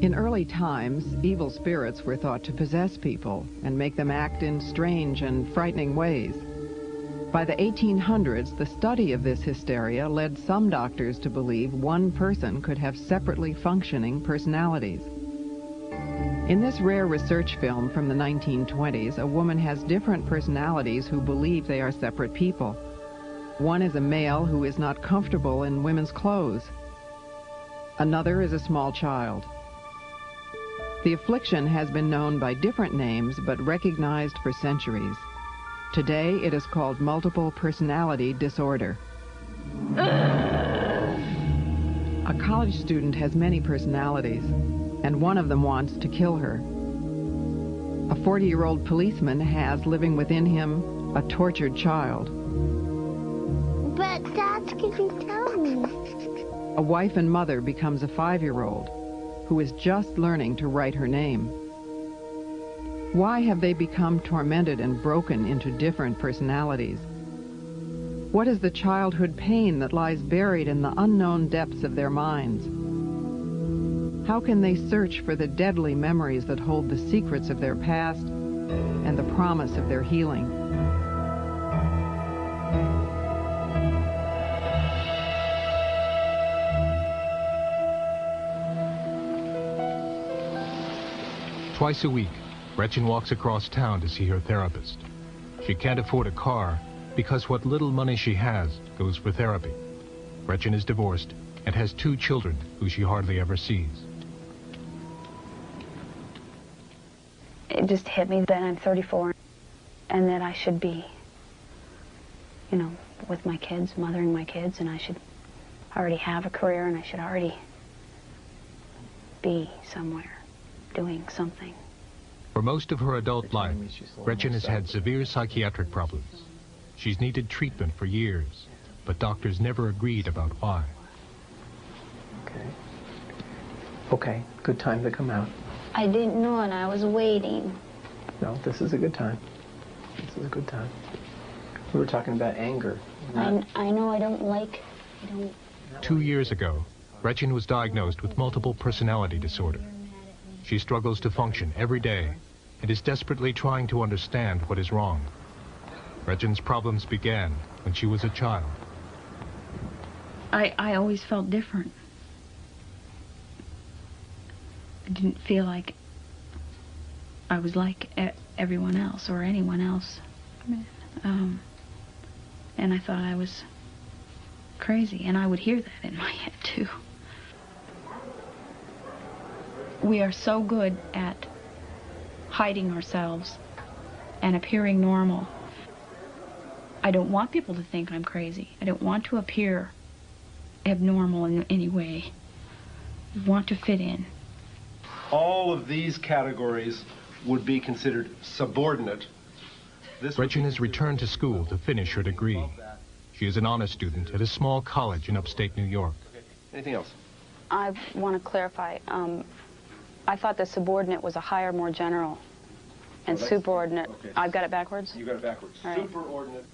In early times, evil spirits were thought to possess people and make them act in strange and frightening ways. By the 1800s, the study of this hysteria led some doctors to believe one person could have separately functioning personalities. In this rare research film from the 1920s, a woman has different personalities who believe they are separate people. One is a male who is not comfortable in women's clothes. Another is a small child. The affliction has been known by different names but recognized for centuries. Today it is called multiple personality disorder. A college student has many personalities, and one of them wants to kill her. A 40-year-old policeman has living within him a tortured child. But Dad, can you tell me? A wife and mother becomes a 5-year-old who is just learning to write her name. Why have they become tormented and broken into different personalities? What is the childhood pain that lies buried in the unknown depths of their minds? How can they search for the deadly memories that hold the secrets of their past and the promise of their healing? Twice a week, Gretchen walks across town to see her therapist. She can't afford a car because what little money she has goes for therapy. Gretchen is divorced and has 2 children who she hardly ever sees. It just hit me that I'm 34 and that I should be, with my kids, mothering my kids, and I should already have a career and I should already be somewhere doing something. For most of her adult life, Gretchen has had severe psychiatric problems. She's needed treatment for years, but doctors never agreed about why. Okay, good time to come out. I didn't know and I was waiting. No, this is a good time. This is a good time. We were talking about anger. I know I don't like... 2 years ago, Gretchen was diagnosed with multiple personality disorder. She struggles to function every day and is desperately trying to understand what is wrong. Gretchen's problems began when she was a child. I always felt different. I didn't feel like I was like everyone else or anyone else. And I thought I was crazy, and I would hear that in my head too. We are so good at hiding ourselves and appearing normal. I don't want people to think I'm crazy. I don't want to appear abnormal in any way. I want to fit in. All of these categories would be considered subordinate. Gretchen has returned to school to finish her degree. She is an honor student at a small college in upstate New York. Okay. Anything else? I want to clarify. I thought that subordinate was a higher, more general, and superordinate. Okay. I've got it backwards? You got it backwards. All right. Superordinate.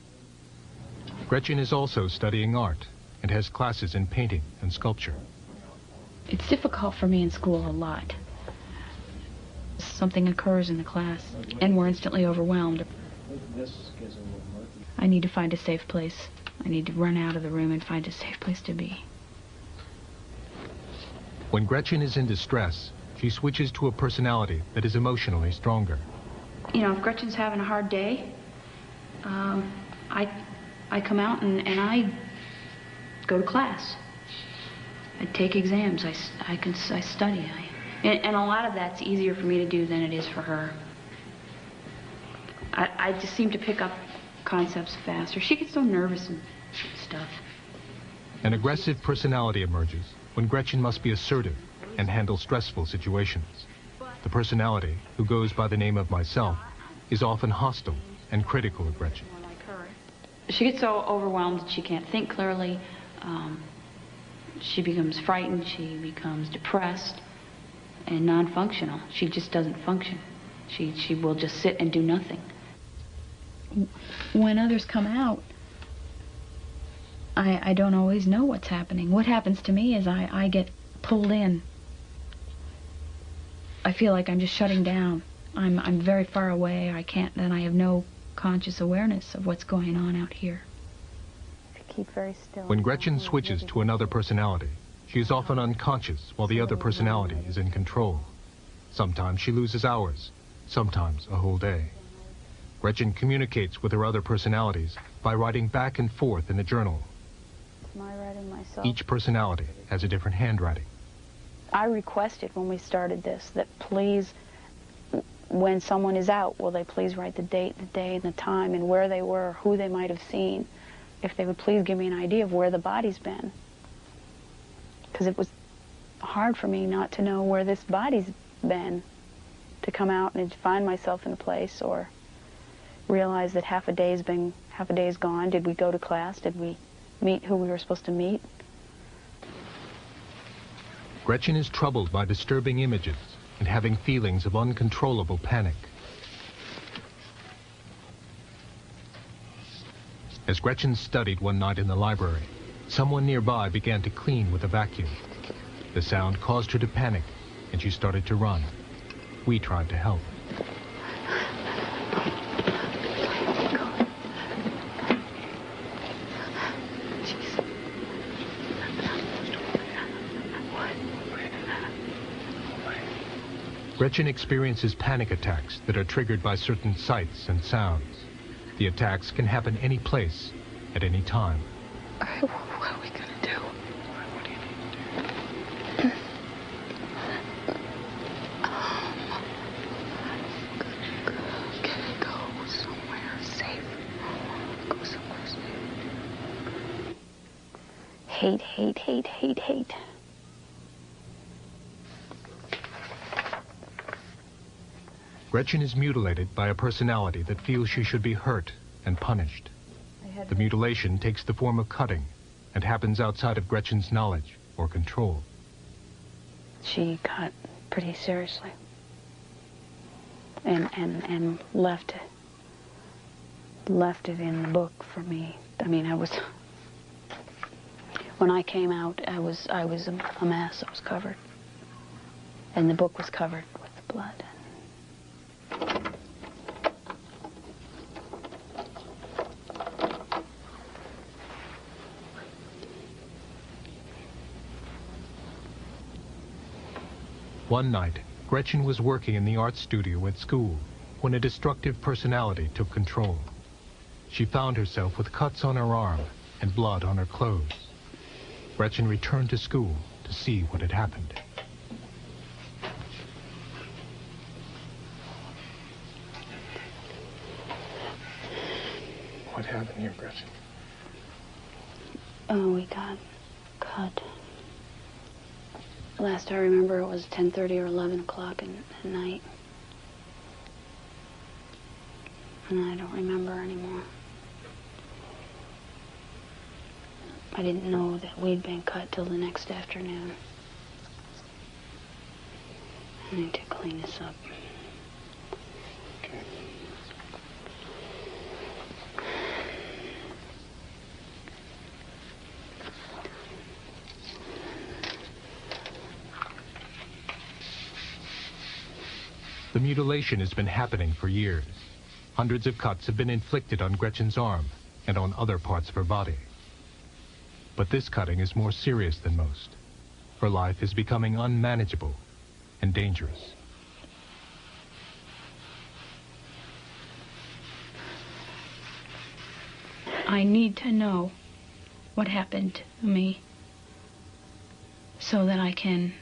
Gretchen is also studying art and has classes in painting and sculpture. It's difficult for me in school a lot. Something occurs in the class, and we're instantly overwhelmed. I need to find a safe place. I need to run out of the room and find a safe place to be. When Gretchen is in distress, she switches to a personality that is emotionally stronger. If Gretchen's having a hard day, I come out and I go to class. I take exams. I study. And a lot of that's easier for me to do than it is for her. I just seem to pick up concepts faster. She gets so nervous and stuff. An aggressive personality emerges when Gretchen must be assertive and handle stressful situations. The personality, who goes by the name of myself, is often hostile and critical of Gretchen. She gets so overwhelmed that she can't think clearly. She becomes frightened. She becomes depressed and non-functional. She just doesn't function. She will just sit and do nothing. When others come out, I don't always know what's happening. What happens to me is I get pulled in. I feel like I'm just shutting down. I'm very far away. I have no conscious awareness of what's going on out here. Keep very still. When Gretchen switches to another personality, she is often unconscious while the other personality is in control. Sometimes she loses hours, sometimes a whole day. Gretchen communicates with her other personalities by writing back and forth in a journal. Am I writing myself? Each personality has a different handwriting. I requested when we started this that please, when someone is out, will they please write the date, the day, and the time, and where they were, who they might have seen. If they would please give me an idea of where the body's been. Because it was hard for me not to know where this body's been, to come out and find myself in a place or realize that half a day's gone. Did we go to class? Did we meet who we were supposed to meet? Gretchen is troubled by disturbing images and having feelings of uncontrollable panic. As Gretchen studied one night in the library, someone nearby began to clean with a vacuum. The sound caused her to panic, and she started to run. We tried to help. Gretchen experiences panic attacks that are triggered by certain sights and sounds. The attacks can happen any place, at any time. What are we going to do? What do you need to do? Can go somewhere safe? Go somewhere safe. Hate, hate, hate, hate, hate. Gretchen is mutilated by a personality that feels she should be hurt and punished. The mutilation takes the form of cutting and happens outside of Gretchen's knowledge or control. She cut pretty seriously and left it in the book for me. I mean, when I came out, I was a mess. I was covered, and the book was covered with the blood. One night, Gretchen was working in the art studio at school when a destructive personality took control. She found herself with cuts on her arm and blood on her clothes. Gretchen returned to school to see what had happened. What happened here, Gretchen? Oh, we got cut. Last I remember, it was 10:30 or 11 o'clock at night. And I don't remember anymore. I didn't know that we'd been cut till the next afternoon. I need to clean this up. Okay. The mutilation has been happening for years. Hundreds of cuts have been inflicted on Gretchen's arm and on other parts of her body. But this cutting is more serious than most. Her life is becoming unmanageable and dangerous. I need to know what happened to me so that I can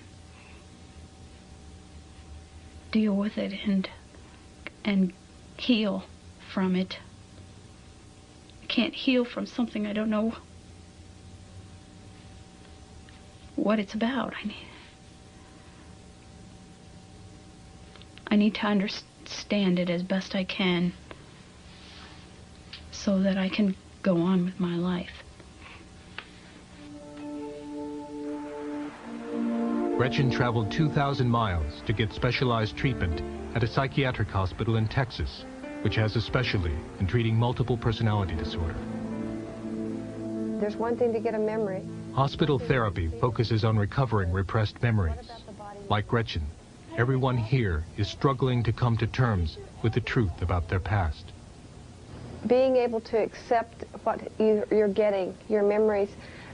deal with it and heal from it. I can't heal from something I don't know what it's about. I need to understand it as best I can so that I can go on with my life. Gretchen traveled 2,000 miles to get specialized treatment at a psychiatric hospital in Texas, which has a specialty in treating multiple personality disorder. There's one thing to get a memory. Hospital therapy focuses on recovering repressed memories. Like Gretchen, everyone here is struggling to come to terms with the truth about their past. Being able to accept what you're getting, your memories,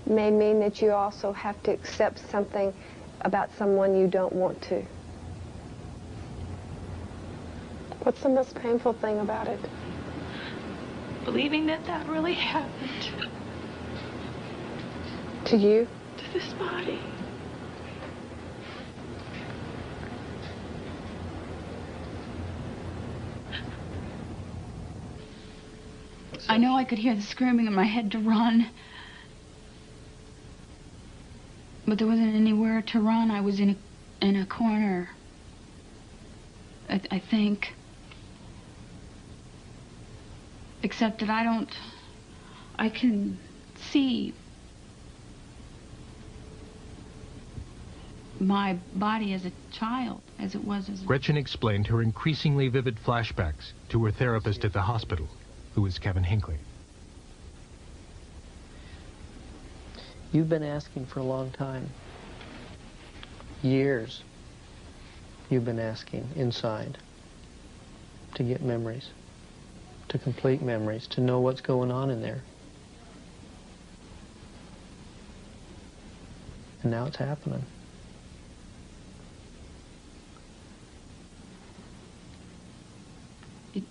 may mean that you also have to accept something about someone you don't want to. What's the most painful thing about it? Believing that that really happened To you? to this body. I know I could hear the screaming in my head to run. But there wasn't anywhere to run. I was in a corner. I think. Except that I can see my body as a child, as it was as a... Gretchen explained her increasingly vivid flashbacks to her therapist at the hospital, who was Kevin Hinckley. You've been asking for a long time. Years. You've been asking inside to get memories, to complete memories, to know what's going on in there. And now it's happening.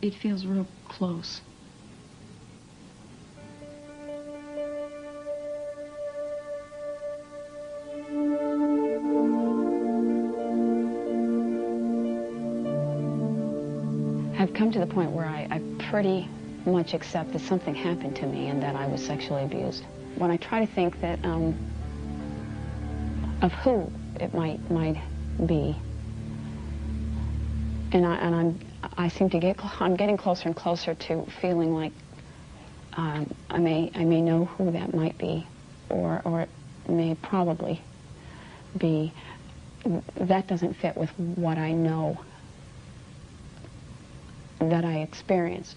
It feels real close. I've come to the point where I pretty much accept that something happened to me and that I was sexually abused. When I try to think that of who it might be, and I seem to I'm getting closer and closer to feeling like I may know who that might be, or it may probably be. That doesn't fit with what I know that I experienced,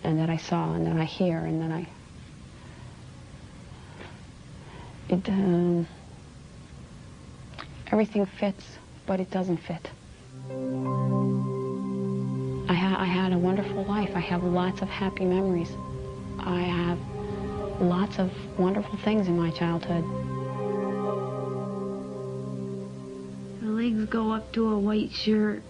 and that I saw, and that I hear, and that everything fits, but it doesn't fit. I had a wonderful life. I have lots of happy memories. I have lots of wonderful things in my childhood. The legs go up to a white shirt.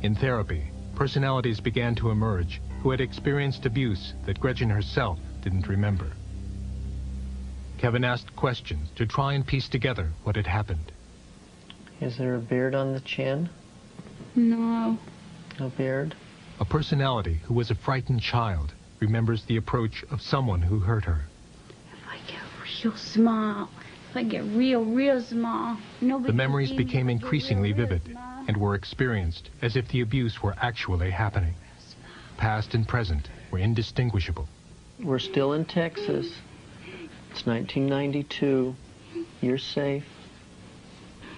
In therapy, personalities began to emerge who had experienced abuse that Gretchen herself didn't remember. Kevin asked questions to try and piece together what had happened. Is there a beard on the chin? No. No beard? A personality who was a frightened child remembers the approach of someone who hurt her. If I get real small, if I get real small, nobody. The memories can see me. became If I get increasingly real vivid small. and were experienced as if the abuse were actually happening. Past and present were indistinguishable. We're still in Texas. It's 1992. You're safe.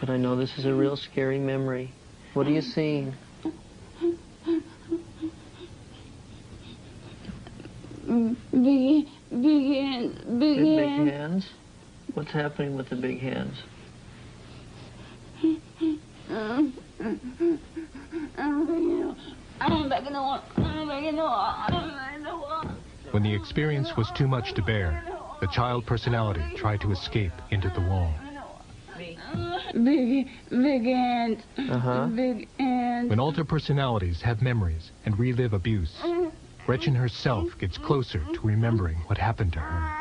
But I know this is a real scary memory. What are you seeing? Big hands, big Big hands. hands? What's happening with the big hands? When the experience was too much to bear, the child personality tried to escape into the wall. Big hands. Uh-huh. Big hands. When alter personalities have memories and relive abuse, Gretchen herself gets closer to remembering what happened to her.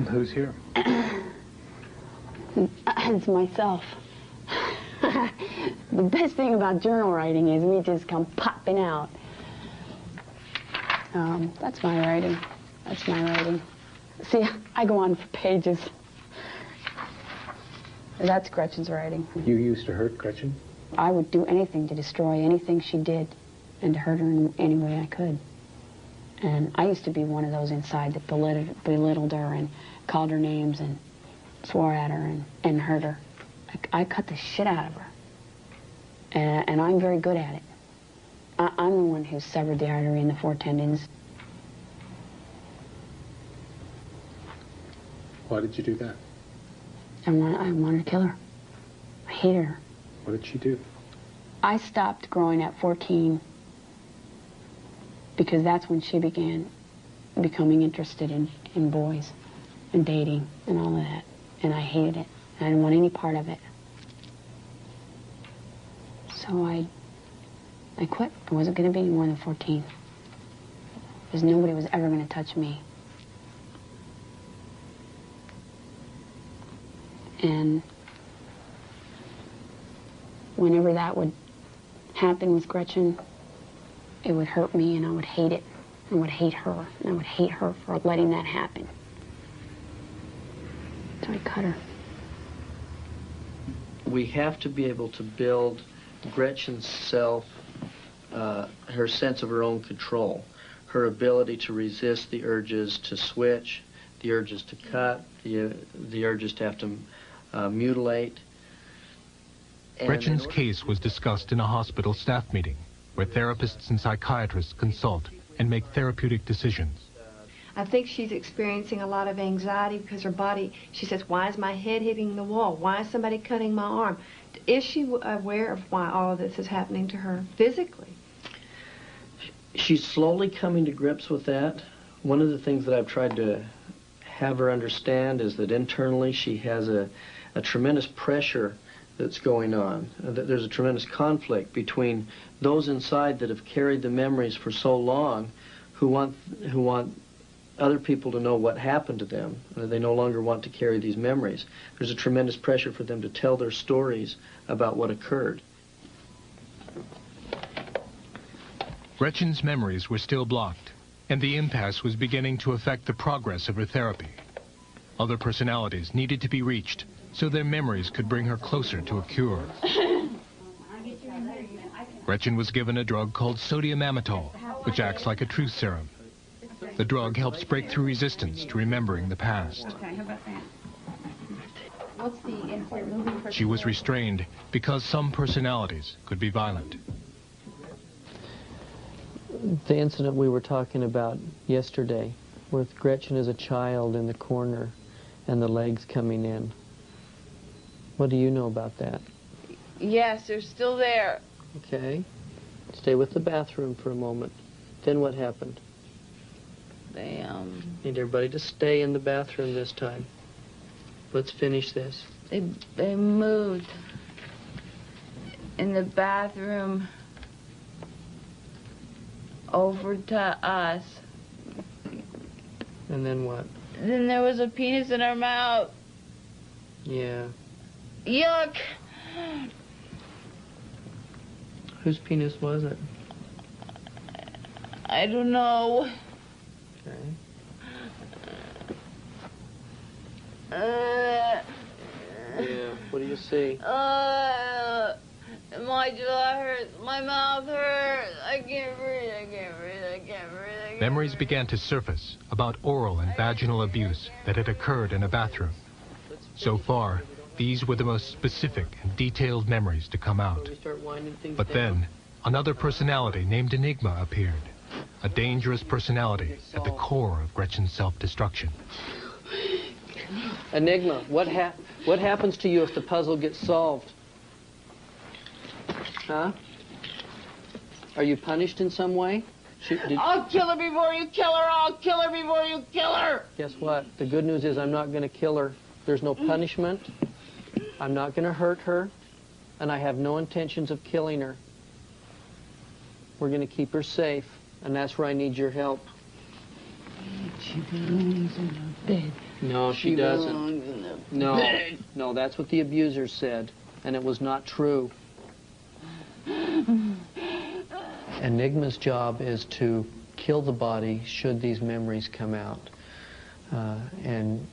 Who's here? It's myself. The best thing about journal writing is we just come popping out. That's my writing. That's my writing. See, I go on for pages. That's Gretchen's writing. You used to hurt Gretchen? I would do anything to destroy anything she did and to hurt her in any way I could. And I used to be one of those inside that belittled her and called her names and swore at her and hurt her. I cut the shit out of her. And I'm very good at it. I'm the one who severed the artery in the 4 tendons. Why did you do that? I wanted to kill her. I hated her. What did she do? I stopped growing at 14 because that's when she began becoming interested in boys and dating and all of that. And I hated it. I didn't want any part of it. So I quit. I wasn't going to be any more than 14 because nobody was ever going to touch me. And whenever that would happen with Gretchen, it would hurt me and I would hate it. I would hate her, and I would hate her for letting that happen. So I cut her. We have to be able to build Gretchen's self, her sense of her own control, her ability to resist the urges to switch, the urges to cut, the urges to have to mutilate. And Gretchen's case was discussed in a hospital staff meeting where therapists and psychiatrists consult and make therapeutic decisions. I think she's experiencing a lot of anxiety because her body, she says, why is my head hitting the wall? Why is somebody cutting my arm? Is she aware of why all of this is happening to her physically? She's slowly coming to grips with that. One of the things that I've tried to have her understand is that internally she has a tremendous pressure that's going on. There's a tremendous conflict between those inside that have carried the memories for so long who want other people to know what happened to them. They no longer want to carry these memories. There's a tremendous pressure for them to tell their stories about what occurred. Gretchen's memories were still blocked, and the impasse was beginning to affect the progress of her therapy. Other personalities needed to be reached so their memories could bring her closer to a cure. Gretchen was given a drug called sodium amytal, which acts like a truth serum. The drug helps break through resistance to remembering the past. Okay, how about that? She was restrained because some personalities could be violent. The incident we were talking about yesterday, with Gretchen as a child in the corner and the legs coming in. What do you know about that? Yes, they're still there. Okay. Stay with the bathroom for a moment. Then what happened? They, Need everybody to stay in the bathroom this time. Let's finish this. They moved in the bathroom over to us. And then what? Then there was a penis in her mouth. Yeah. Yuck! Whose penis was it? I don't know. Okay. Yeah, what do you see? My jaw hurts, my mouth hurts, I can't breathe, I can't breathe, I can't breathe. Memories began to surface about oral and vaginal abuse that had occurred in a bathroom. So far, these were the most specific and detailed memories to come out. But then, another personality named Enigma appeared. A dangerous personality at the core of Gretchen's self-destruction. Enigma, what happens to you if the puzzle gets solved? Huh? Are you punished in some way? I'll kill her before you kill her! I'll kill her before you kill her! Guess what? The good news is I'm not going to kill her. There's no punishment. I'm not going to hurt her. And I have no intentions of killing her. We're going to keep her safe. And that's where I need your help. She belongs in the bed. No, she doesn't. Belongs in the No, bed. no, that's what the abuser said. And it was not true. Enigma's job is to kill the body should these memories come out. And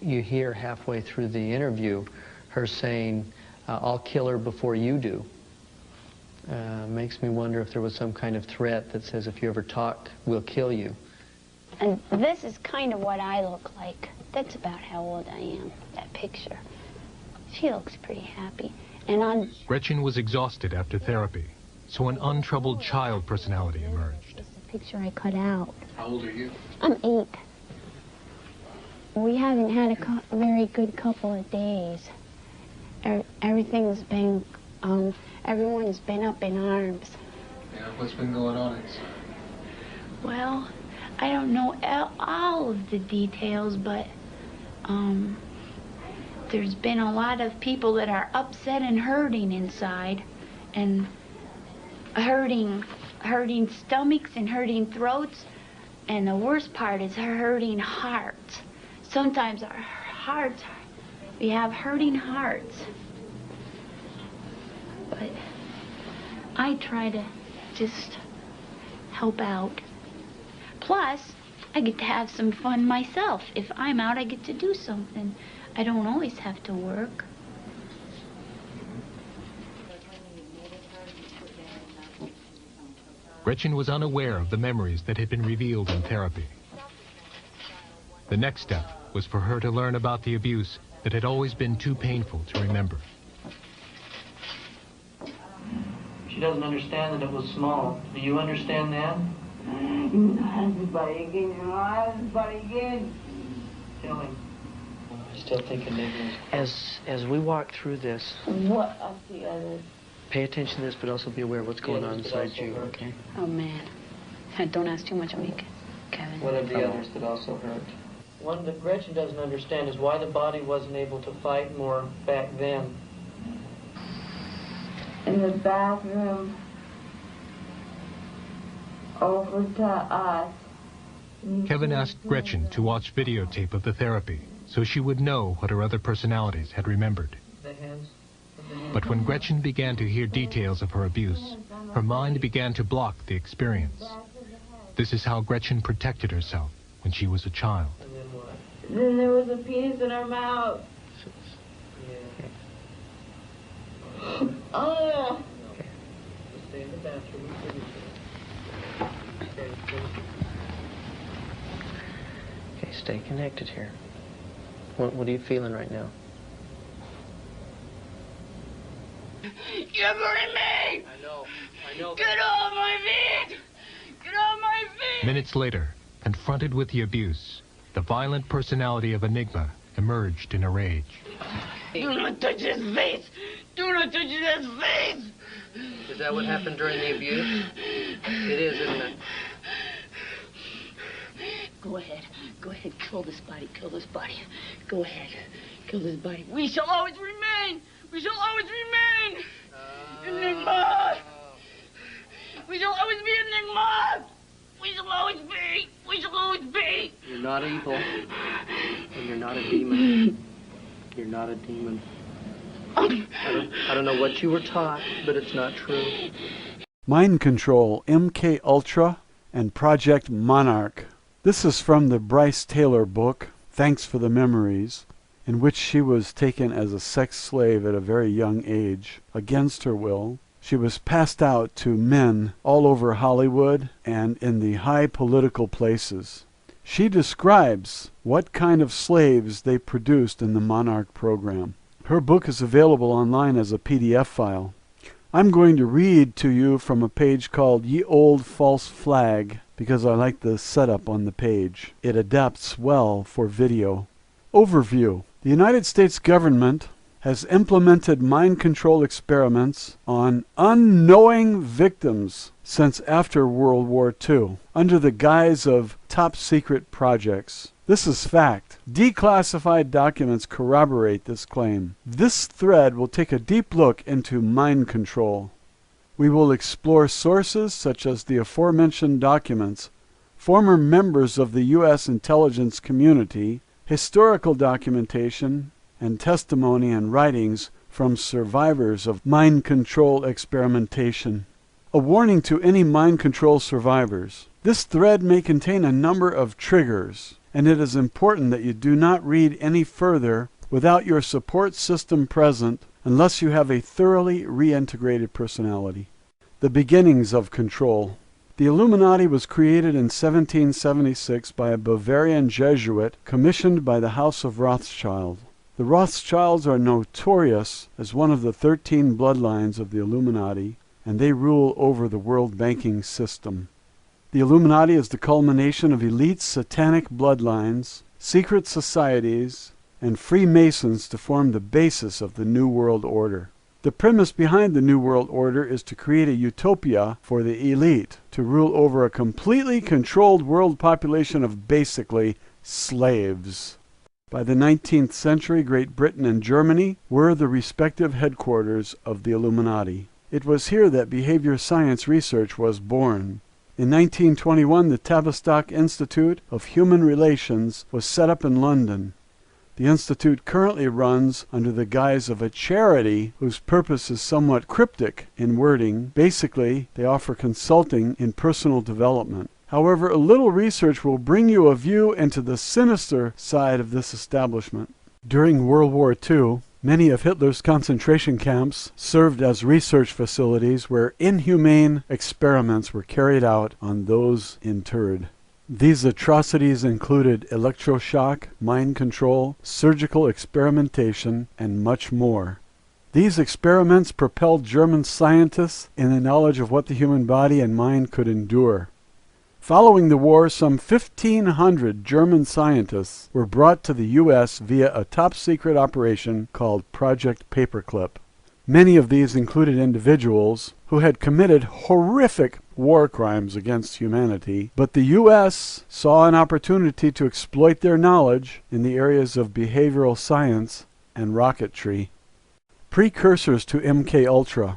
you hear halfway through the interview her saying, I'll kill her before you do. Makes me wonder if there was some kind of threat that says if you ever talk, we'll kill you. And this is kind of what I look like. That's about how old I am, that picture. She looks pretty happy. And on Gretchen was exhausted after therapy, so an untroubled child personality emerged. it's the picture I cut out. How old are you? I'm 8. We haven't had a very good couple of days. Everything's been, everyone's been up in arms. Yeah, what's been going on inside? Well, I don't know all of the details, but there's been a lot of people that are upset and hurting inside, and hurting stomachs and hurting throats, and the worst part is hurting hearts. Sometimes our hearts, we have hurting hearts. But I try to just help out. Plus, I get to have some fun myself. If I'm out, I get to do something. I don't always have to work. Gretchen was unaware of the memories that had been revealed in therapy. The next step was for her to learn about the abuse that had always been too painful to remember. She doesn't understand that it was small. Do you understand that? Killing. I still think enigmas. As we walk through this, What of the others? pay attention to this, but also be aware of what's going on inside you, okay? Oh, man. Don't ask too much of me, Kevin. One of the others that also hurt. One that Gretchen doesn't understand is why the body wasn't able to fight more back then. In the bathroom over to us. Kevin asked Gretchen to watch videotape of the therapy so she would know what her other personalities had remembered. The hands. But when Gretchen began to hear details of her abuse, her mind began to block the experience. This is how Gretchen protected herself when she was a child. And then what? Then there was a penis in her mouth. Yeah. Oh. Okay. Stay in the bathroom. Okay. Okay, stay connected here. What are you feeling right now? You're hurting me! I know. Get off my feet! Get off my feet! Minutes later, confronted with the abuse, the violent personality of Enigma emerged in a rage. Do not touch his face! Do not touch his face! Is that what happened during the abuse? It is, isn't it? Go ahead, kill this body, Go ahead, kill this body. We shall always remain! Enigma! We shall always be Enigma! We shall always be! You're not evil. And you're not a demon. You're not a demon. I don't know what you were taught, but it's not true. Mind Control, MK Ultra, and Project Monarch. This is from the Bryce Taylor book, Thanks for the Memories, in which she was taken as a sex slave at a very young age, against her will. She was passed out to men all over Hollywood and in the high political places. She describes what kind of slaves they produced in the Monarch program. Her book is available online as a PDF file. I'm going to read to you from a page called Ye Old False Flag because I like the setup on the page. It adapts well for video. Overview. The United States government has implemented mind control experiments on unknowing victims since after World War II, under the guise of top-secret projects. This is fact. Declassified documents corroborate this claim. This thread will take a deep look into mind control. We will explore sources such as the aforementioned documents, former members of the U.S. intelligence community, historical documentation, and testimony and writings from survivors of mind control experimentation. A warning to any mind control survivors. This thread may contain a number of triggers, and it is important that you do not read any further without your support system present unless you have a thoroughly reintegrated personality. The beginnings of control. The Illuminati was created in 1776 by a Bavarian Jesuit commissioned by the House of Rothschild. The Rothschilds are notorious as one of the 13 bloodlines of the Illuminati, and they rule over the world banking system. The Illuminati is the culmination of elite satanic bloodlines, secret societies, and Freemasons to form the basis of the New World Order. The premise behind the New World Order is to create a utopia for the elite to rule over a completely controlled world population of basically slaves. By the 19th century, Great Britain and Germany were the respective headquarters of the Illuminati. It was here that behavior science research was born. In 1921, the Tavistock Institute of Human Relations was set up in London. The institute currently runs under the guise of a charity whose purpose is somewhat cryptic in wording. Basically, they offer consulting in personal development. However, a little research will bring you a view into the sinister side of this establishment. During World War II, many of Hitler's concentration camps served as research facilities where inhumane experiments were carried out on those interred. These atrocities included electroshock, mind control, surgical experimentation, and much more. These experiments propelled German scientists in the knowledge of what the human body and mind could endure. Following the war, some 1,500 German scientists were brought to the U.S. via a top-secret operation called Project Paperclip. Many of these included individuals who had committed horrific war crimes against humanity, but the U.S. saw an opportunity to exploit their knowledge in the areas of behavioral science and rocketry. Precursors to MKUltra.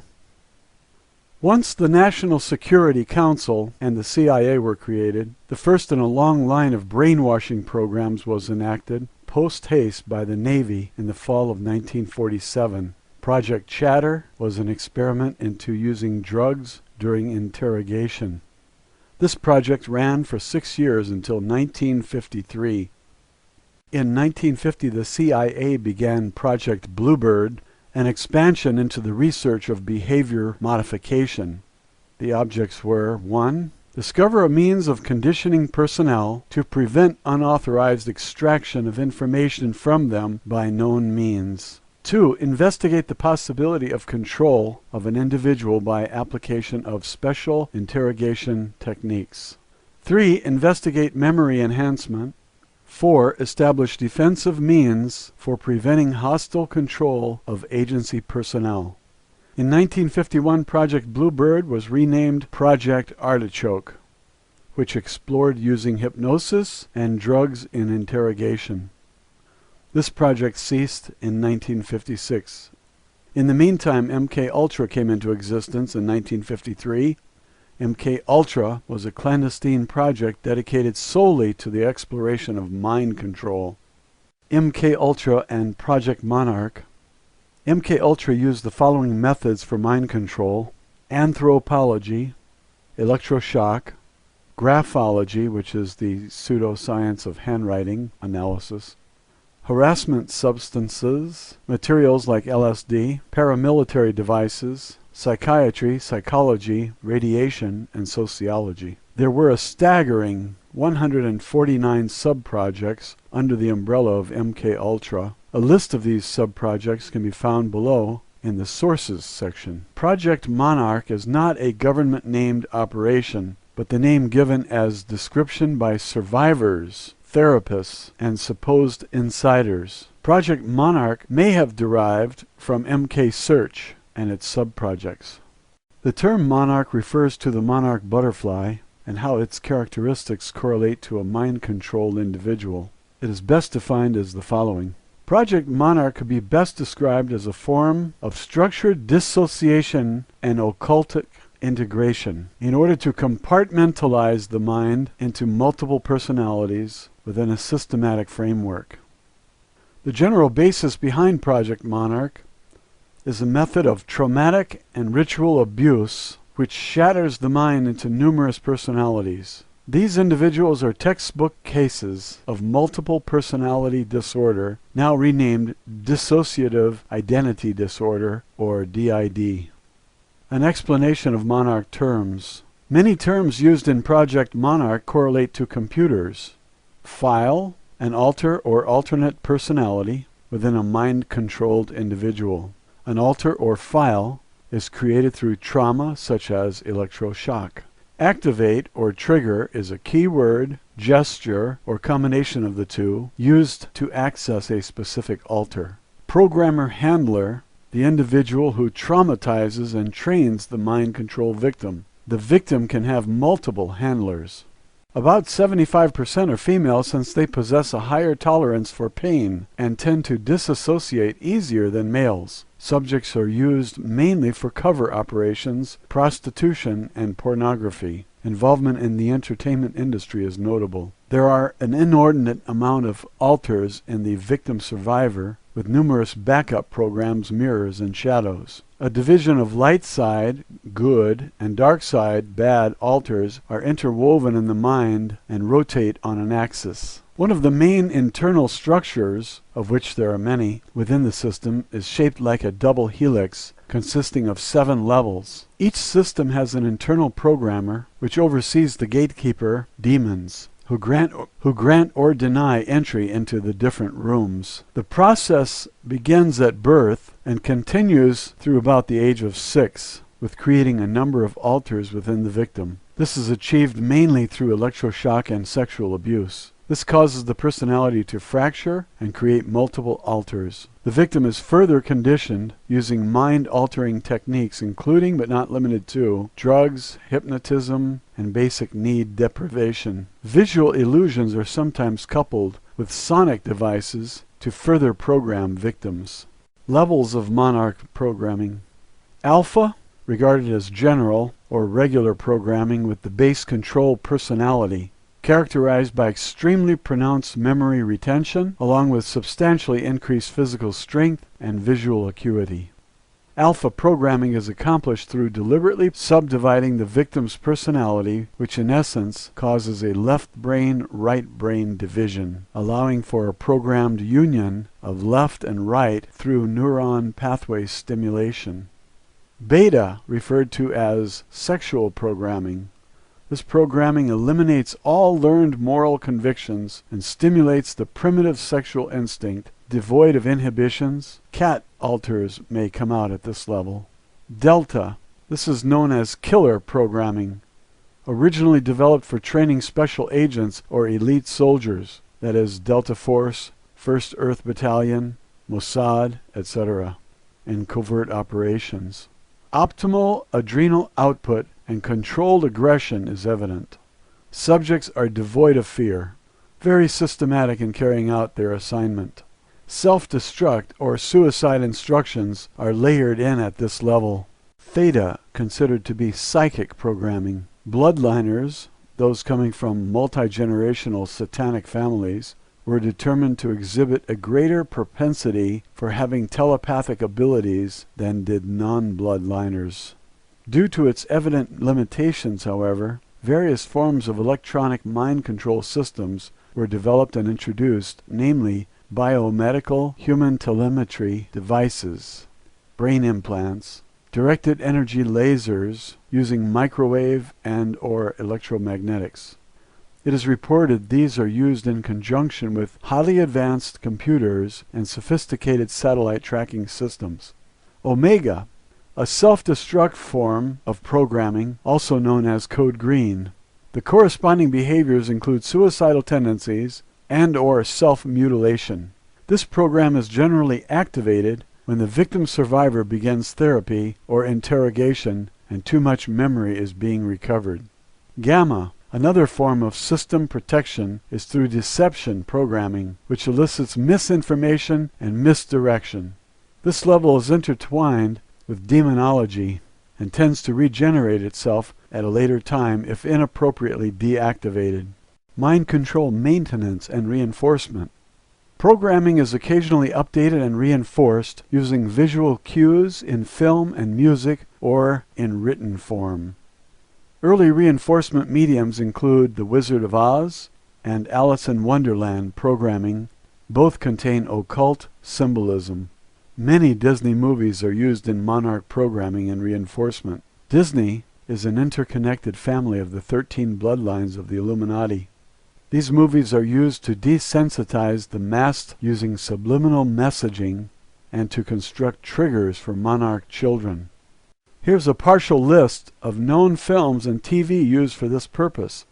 Once the National Security Council and the CIA were created, the first in a long line of brainwashing programs was enacted post haste by the Navy in the fall of 1947. Project Chatter was an experiment into using drugs during interrogation. This project ran for 6 years until 1953. In 1950, the CIA began Project Bluebird, an expansion into the research of behavior modification. The objects were: 1. Discover a means of conditioning personnel to prevent unauthorized extraction of information from them by known means. 2. Investigate the possibility of control of an individual by application of special interrogation techniques. 3. Investigate memory enhancement. 4. Establish defensive means for preventing hostile control of agency personnel. In 1951, Project Bluebird was renamed Project Artichoke, which explored using hypnosis and drugs in interrogation. This project ceased in 1956. In the meantime, MKUltra came into existence in 1953. MKUltra was a clandestine project dedicated solely to the exploration of mind control. MKUltra and Project Monarch. MKUltra used the following methods for mind control: anthropology, electroshock, graphology, which is the pseudoscience of handwriting analysis, harassment substances, materials like LSD, paramilitary devices, psychiatry, psychology, radiation, and sociology. There were a staggering 149 sub-projects under the umbrella of MKUltra. A list of these sub-projects can be found below in the Sources section. Project Monarch is not a government-named operation, but the name given as description by survivors, therapists, and supposed insiders. Project Monarch may have derived from MK Search and its sub-projects. The term monarch refers to the monarch butterfly and how its characteristics correlate to a mind-controlled individual. It is best defined as the following. Project Monarch could be best described as a form of structured dissociation and occultic integration in order to compartmentalize the mind into multiple personalities within a systematic framework. The general basis behind Project Monarch is a method of traumatic and ritual abuse which shatters the mind into numerous personalities. These individuals are textbook cases of multiple personality disorder, now renamed dissociative identity disorder, or DID. An explanation of Monarch terms. Many terms used in Project Monarch correlate to computers. File, an alter or alternate personality within a mind-controlled individual. An alter or file is created through trauma such as electroshock. Activate or trigger is a keyword, gesture, or combination of the two used to access a specific alter. Programmer handler, the individual who traumatizes and trains the mind control victim. The victim can have multiple handlers. About 75% are female since they possess a higher tolerance for pain and tend to disassociate easier than males. Subjects are used mainly for cover operations, prostitution, and pornography. Involvement in the entertainment industry is notable. There are an inordinate amount of alters in the victim survivor, with numerous backup programs, mirrors, and shadows. A division of light side, good, and dark side, bad, alters are interwoven in the mind and rotate on an axis. One of the main internal structures, of which there are many, within the system is shaped like a double helix, consisting of 7 levels. Each system has an internal programmer, which oversees the gatekeeper, demons, who grant or deny entry into the different rooms. The process begins at birth and continues through about the age of 6, with creating a number of alters within the victim. This is achieved mainly through electroshock and sexual abuse. This causes the personality to fracture and create multiple alters. The victim is further conditioned using mind-altering techniques including but not limited to drugs, hypnotism, and basic need deprivation. Visual illusions are sometimes coupled with sonic devices to further program victims. Levels of Monarch programming. Alpha, regarded as general or regular programming with the base control personality, characterized by extremely pronounced memory retention, along with substantially increased physical strength and visual acuity. Alpha programming is accomplished through deliberately subdividing the victim's personality, which in essence causes a left brain, right brain division, allowing for a programmed union of left and right through neuron pathway stimulation. Beta, referred to as sexual programming. This programming eliminates all learned moral convictions and stimulates the primitive sexual instinct, devoid of inhibitions. Cat alters may come out at this level. Delta. This is known as killer programming, originally developed for training special agents or elite soldiers, that is Delta Force, 1st Earth Battalion, Mossad, etc., in covert operations. Optimal adrenal output and controlled aggression is evident. Subjects are devoid of fear, very systematic in carrying out their assignment. Self-destruct or suicide instructions are layered in at this level. Theta, considered to be psychic programming. Bloodliners, those coming from multi-generational satanic families, were determined to exhibit a greater propensity for having telepathic abilities than did non-bloodliners. Due to its evident limitations, however, various forms of electronic mind control systems were developed and introduced, namely biomedical human telemetry devices, brain implants, directed energy lasers using microwave and or electromagnetics. It is reported these are used in conjunction with highly advanced computers and sophisticated satellite tracking systems. Omega, a self-destruct form of programming, also known as code green. The corresponding behaviors include suicidal tendencies and or self-mutilation. This program is generally activated when the victim survivor begins therapy or interrogation and too much memory is being recovered. Gamma, another form of system protection, is through deception programming, which elicits misinformation and misdirection. This level is intertwined with demonology and tends to regenerate itself at a later time if inappropriately deactivated. Mind control maintenance and reinforcement. Programming is occasionally updated and reinforced using visual cues in film and music or in written form. Early reinforcement mediums include The Wizard of Oz and Alice in Wonderland programming. Both contain occult symbolism. Many Disney movies are used in Monarch programming and reinforcement. Disney is an interconnected family of the 13 bloodlines of the Illuminati. These movies are used to desensitize the mass using subliminal messaging and to construct triggers for Monarch children. Here's a partial list of known films and TV used for this purpose.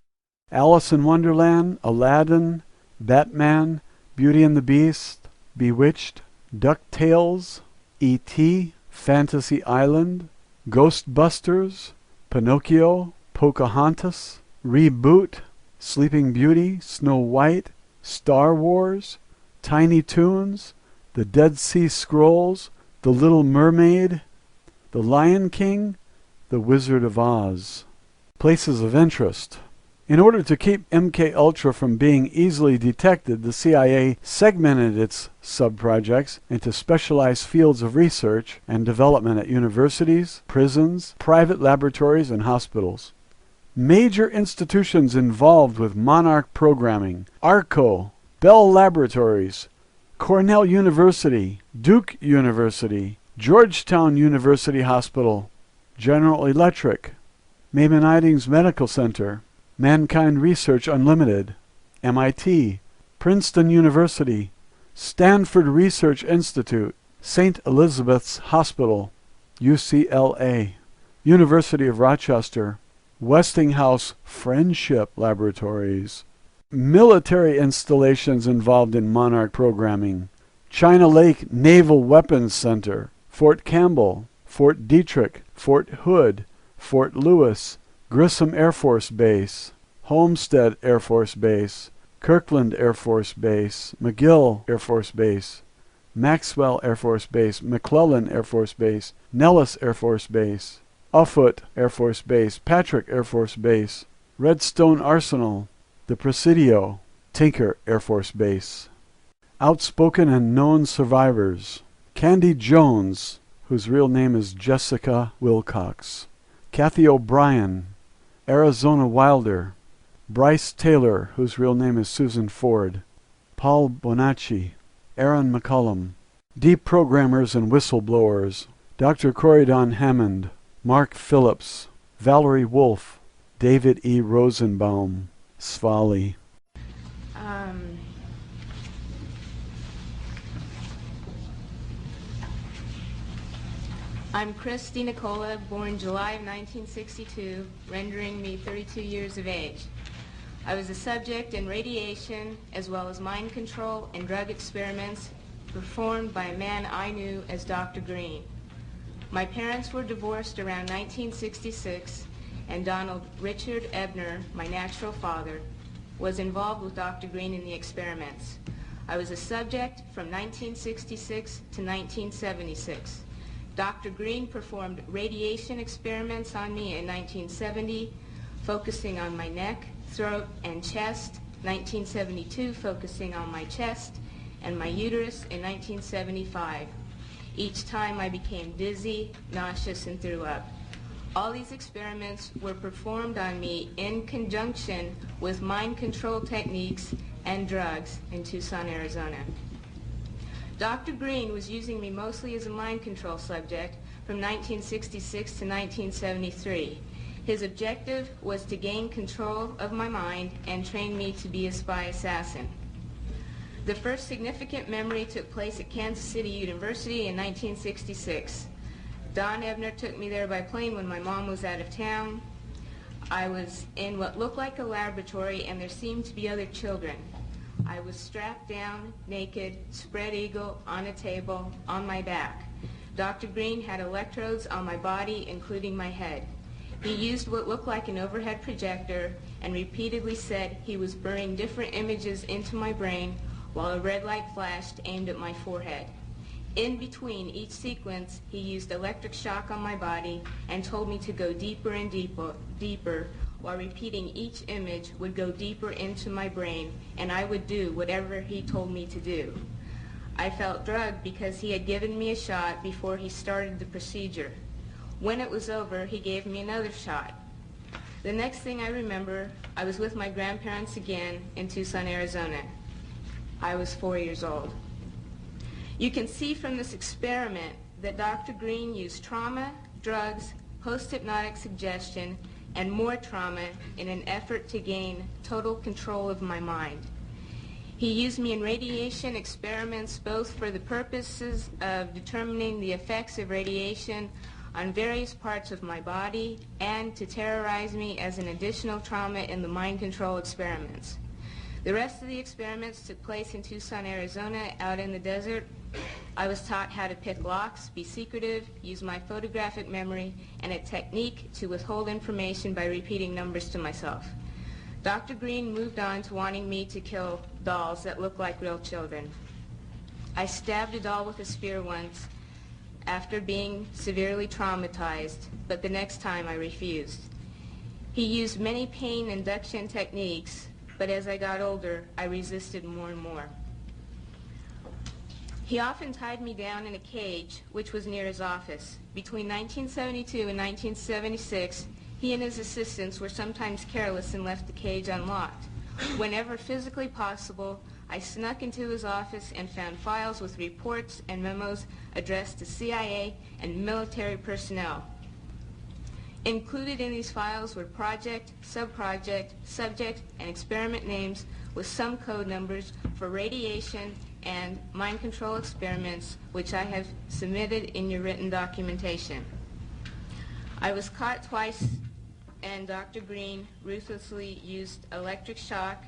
Alice in Wonderland, Aladdin, Batman, Beauty and the Beast, Bewitched, DuckTales, E.T., Fantasy Island, Ghostbusters, Pinocchio, Pocahontas, Reboot, Sleeping Beauty, Snow White, Star Wars, Tiny Toons, The Dead Sea Scrolls, The Little Mermaid, The Lion King, The Wizard of Oz. Places of interest. In order to keep MKUltra from being easily detected, the CIA segmented its sub-projects into specialized fields of research and development at universities, prisons, private laboratories, and hospitals. Major institutions involved with Monarch programming: ARCO, Bell Laboratories, Cornell University, Duke University, Georgetown University Hospital, General Electric, Maimonides Medical Center, Mankind Research Unlimited, MIT, Princeton University, Stanford Research Institute, St. Elizabeth's Hospital, UCLA, University of Rochester, Westinghouse Friendship Laboratories. Military installations involved in Monarch programming: China Lake Naval Weapons Center, Fort Campbell, Fort Detrick, Fort Hood, Fort Lewis, Grissom Air Force Base, Homestead Air Force Base, Kirkland Air Force Base, McGill Air Force Base, Maxwell Air Force Base, McClellan Air Force Base, Nellis Air Force Base, Offutt Air Force Base, Patrick Air Force Base, Redstone Arsenal, the Presidio, Tinker Air Force Base. Outspoken and known survivors: Candy Jones, whose real name is Jessica Wilcox, Kathy O'Brien, Arizona Wilder, Bryce Taylor, whose real name is Susan Ford, Paul Bonacci, Aaron McCullum. Deprogrammers and whistleblowers: Dr. Corydon Hammond, Mark Phillips, Valerie Wolf, David E. Rosenbaum, Svali. I'm Christy Nicola, born July of 1962, rendering me 32 years of age. I was a subject in radiation as well as mind control and drug experiments performed by a man I knew as Dr. Green. My parents were divorced around 1966, and Donald Richard Ebner, my natural father, was involved with Dr. Green in the experiments. I was a subject from 1966 to 1976. Dr. Green performed radiation experiments on me in 1970, focusing on my neck, throat, and chest, 1972 focusing on my chest and my uterus in 1975. Each time I became dizzy, nauseous, and threw up. All these experiments were performed on me in conjunction with mind control techniques and drugs in Tucson, Arizona. Dr. Green was using me mostly as a mind control subject from 1966 to 1973. His objective was to gain control of my mind and train me to be a spy assassin. The first significant memory took place at Kansas City University in 1966. Don Ebner took me there by plane when my mom was out of town. I was in what looked like a laboratory, and there seemed to be other children. I was strapped down, naked, spread eagle, on a table, on my back. Dr. Green had electrodes on my body, including my head. He used what looked like an overhead projector and repeatedly said he was burning different images into my brain while a red light flashed aimed at my forehead. In between each sequence, he used electric shock on my body and told me to go deeper and deeper, while repeating each image would go deeper into my brain, and I would do whatever he told me to do. I felt drugged because he had given me a shot before he started the procedure. When it was over, he gave me another shot. The next thing I remember, I was with my grandparents again in Tucson, Arizona. I was 4 years old. You can see from this experiment that Dr. Green used trauma, drugs, post-hypnotic suggestion, and more trauma in an effort to gain total control of my mind. He used me in radiation experiments both for the purposes of determining the effects of radiation on various parts of my body and to terrorize me as an additional trauma in the mind control experiments. The rest of the experiments took place in Tucson, Arizona, out in the desert. I was taught how to pick locks, be secretive, use my photographic memory, and a technique to withhold information by repeating numbers to myself. Dr. Green moved on to wanting me to kill dolls that look like real children. I stabbed a doll with a spear once after being severely traumatized, but the next time I refused. He used many pain induction techniques, but as I got older, I resisted more and more. He often tied me down in a cage, which was near his office. Between 1972 and 1976, he and his assistants were sometimes careless and left the cage unlocked. Whenever physically possible, I snuck into his office and found files with reports and memos addressed to CIA and military personnel. Included in these files were project, subproject, subject, and experiment names with some code numbers for radiation and mind control experiments, which I have submitted in your written documentation. I was caught twice, and Dr. Green ruthlessly used electric shock,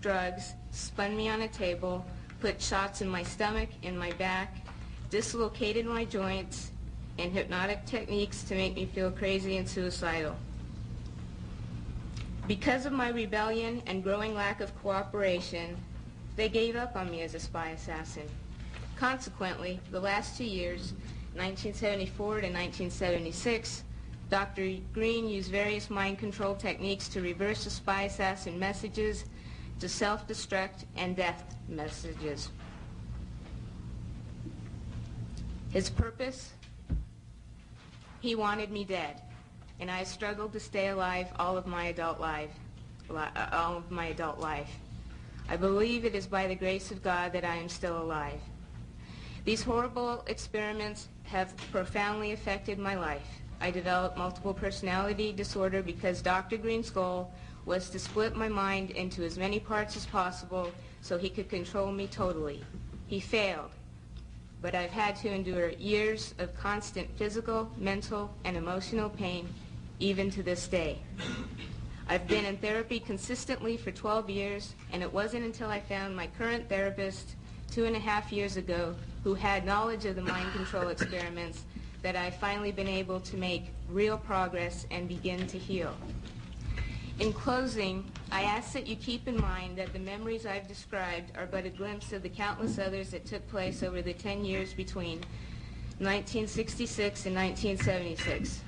drugs, spun me on a table, put shots in my stomach, in my back, dislocated my joints, and hypnotic techniques to make me feel crazy and suicidal. Because of my rebellion and growing lack of cooperation, they gave up on me as a spy assassin. Consequently, the last 2 years, 1974 to 1976, Dr. Green used various mind control techniques to reverse the spy assassin messages to self-destruct and death messages. His purpose? He wanted me dead, and I struggled to stay alive all of my adult life. I believe it is by the grace of God that I am still alive. These horrible experiments have profoundly affected my life. I developed multiple personality disorder because Dr. Green's goal was to split my mind into as many parts as possible so he could control me totally. He failed, but I've had to endure years of constant physical, mental, and emotional pain, even to this day. I've been in therapy consistently for 12 years, and it wasn't until I found my current therapist 2.5 years ago who had knowledge of the mind control experiments that I've finally been able to make real progress and begin to heal. In closing, I ask that you keep in mind that the memories I've described are but a glimpse of the countless others that took place over the 10 years between 1966 and 1976.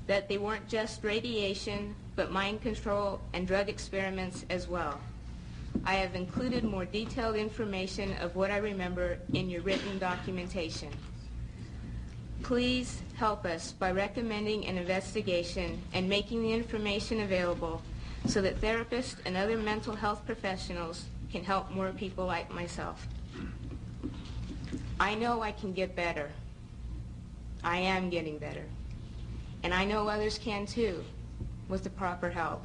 That they weren't just radiation, but mind control and drug experiments as well. I have included more detailed information of what I remember in your written documentation. Please help us by recommending an investigation and making the information available so that therapists and other mental health professionals can help more people like myself. I know I can get better. I am getting better. And I know others can too, with the proper help.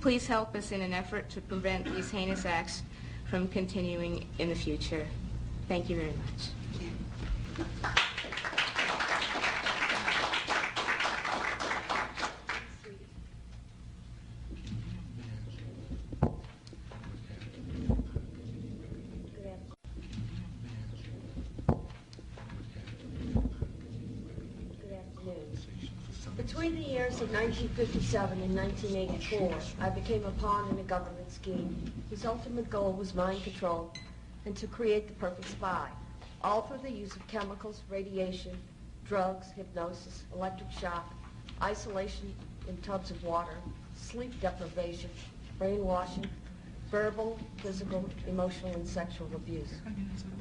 Please help us in an effort to prevent these heinous acts from continuing in the future. Thank you very much. Between the years of 1957 and 1984, I became a pawn in a government scheme whose ultimate goal was mind control and to create the perfect spy, all through the use of chemicals, radiation, drugs, hypnosis, electric shock, isolation in tubs of water, sleep deprivation, brainwashing, verbal, physical, emotional, and sexual abuse.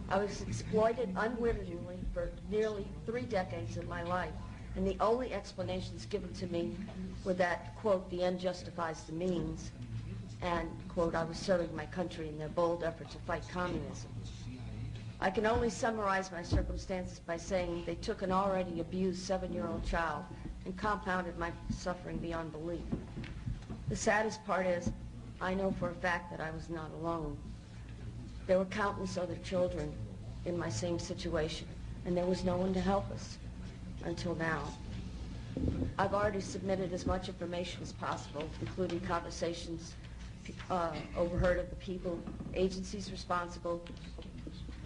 I was exploited unwittingly for nearly 3 decades of my life, and the only explanations given to me were that, quote, the end justifies the means, and, quote, I was serving my country in their bold effort to fight communism. I can only summarize my circumstances by saying they took an already abused 7-year-old child and compounded my suffering beyond belief. The saddest part is, I know for a fact that I was not alone. There were countless other children in my same situation, and there was no one to help us until now. I've already submitted as much information as possible, including conversations overheard of the people, agencies responsible.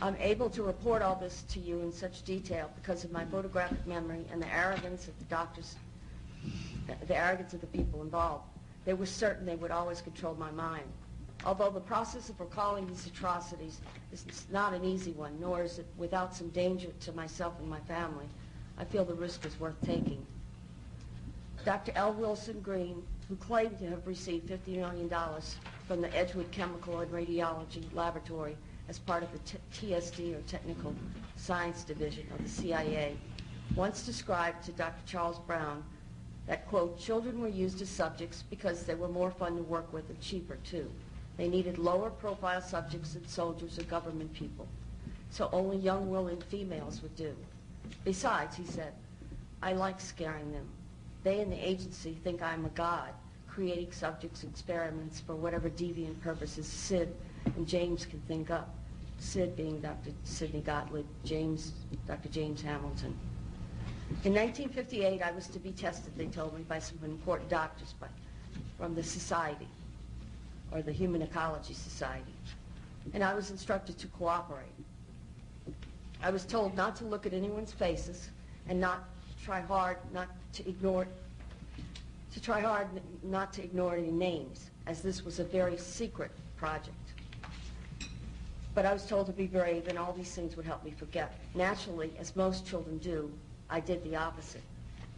I'm able to report all this to you in such detail because of my photographic memory and the arrogance of the doctors, the arrogance of the people involved. They were certain they would always control my mind. Although the process of recalling these atrocities is not an easy one, nor is it without some danger to myself and my family, I feel the risk is worth taking. Dr. L. Wilson Green, who claimed to have received $50 million from the Edgewood Chemical and Radiology Laboratory as part of the TSD, or Technical Science Division of the CIA, once described to Dr. Charles Brown that, quote, children were used as subjects because they were more fun to work with and cheaper, too. They needed lower profile subjects than soldiers or government people, so only young, willing females would do. Besides, he said, I like scaring them. They in the agency think I'm a god, creating subjects and experiments for whatever deviant purposes Sid and James can think up. Sid being Dr. Sidney Gottlieb, James, Dr. James Hamilton. In 1958, I was to be tested, they told me, by some important doctors from the society, or the Human Ecology Society, and I was instructed to cooperate. I was told not to look at anyone's faces and not try hard not to ignore any names, as this was a very secret project. But I was told to be brave, and all these things would help me forget. Naturally, as most children do, I did the opposite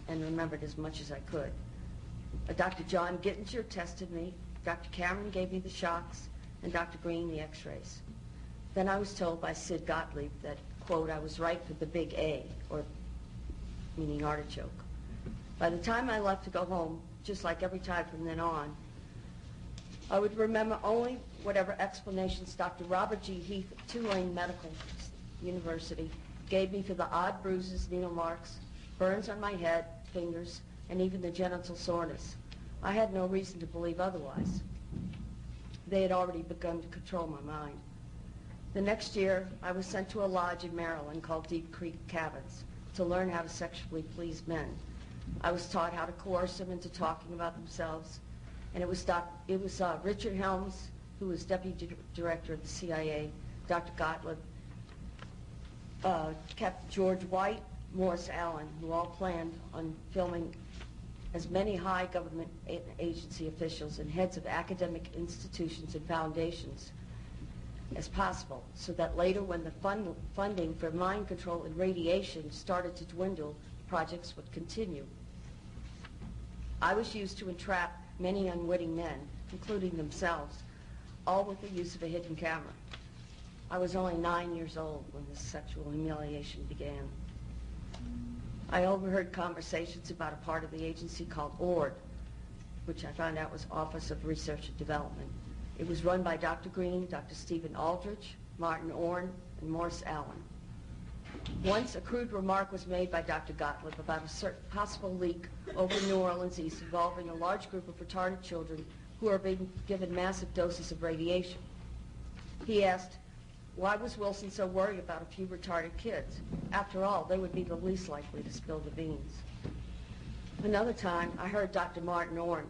and remembered as much as I could. Dr. John Gittinger tested me, Dr. Cameron gave me the shocks, and Dr. Green the x-rays. Then I was told by Sid Gottlieb that, quote, I was right for the big A, or meaning artichoke. By the time I left to go home, just like every time from then on, I would remember only whatever explanations Dr. Robert G. Heath of Tulane Medical University gave me for the odd bruises, needle marks, burns on my head, fingers, and even the genital soreness. I had no reason to believe otherwise. They had already begun to control my mind. The next year, I was sent to a lodge in Maryland called Deep Creek Cabins to learn how to sexually please men. I was taught how to coerce them into talking about themselves, and it was Richard Helms, who was deputy director of the CIA, Dr. Gottlieb, Captain George White, Morris Allen, who all planned on filming as many high government agency officials and heads of academic institutions and foundations as possible, so that later when the funding for mind control and radiation started to dwindle, projects would continue. I was used to entrap many unwitting men, including themselves, all with the use of a hidden camera. I was only 9 years old when this sexual humiliation began. I overheard conversations about a part of the agency called ORD, which I found out was Office of Research and Development. It was run by Dr. Green, Dr. Stephen Aldrich, Martin Orne, and Morris Allen. Once a crude remark was made by Dr. Gottlieb about a certain possible leak over New Orleans East involving a large group of retarded children who are being given massive doses of radiation. He asked, why was Wilson so worried about a few retarded kids? After all, they would be the least likely to spill the beans. Another time, I heard Dr. Martin Orne,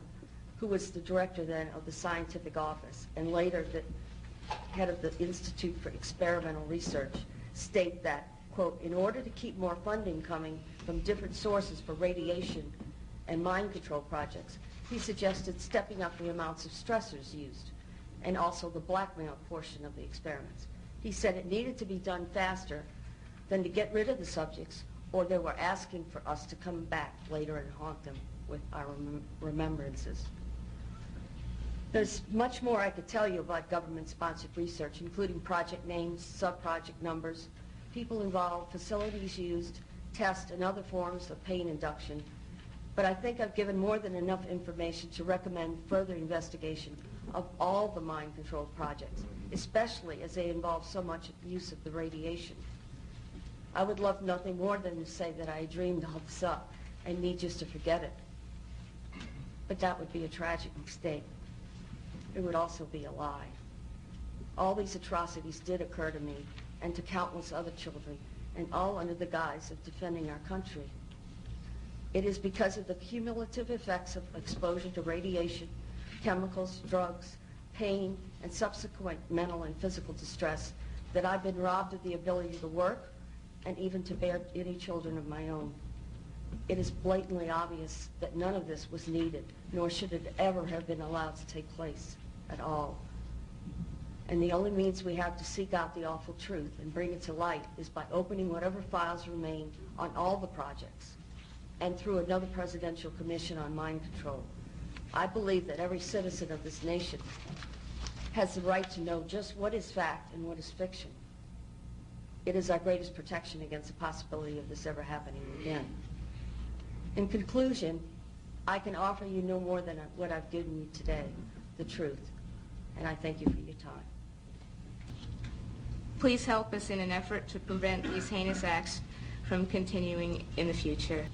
who was the director then of the scientific office and later the head of the Institute for Experimental Research, state that, quote, in order to keep more funding coming from different sources for radiation and mind control projects, he suggested stepping up the amounts of stressors used and also the blackmail portion of the experiments. He said it needed to be done faster than to get rid of the subjects, or they were asking for us to come back later and haunt them with our remembrances. There's much more I could tell you about government-sponsored research, including project names, sub-project numbers, people involved, facilities used, tests, and other forms of pain induction. But I think I've given more than enough information to recommend further investigation of all the mind control projects, especially as they involve so much use of the radiation. I would love nothing more than to say that I dreamed all this up and need just to forget it. But that would be a tragic mistake. It would also be a lie. All these atrocities did occur to me and to countless other children, and all under the guise of defending our country. It is because of the cumulative effects of exposure to radiation, chemicals, drugs, pain, and subsequent mental and physical distress that I've been robbed of the ability to work and even to bear any children of my own. It is blatantly obvious that none of this was needed, nor should it ever have been allowed to take place at all. And the only means we have to seek out the awful truth and bring it to light is by opening whatever files remain on all the projects and through another presidential commission on mind control. I believe that every citizen of this nation has the right to know just what is fact and what is fiction. It is our greatest protection against the possibility of this ever happening again. In conclusion, I can offer you no more than what I've given you today, the truth. And I thank you for your time. Please help us in an effort to prevent these heinous acts from continuing in the future.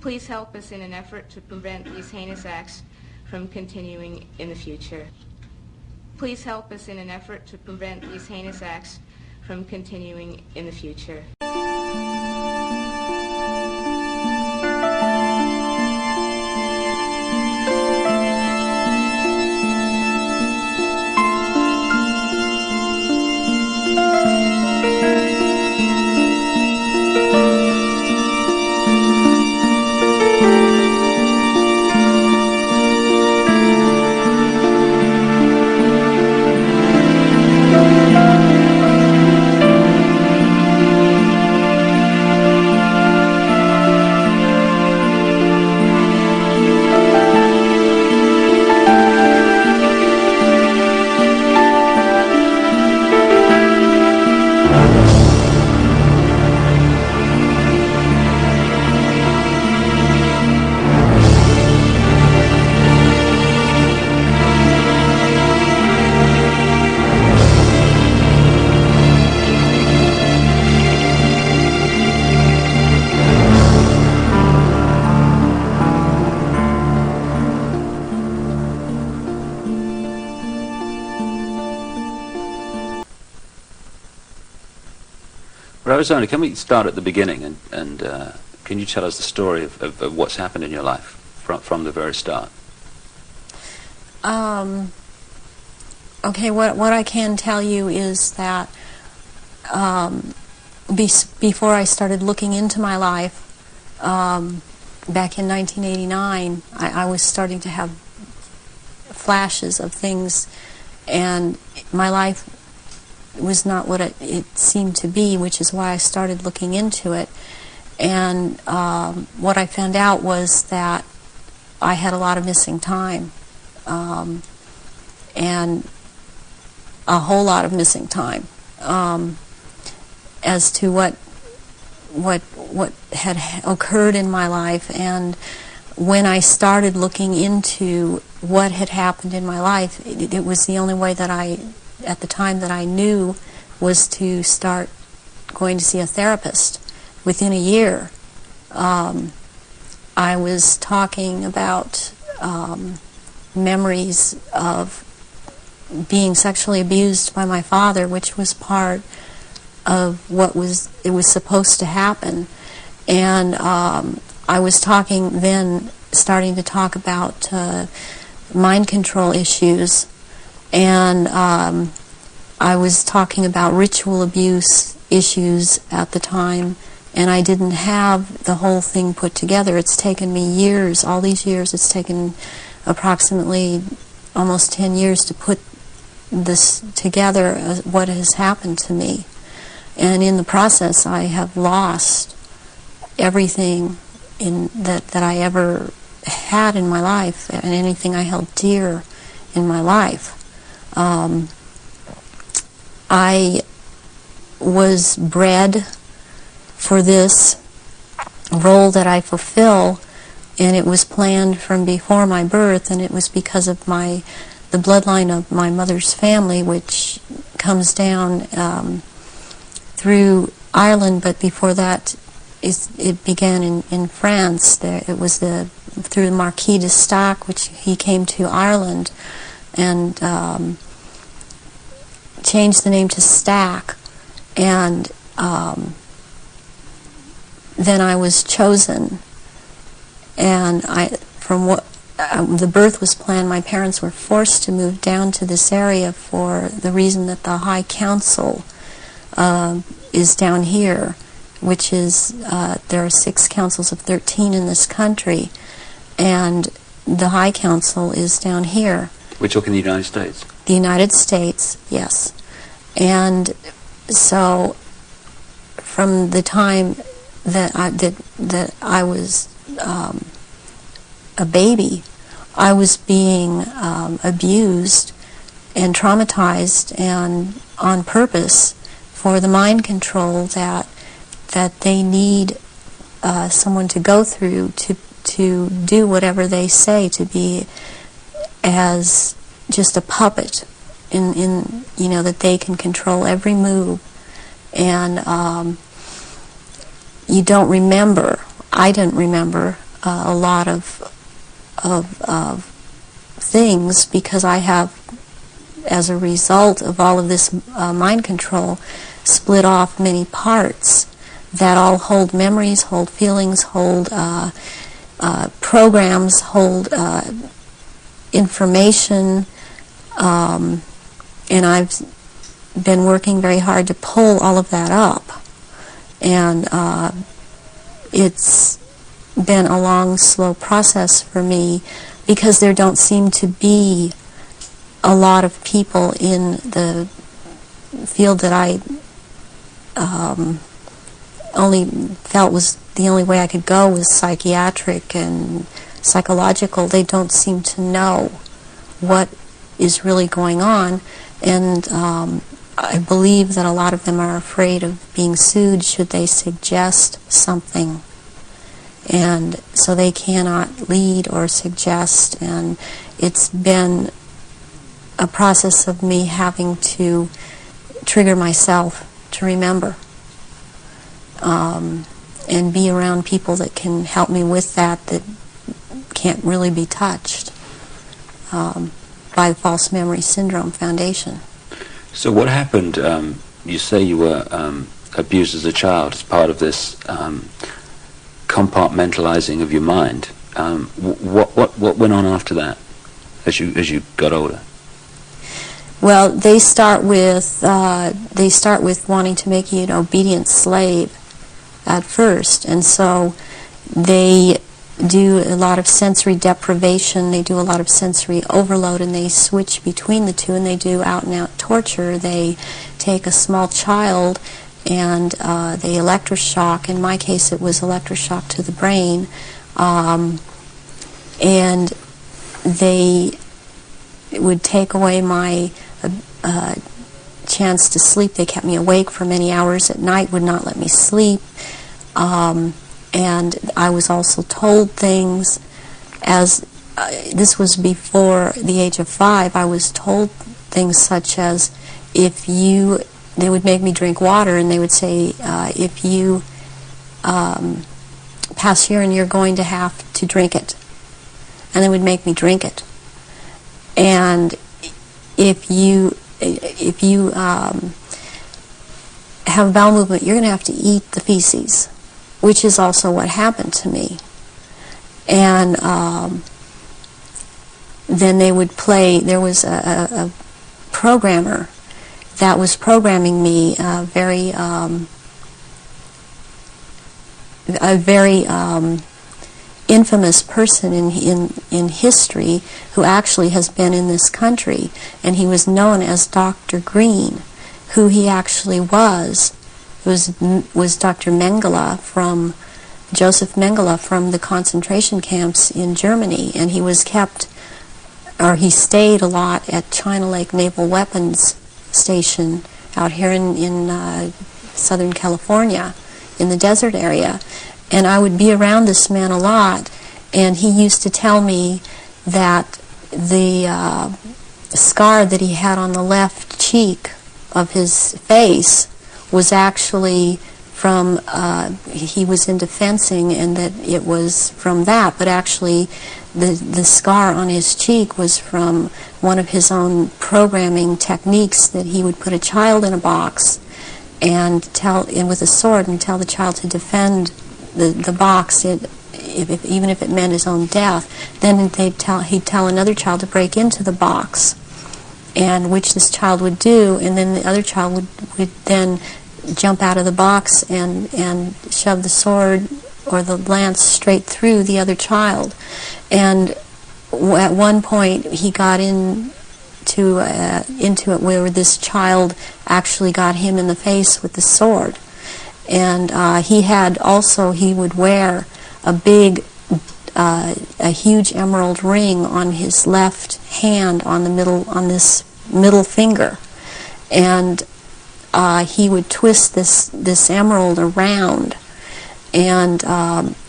Please help us in an effort to prevent these heinous acts from continuing in the future. Please help us in an effort to prevent these heinous acts from continuing in the future. Arizona, can we start at the beginning and can you tell us the story of what's happened in your life from the very start? Okay, what I can tell you is that before I started looking into my life, back in 1989, I was starting to have flashes of things, and my life was not what it seemed to be, which is why I started looking into it. And what I found out was that I had a lot of missing time, and a whole lot of missing time as to what had occurred in my life. And when I started looking into what had happened in my life, it was the only way that at the time that I knew was to start going to see a therapist. Within a year, I was talking about memories of being sexually abused by my father, which was part of what was supposed to happen. And I was talking then, starting to talk about mind control issues, and I was talking about ritual abuse issues at the time, and I didn't have the whole thing put together. It's taken me years, all these years, it's taken approximately almost 10 years to put this together, what has happened to me. And in the process, I have lost everything that I ever had in my life, and anything I held dear in my life. I was bred for this role that I fulfill, and it was planned from before my birth, and it was because of my the bloodline of my mother's family, which comes down through Ireland, but before that it began in France. It was through the Marquis de Stac, which he came to Ireland and changed the name to Stack, and then I was chosen, and the birth was planned. My parents were forced to move down to this area for the reason that the High Council is down here, which is, there are 6 councils of 13 in this country, and the High Council is down here. We're talking the United States? The United States, yes. And so from the time that I was a baby, I was being abused and traumatized, and on purpose, for the mind control that they need someone to go through to do whatever they say, to be as just a puppet in that they can control every move. And you don't remember, I didn't remember a lot of things, because I have, as a result of all of this mind control, split off many parts that all hold memories, hold feelings, hold programs, hold information, and I've been working very hard to pull all of that up, and it's been a long, slow process for me, because there don't seem to be a lot of people in the field that I only felt was the only way I could go was psychiatric and psychological. They don't seem to know what is really going on, and I believe that a lot of them are afraid of being sued should they suggest something, and so they cannot lead or suggest, and it's been a process of me having to trigger myself to remember, and be around people that can help me with that can't really be touched by the False Memory Syndrome Foundation. So what happened? You say you were abused as a child as part of this compartmentalizing of your mind. What went on after that, as you got older? Well, they start with wanting to make you an obedient slave at first, and so they do a lot of sensory deprivation, they do a lot of sensory overload, and they switch between the two, and they do out-and-out torture. They take a small child and they electroshock. In my case, it was electroshock to the brain, and they would take away my chance to sleep. They kept me awake for many hours at night, would not let me sleep. And I was also told things, as this was before the age of 5, I was told things such as, they would make me drink water, and they would say, if you pass urine, you're going to have to drink it. And they would make me drink it. And if you have bowel movement, you're going to have to eat the feces, which is also what happened to me. And then they would play, there was a programmer that was programming me, a very infamous person in history, who actually has been in this country, and he was known as Dr. Green. Who he actually was Dr. Mengele, from Joseph Mengele, from the concentration camps in Germany, and he was he stayed a lot at China Lake Naval Weapons Station out here in Southern California, in the desert area. And I would be around this man a lot, and he used to tell me that scar that he had on the left cheek of his face was actually from, he was into fencing, and that it was from that, but actually the scar on his cheek was from one of his own programming techniques, that he would put a child in a box and with a sword and tell the child to defend the box, even if it meant his own death. Then he'd tell another child to break into the box, and which this child would do, and then the other child would then jump out of the box and shove the sword or the lance straight through the other child. And at one point he got into it where this child actually got him in the face with the sword. And he would wear a huge emerald ring on his left hand on this middle finger, and he would twist this emerald around and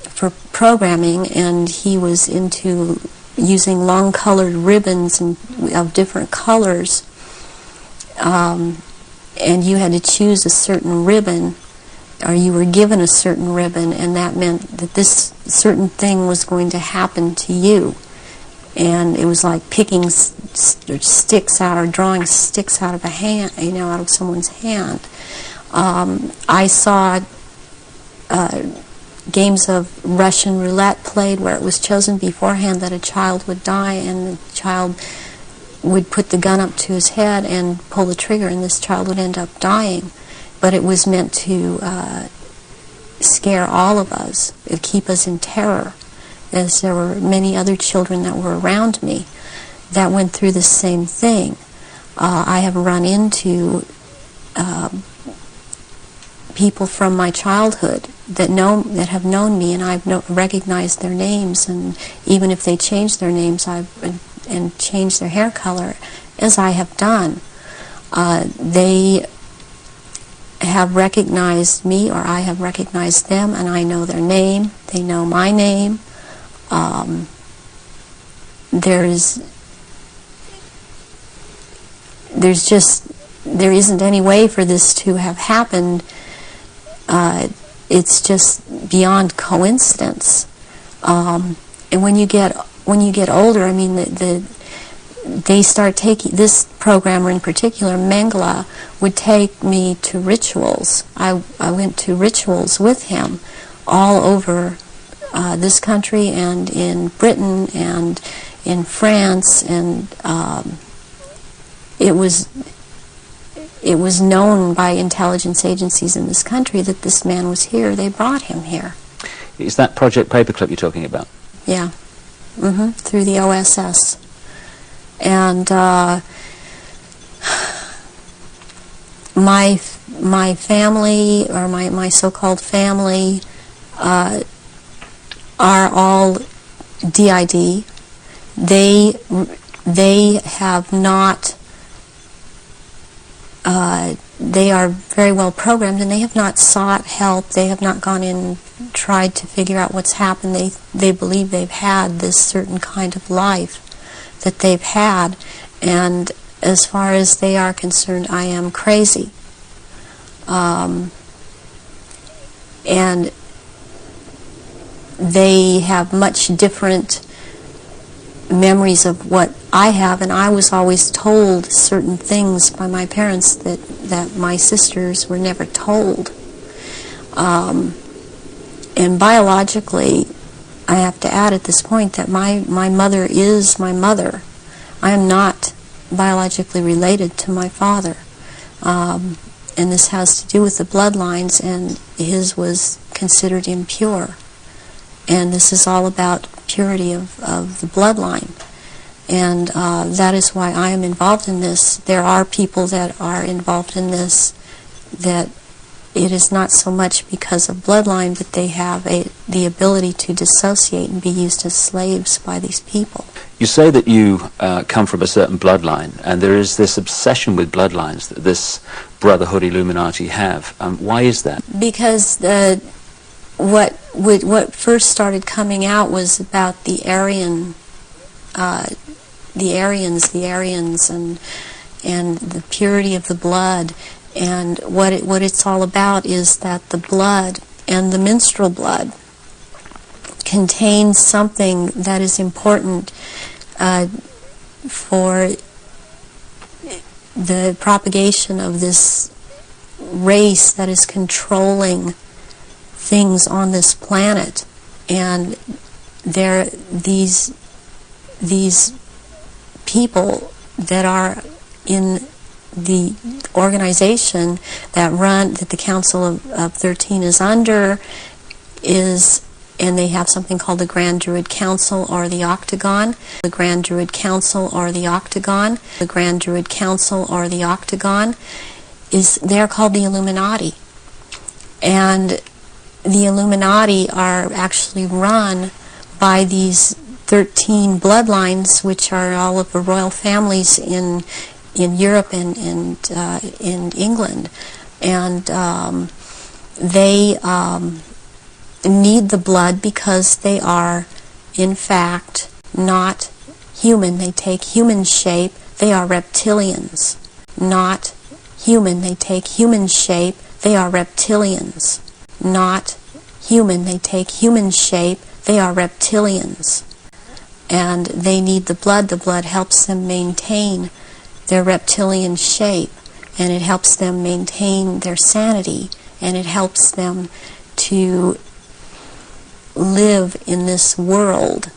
for programming, and he was into using long colored ribbons of different colors, and you had to choose a certain ribbon, or you were given a certain ribbon, and that meant that this certain thing was going to happen to you. And it was like picking sticks out, or drawing sticks out of a hand, out of someone's hand. I saw games of Russian roulette played where it was chosen beforehand that a child would die, and the child would put the gun up to his head and pull the trigger, and this child would end up dying. But it was meant to scare all of us, keep us in terror, as there were many other children that were around me that went through the same thing. I have run into people from my childhood that have known me, and I've recognized their names, and even if they change their names and change their hair color, as I have done, they have recognized me, or I have recognized them, and I know their name, they know my name. There isn't any way for this to have happened. It's just beyond coincidence. And when you get older, I mean, they start taking, this programmer in particular, Mengele, would take me to rituals. I went to rituals with him all over this country, and in Britain, and in France, and it was known by intelligence agencies in this country that this man was here. They brought him here. Is that Project Paperclip you're talking about? Yeah. Through the OSS. And my family, or my so-called family, are all DID. They have not. They are very well programmed, and they have not sought help. They have not gone in and tried to figure out what's happened. They believe they've had this certain kind of life that they've had, and as far as they are concerned, I am crazy. And they have much different memories of what I have, and I was always told certain things by my parents that my sisters were never told. And biologically, I have to add at this point that my mother is my mother. I am not biologically related to my father. And this has to do with the bloodlines, and his was considered impure. And this is all about purity of the bloodline. And that is why I am involved in this. There are people that are involved in this that it is not so much because of bloodline, but they have the ability to dissociate and be used as slaves by these people. You say that you come from a certain bloodline, and there is this obsession with bloodlines that this Brotherhood Illuminati have. Why is that? Because what first started coming out was about the Aryan the Aryans, and the purity of the blood. And what it's all about is that the blood and the menstrual blood contains something that is important for the propagation of this race that is controlling things on this planet. And these people that are in the organization that the Council of 13 is under and they have something called the Grand Druid Council or the Octagon. The Grand Druid Council or the Octagon. The Grand Druid Council or the Octagon they're called the Illuminati. And the Illuminati are actually run by these 13 bloodlines, which are all of the royal families in Europe and in England. And they need the blood because they are, in fact, not human. They take human shape. They are reptilians. Not human. They take human shape. They are reptilians. Not human. They take human shape. They are reptilians. And they need the blood. The blood helps them maintain their reptilian shape, and it helps them maintain their sanity, and it helps them to live in this world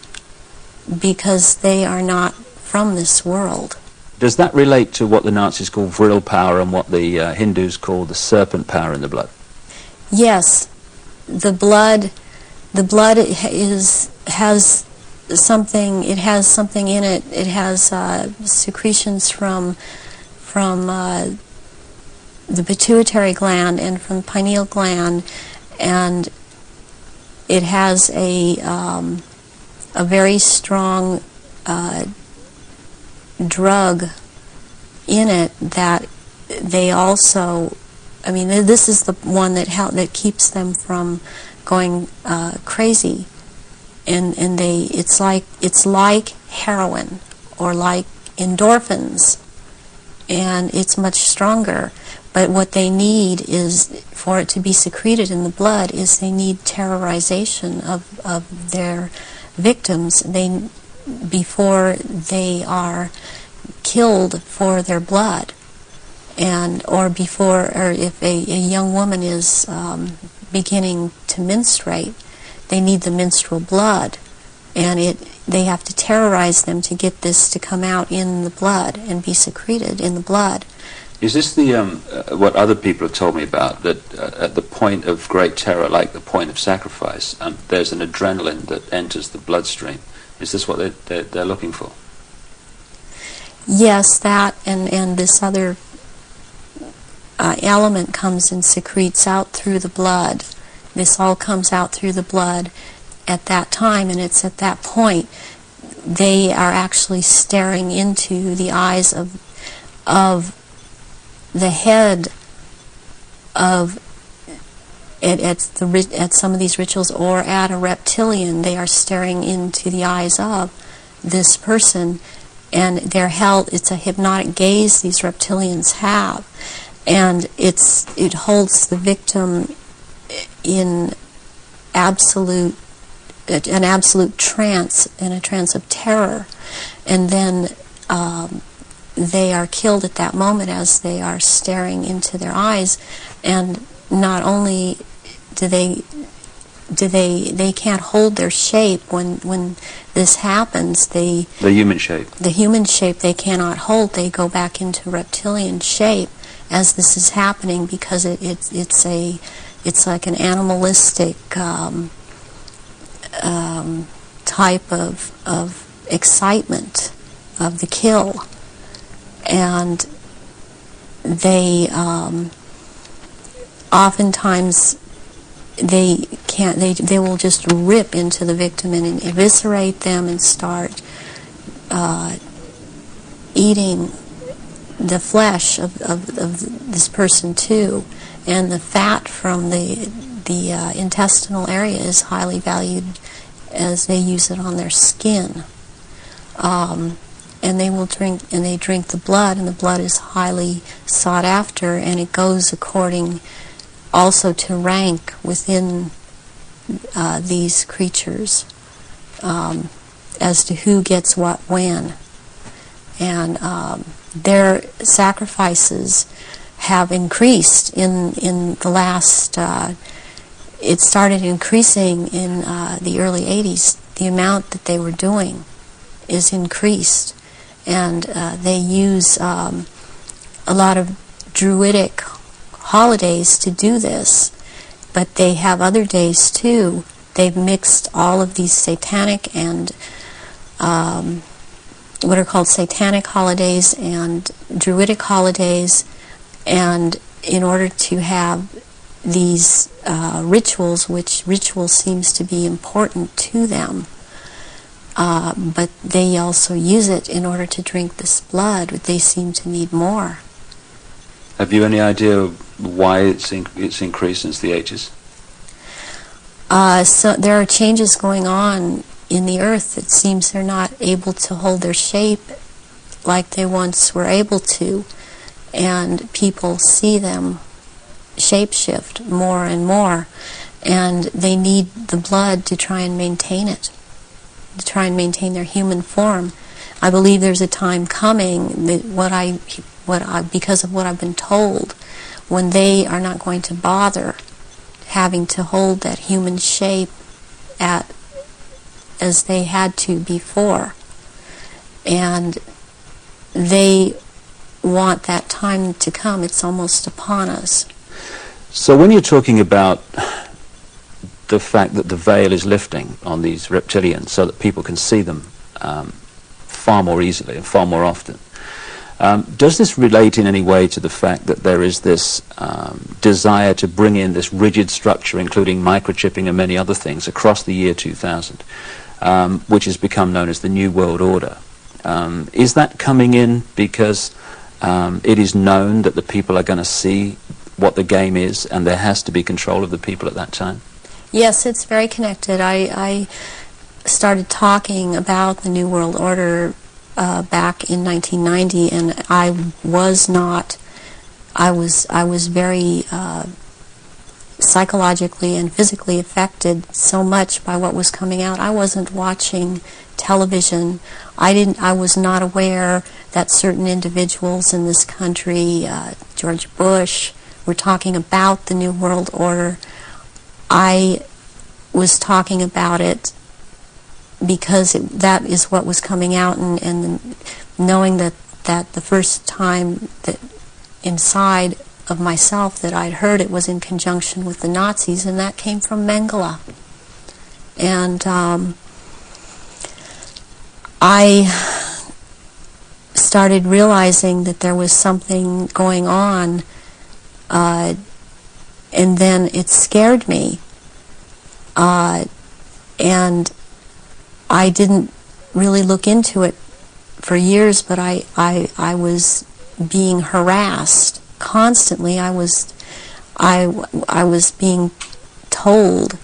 because they are not from this world. Does that relate to what the Nazis call vril power and what the Hindus call the serpent power in the blood? Yes, the blood has something. It has something in it. It has secretions from the pituitary gland and from the pineal gland, and it has a very strong drug in it that they also. I mean, this is the one that keeps them from going crazy, and it's like heroin or like endorphins, and it's much stronger. But what they need is, for it to be secreted in the blood, is they need terrorization of their victims before they are killed for their blood. Or if a young woman is beginning to menstruate, they need the menstrual blood, and they have to terrorize them to get this to come out in the blood and be secreted in the blood. Is this the what other people have told me about, that at the point of great terror, like the point of sacrifice, there's an adrenaline that enters the bloodstream? Is this what they're looking for? Yes, that and this other element comes and secretes out through the blood. This all comes out through the blood at that time, and it's at that point they are actually staring into the eyes of the head of at some of these rituals, or at a reptilian. They are staring into the eyes of this person, and they're held. It's a hypnotic gaze these reptilians have, and it holds the victim in an absolute trance, in a trance of terror, and then they are killed at that moment as they are staring into their eyes. And not only do they can't hold their shape when this happens. The human shape. The human shape they cannot hold. They go back into reptilian shape as this is happening, because it's like an animalistic type of excitement of the kill. And they oftentimes they will just rip into the victim and eviscerate them and start eating the flesh of this person too. And the fat from the intestinal area is highly valued, as they use it on their skin. and they will drink, and they drink the blood, and the blood is highly sought after, and it goes according also to rank within these creatures as to who gets what when. And their sacrifices have increased in the last, it started increasing in the early 80s. The amount that they were doing is increased, and they use a lot of druidic holidays to do this, but they have other days too. They've mixed all of these satanic and what are called satanic holidays and druidic holidays, and in order to have these rituals, which ritual seems to be important to them, but they also use it in order to drink this blood. They seem to need more. Have you any idea why it's increased since the 80s? So there are changes going on in the earth. It seems they're not able to hold their shape like they once were able to, and people see them shapeshift more and more, and they need the blood to try and maintain it, to try and maintain their human form. I believe there's a time coming that because of what I've been told, when they are not going to bother having to hold that human shape as they had to before, and they want that time to come. It's almost upon us. So when you're talking about the fact that the veil is lifting on these reptilians so that people can see them far more easily and far more often, does this relate in any way to the fact that there is this desire to bring in this rigid structure, including microchipping and many other things, across the year 2000, which has become known as the New World Order? Is that coming in because it is known that the people are going to see what the game is, and there has to be control of the people at that time? Yes, it's very connected. I started talking about the New World Order back in 1990, and I was very psychologically and physically affected so much by what was coming out. I wasn't watching television. I was not aware that certain individuals in this country, George Bush, were talking about the New World Order. I was talking about it because that is what was coming out, and knowing that the first time that inside of myself that I'd heard it was in conjunction with the Nazis, and that came from Mengele. And I started realizing that there was something going on, and then it scared me, and I didn't really look into it for years, but I was being harassed constantly. I was being told.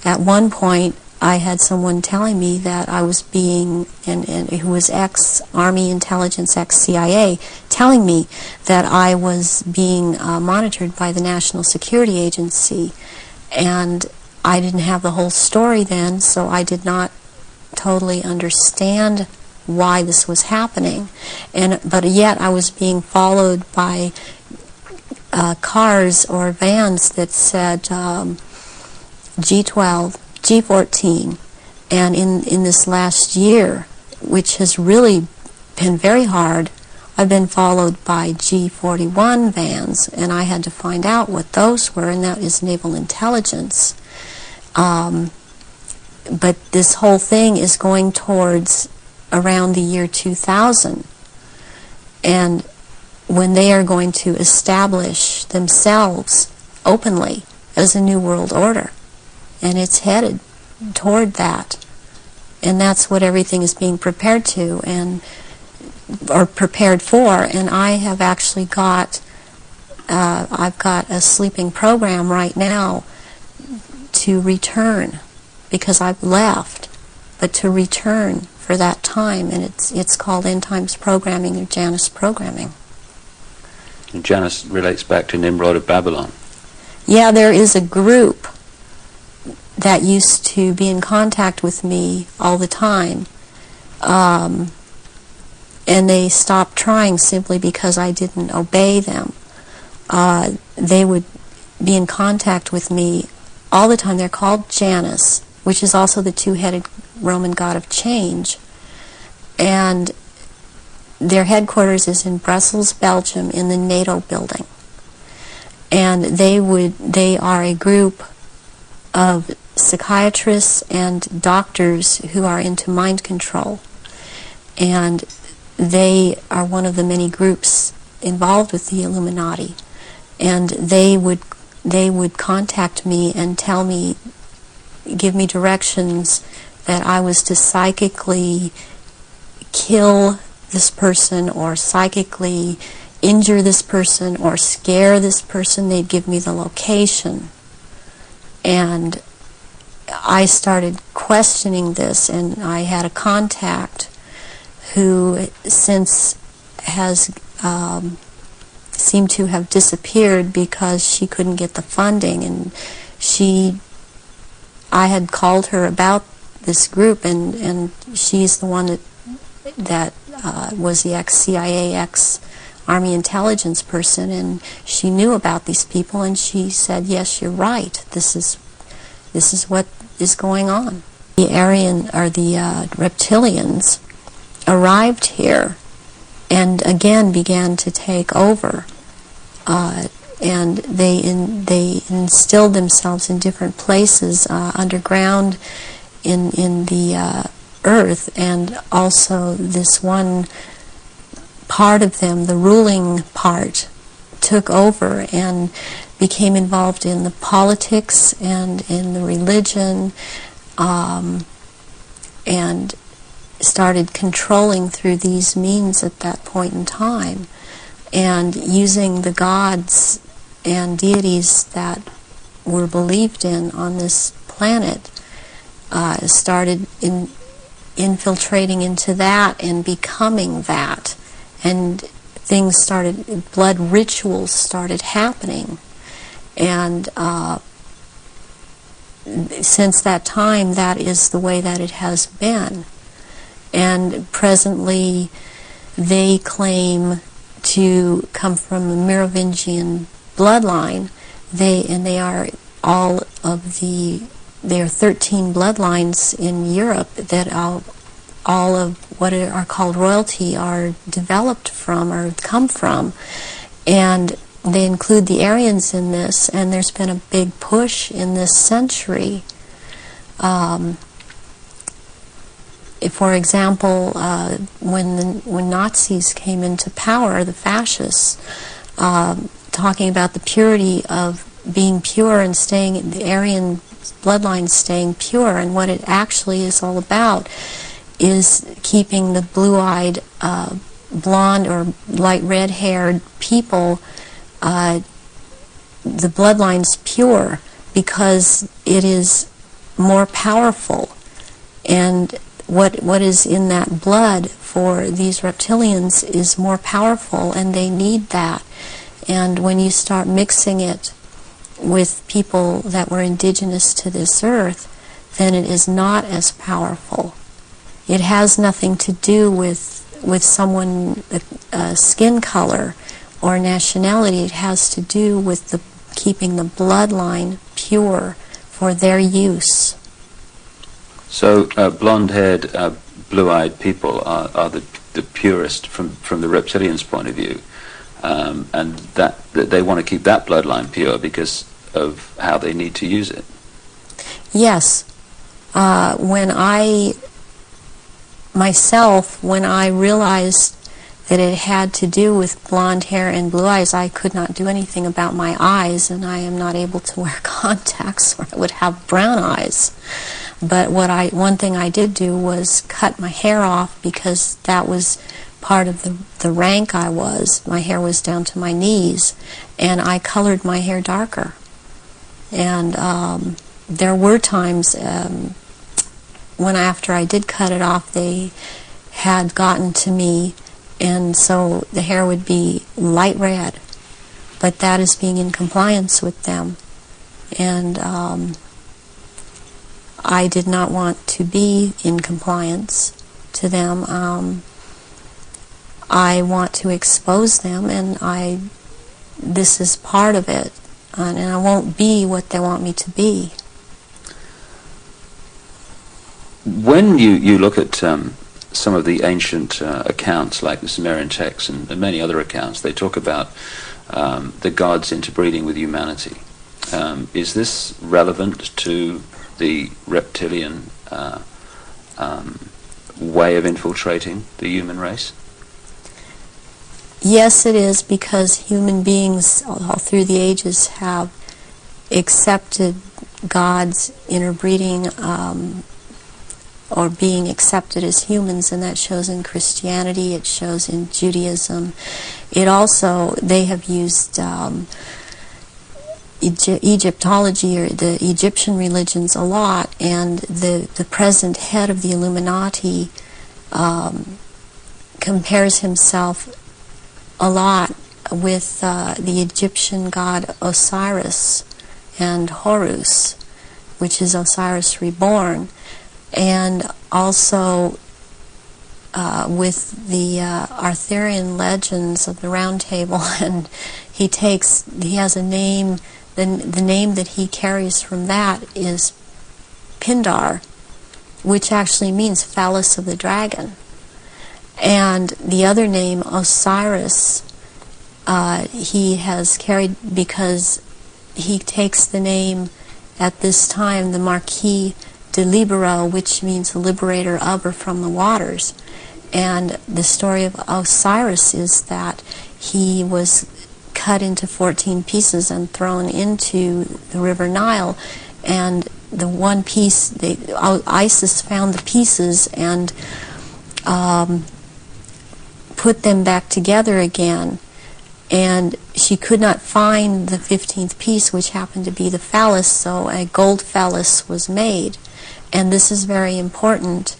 At one point, I had someone telling me that I was being, and who was ex-Army intelligence, ex-CIA, telling me that I was being monitored by the National Security Agency, and I didn't have the whole story then, so I did not totally understand why this was happening. But yet I was being followed by cars or vans that said G12, G14, and in this last year, which has really been very hard, I've been followed by G41 vans, and I had to find out what those were, and that is naval intelligence. But this whole thing is going towards around the year 2000, and when they are going to establish themselves openly as a New World Order, and it's headed toward that, and that's what everything is being prepared to or prepared for. And I have actually got I've got a sleeping program right now to return, because I've left, but to return for that time, and it's called End Times Programming or Janus Programming. And Janus relates back to Nimrod of Babylon. Yeah, there is a group that used to be in contact with me all the time, and they stopped trying simply because I didn't obey them. They would be in contact with me all the time. They're called Janus, which is also the two-headed Roman god of change. And their headquarters is in Brussels, Belgium, in the NATO building. And they are a group of psychiatrists and doctors who are into mind control. And they are one of the many groups involved with the Illuminati. And they would contact me and tell me, give me directions that I was to psychically kill this person or psychically injure this person or scare this person. They'd give me the location. And I started questioning this, and I had a contact who since has seemed to have disappeared because she couldn't get the funding, and I had called her about this group, and she's the one that was the ex-CIA, ex-Army intelligence person, and she knew about these people, and she said, yes, you're right, this is what is going on. The Aryan, or the reptilians, arrived here and again began to take over, and they instilled themselves in different places underground in the earth, and also this one part of them, the ruling part, took over and became involved in the politics and in the religion, and started controlling through these means at that point in time, and using the gods and deities that were believed in on this planet, started infiltrating into that and becoming that, and things started, blood rituals started happening, and since that time, that is the way that it has been. And presently, they claim to come from a Merovingian bloodline. They are all of there are 13 bloodlines in Europe that all of what are called royalty are developed from or come from, and they include the Aryans in this, and there's been a big push in this century. For example, when Nazis came into power, the fascists, talking about the purity of being pure and staying, the Aryan bloodline staying pure, and what it actually is all about is keeping the blue-eyed, blonde or light red-haired people, the bloodline's pure because it is more powerful, and what is in that blood for these reptilians is more powerful, and they need that. And when you start mixing it with people that were indigenous to this earth, then it is not as powerful. It has nothing to do with someone, skin color or nationality. It has to do with keeping the bloodline pure for their use. So blonde-haired, blue-eyed people are the purest from the reptilians' point of view, and that they want to keep that bloodline pure because of how they need to use it. Yes. When I realized that it had to do with blonde hair and blue eyes, I could not do anything about my eyes, and I am not able to wear contacts or I would have brown eyes. But one thing I did do was cut my hair off, because that was part of the rank I was. My hair was down to my knees, and I colored my hair darker. And there were times after I did cut it off, they had gotten to me, and so the hair would be light red. But that is being in compliance with them. And I did not want to be in compliance to them. I want to expose them, and this is part of it. And I won't be what they want me to be. When you look at some of the ancient accounts, like the Sumerian texts and many other accounts, they talk about the gods interbreeding with humanity. Is this relevant to the reptilian way of infiltrating the human race? Yes, it is, because human beings all through the ages have accepted God's interbreeding or being accepted as humans, and that shows in Christianity, it shows in Judaism. It also, they have used Egyptology or the Egyptian religions a lot, and the present head of the Illuminati compares himself a lot with the Egyptian god Osiris and Horus, which is Osiris reborn, and also with the Arthurian legends of the Round Table, and he has a name. The name that he carries from that is Pindar, which actually means phallus of the dragon. And the other name, Osiris, he has carried because he takes the name at this time, the Marquis de Libero, which means the liberator of or from the waters. And the story of Osiris is that he was cut into 14 pieces and thrown into the River Nile, and the one piece, Isis found the pieces and put them back together again, and she could not find the 15th piece, which happened to be the phallus, so a gold phallus was made. And this is very important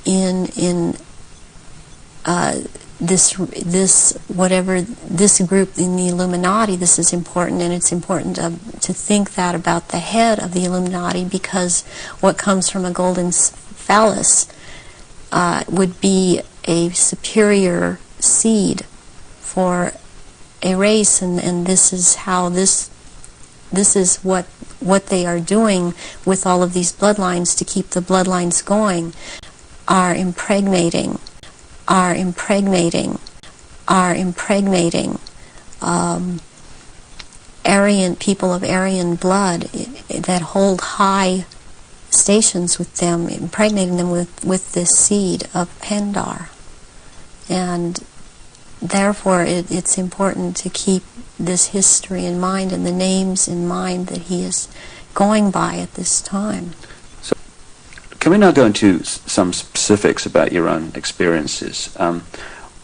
in this group in the Illuminati. This is important, and it's important to think that about the head of the Illuminati, because what comes from a golden phallus would be a superior seed for a race, and this is how this is what they are doing with all of these bloodlines to keep the bloodlines going, are impregnating Aryan people of Aryan blood that hold high stations with them, impregnating them with this seed of Pindar. And therefore it's important to keep this history in mind and the names in mind that he is going by at this time. So, can we now go into some specifics about your own experiences?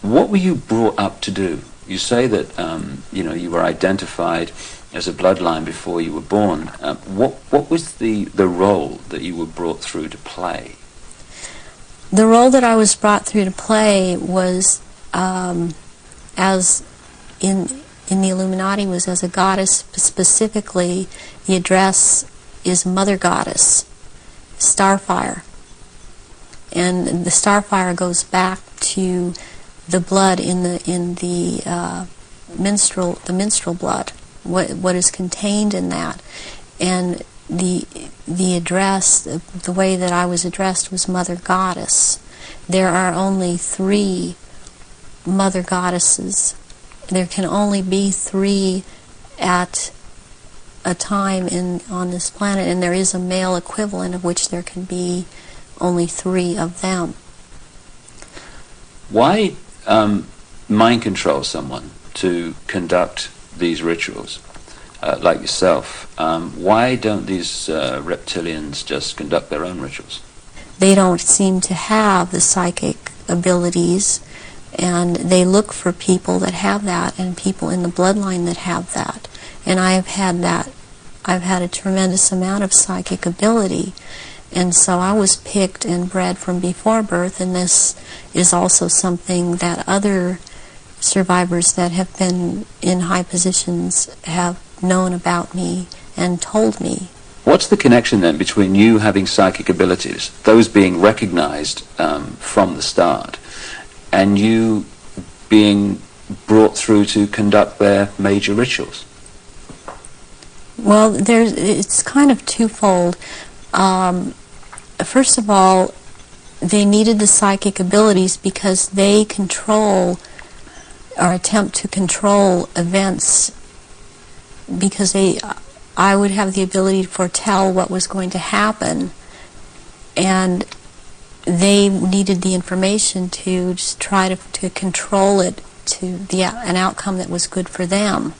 What were you brought up to do? You say that you were identified as a bloodline before you were born. What was the role that you were brought through to play? The role that I was brought through to play was, as in the Illuminati, was as a goddess. Specifically, the address is Mother Goddess, Starfire. And the Starfire goes back to the blood in the menstrual blood, what is contained in that. And the address, the way that I was addressed was Mother Goddess. There are only 3 Mother Goddesses. There can only be 3 at a time on this planet, and there is a male equivalent of which there can be only 3 of them. Why mind control someone to conduct these rituals, like yourself? Why don't these reptilians just conduct their own rituals? They don't seem to have the psychic abilities, and they look for people that have that, and people in the bloodline that have that. And I have had that. I've had a tremendous amount of psychic ability, And so I was picked and bred from before birth, and this is also something that other survivors that have been in high positions have known about me and told me. What's the connection then between you having psychic abilities, those being recognized from the start, and you being brought through to conduct their major rituals? Well, it's kind of twofold. First of all, they needed the psychic abilities because they control or attempt to control events, because I would have the ability to foretell what was going to happen, and they needed the information to just try to control it to an outcome that was good for them.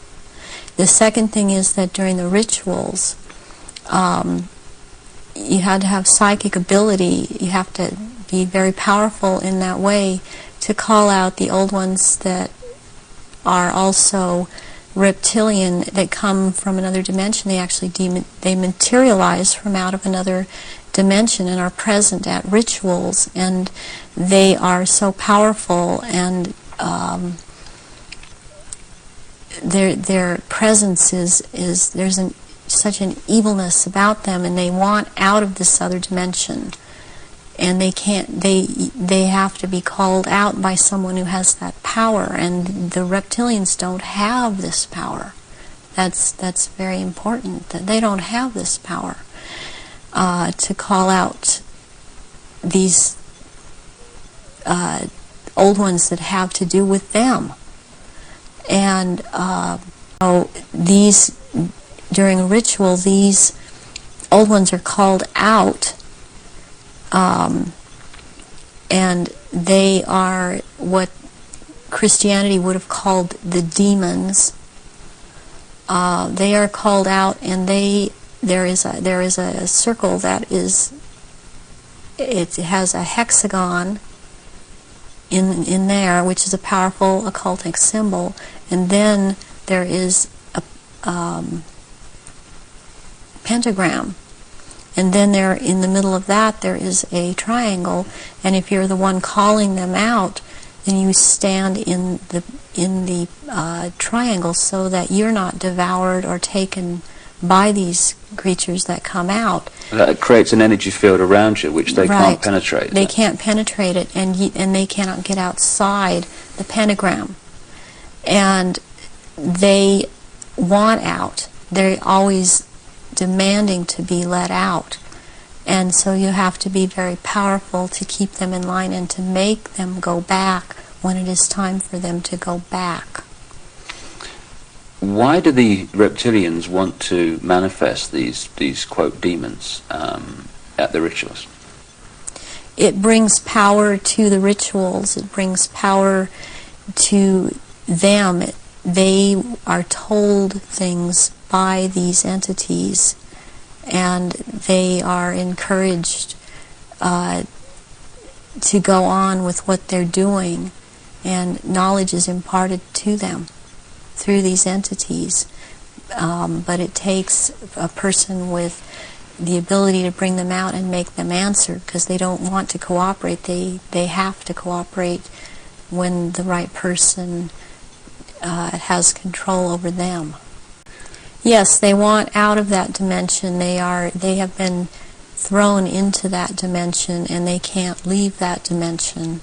The second thing is that during the rituals, you had to have psychic ability. You have to be very powerful in that way to call out the old ones that are also reptilian, that come from another dimension. They actually they materialize from out of another dimension and are present at rituals, and they are so powerful, and their presence is there's such an evilness about them, and they want out of this other dimension, and they can't. They have to be called out by someone who has that power, and the reptilians don't have this power. That's very important, that they don't have this power to call out these old ones that have to do with them. And these, during a ritual, these old ones are called out, and they are what Christianity would have called the demons. They are called out, and there is a circle that is, it has a hexagon in there, which is a powerful occultic symbol, and then there is a pentagram, and then there, in the middle of that, there is a triangle, and if you're the one calling them out, then you stand in the triangle so that you're not devoured or taken by these creatures that come out. That creates an energy field around you which they can't penetrate. They can't penetrate it, and they cannot get outside the pentagram. And they want out. They're always demanding to be let out. And so you have to be very powerful to keep them in line and to make them go back when it is time for them to go back. Why do the reptilians want to manifest these quote demons at the rituals? It brings power to the rituals. It brings power to them. They are told things by these entities, and they are encouraged to go on with what they're doing, and knowledge is imparted to them through these entities. But it takes a person with the ability to bring them out and make them answer, because they don't want to cooperate. They have to cooperate when the right person has control over them. Yes, they want out of that dimension. They have been thrown into that dimension, and they can't leave that dimension.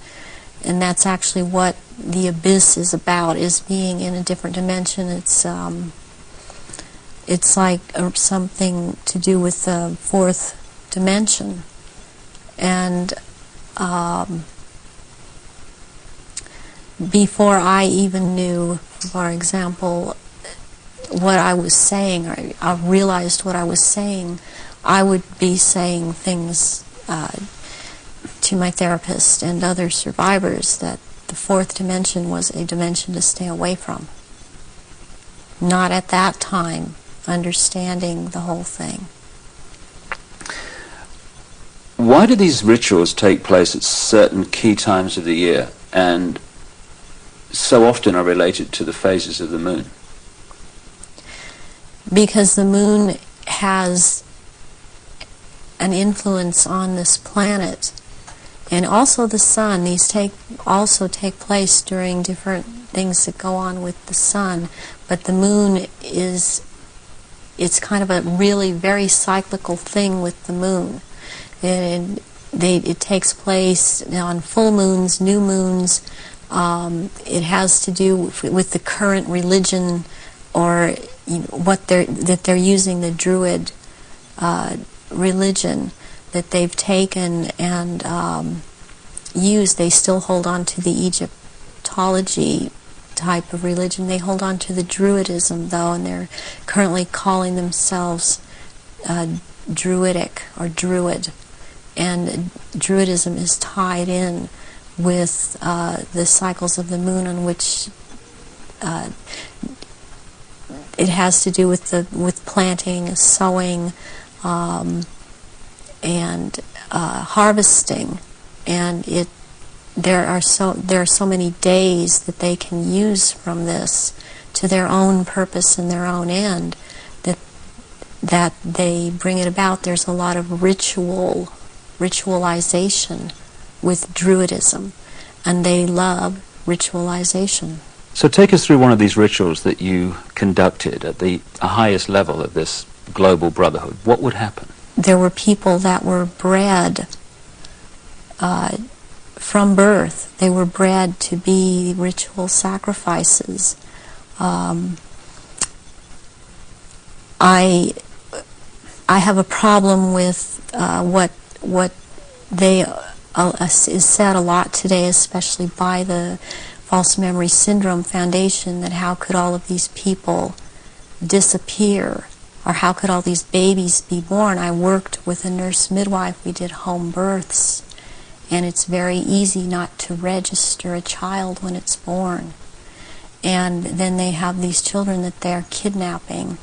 And that's actually what the abyss is about, is being in a different dimension. It's like something to do with the fourth dimension. And before I even knew, for example, what I was saying, or I realized what I was saying, I would be saying things to my therapist and other survivors that the fourth dimension was a dimension to stay away from. Not at that time understanding the whole thing. Why do these rituals take place at certain key times of the year, and so often are related to the phases of the moon? Because the moon has an influence on this planet. And also the sun. These also take place during different things that go on with the sun. But the moon it's kind of a really very cyclical thing with the moon. And it takes place on full moons, new moons. It has to do with the current religion, or what they're using, the Druid religion that they've taken and used. They still hold on to the Egyptology type of religion. They hold on to the Druidism, though, and they're currently calling themselves Druidic or Druid. And Druidism is tied in with the cycles of the moon, on which it has to do with planting, sowing, and harvesting. And there are so many days that they can use from this to their own purpose and their own end, that they bring it about. There's a lot of ritualization with Druidism, and they love ritualization. So take us through one of these rituals that you conducted at the highest level of this global brotherhood. What would happen? There were people that were bred from birth. They were bred to be ritual sacrifices. I have a problem with what they is said a lot today, especially by the False Memory Syndrome Foundation, that how could all of these people disappear, or how could all these babies be born? I worked with a nurse midwife. We did home births, and it's very easy not to register a child when it's born. And then they have these children that they're kidnapping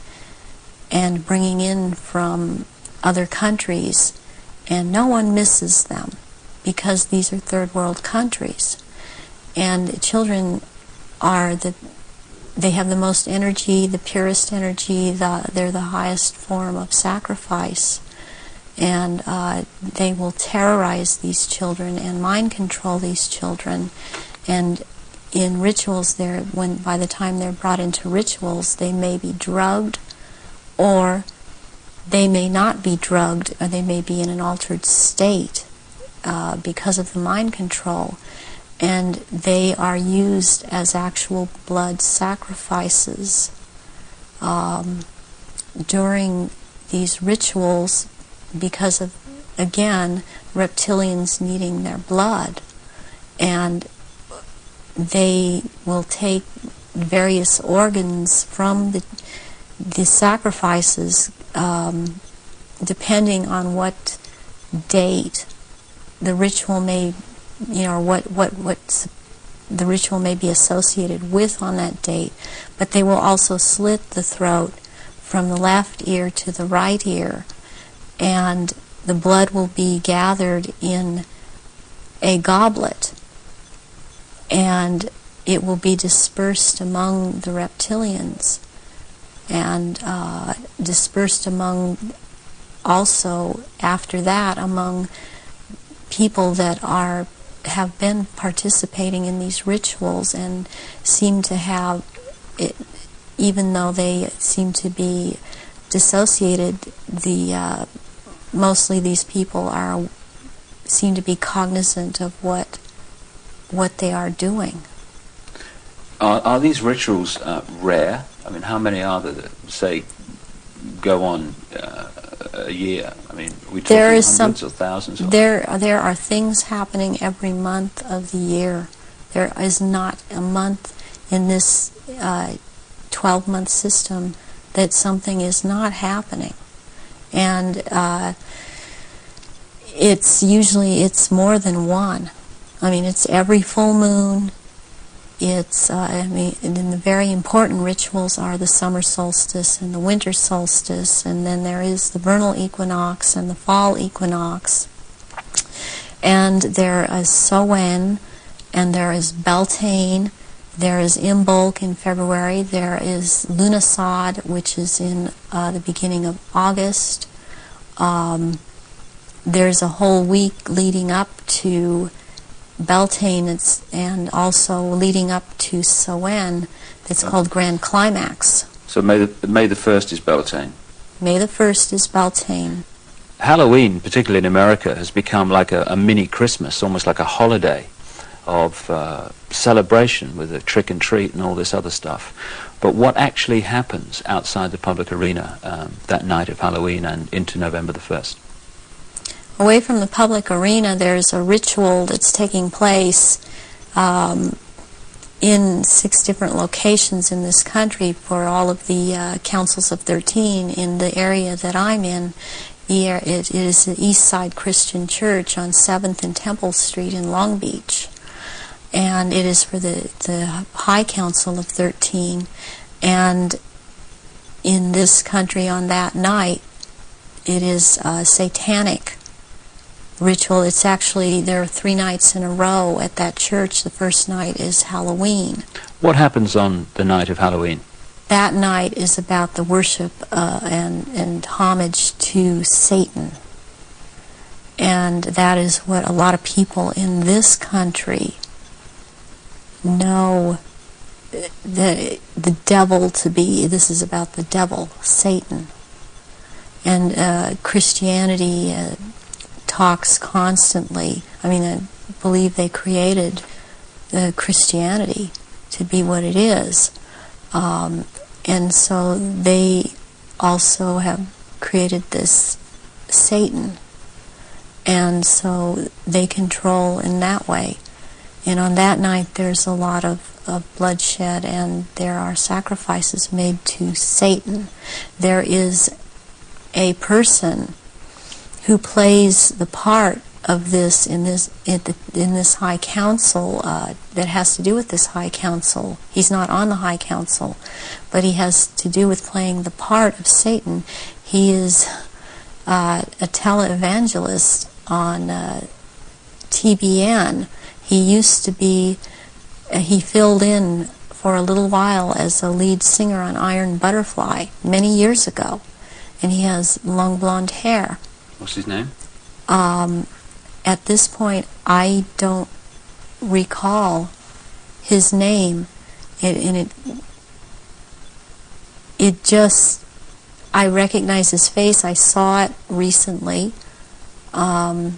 and bringing in from other countries, and no one misses them because these are third world countries. And children they have the most energy, the purest energy, they're the highest form of sacrifice. And they will terrorize these children and mind control these children. And in rituals, by the time they're brought into rituals, they may be drugged, or they may not be drugged, or they may be in an altered state because of the mind control. And they are used as actual blood sacrifices during these rituals, because of, again, reptilians needing their blood. And they will take various organs from the sacrifices, depending on what date the ritual may, what the ritual may be associated with on that date. But they will also slit the throat from the left ear to the right ear, and the blood will be gathered in a goblet, and it will be dispersed among the reptilians, and dispersed among, also after that, among people that have been participating in these rituals and seem to have it, even though they seem to be dissociated. Mostly these people seem to be cognizant of what they are doing. Are these rituals rare? I mean, how many are there that, say, go on a year? I mean, we talking hundreds or thousands? There are things happening every month of the year. There is not a month in this 12-month system that something is not happening. And it's more than one. I mean, it's every full moon. It's and the very important rituals are the summer solstice and the winter solstice, and then there is the vernal equinox and the fall equinox. And there is Samhain, and there is Beltane, there is Imbolc in February, there is Lughnasadh, which is in the beginning of August. there's a whole week leading up to Beltane and also leading up to Samhain that's called Grand Climax. So May the 1st is Beltane. May the 1st is Beltane. Halloween, particularly in America, has become like a mini Christmas, almost like a holiday of celebration with a trick and treat and all this other stuff. But what actually happens outside the public arena that night of Halloween and into November the 1st? Away from the public arena, there's a ritual that's taking place in 6 different locations in this country for all of the Councils of 13 in the area that I'm in. It is the East Side Christian Church on 7th and Temple Street in Long Beach. And it is for the High Council of 13. And in this country on that night, it is a satanic ritual. It's actually, there are 3 nights in a row at that church. The first night is Halloween. What happens on the night of Halloween? That night is about the worship and homage to Satan. And that is what a lot of people in this country know the devil to be. This is about the devil, Satan. And Christianity talks constantly. I mean, I believe they created Christianity to be what it is. And so they also have created this Satan. And so they control in that way. And on that night there's a lot of bloodshed, and there are sacrifices made to Satan. There is a person who plays the part of this in this High Council that has to do with this High Council. He's not on the High Council, but he has to do with playing the part of Satan. He is a televangelist on TBN. He used to be, he filled in for a little while as a lead singer on Iron Butterfly many years ago, and he has long blonde hair. What's his name? At this point, I don't recall his name, and it just, I recognize his face. I saw it recently on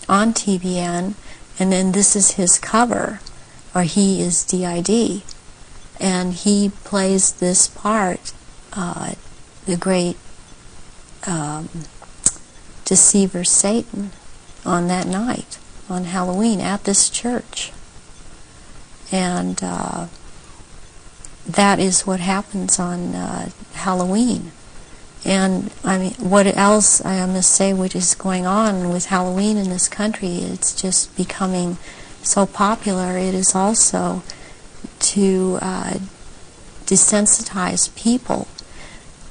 TBN, and then this is his cover, or he is DID, and he plays this part, the great deceiver Satan, on that night, on Halloween, at this church. And that is what happens on Halloween. And I mean, what else I must say, what is going on with Halloween in this country? It's just becoming so popular. It is also to desensitize people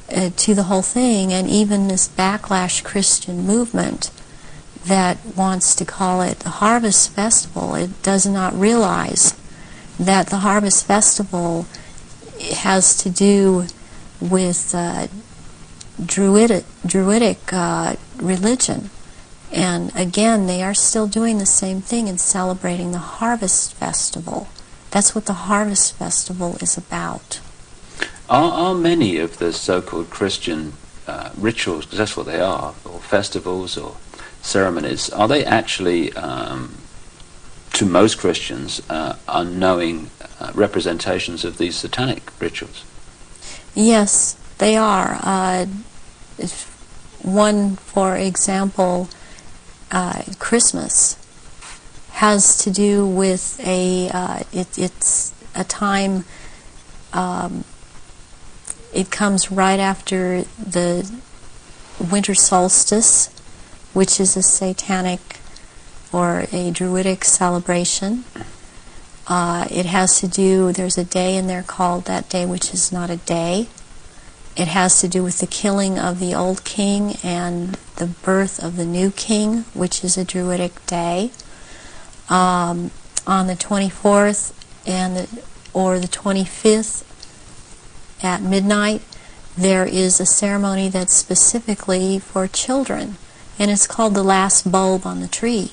to the whole thing, and even this backlash Christian movement that wants to call it the Harvest Festival. It does not realize that the Harvest Festival has to do with Druidic religion. And again, they are still doing the same thing and celebrating the Harvest Festival. That's what the Harvest Festival is about. Are many of the so-called Christian rituals, because that's what they are, or festivals or ceremonies, are they actually, to most Christians, unknowing representations of these satanic rituals? Yes, they are. One, for example, Christmas has to do with it's a time, it comes right after the winter solstice, which is a satanic or a Druidic celebration. It has to do, there's a day in there called that day, which is not a day. It has to do with the killing of the old king and the birth of the new king, which is a Druidic day. On the 24th or the 25th at midnight, there is a ceremony that's specifically for children. and it's called The Last Bulb on the Tree.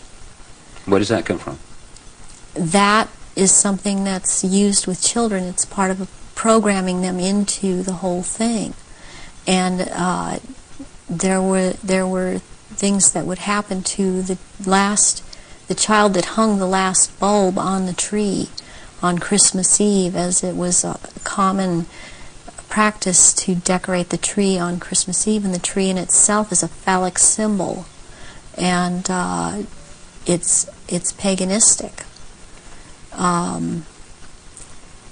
Where does that come from? That is something that's used with children. It's part of programming them into the whole thing. And there were things that would happen to the child that hung the last bulb on the tree on Christmas Eve, as it was a common practice to decorate the tree on Christmas Eve, and the tree in itself is a phallic symbol, and it's paganistic.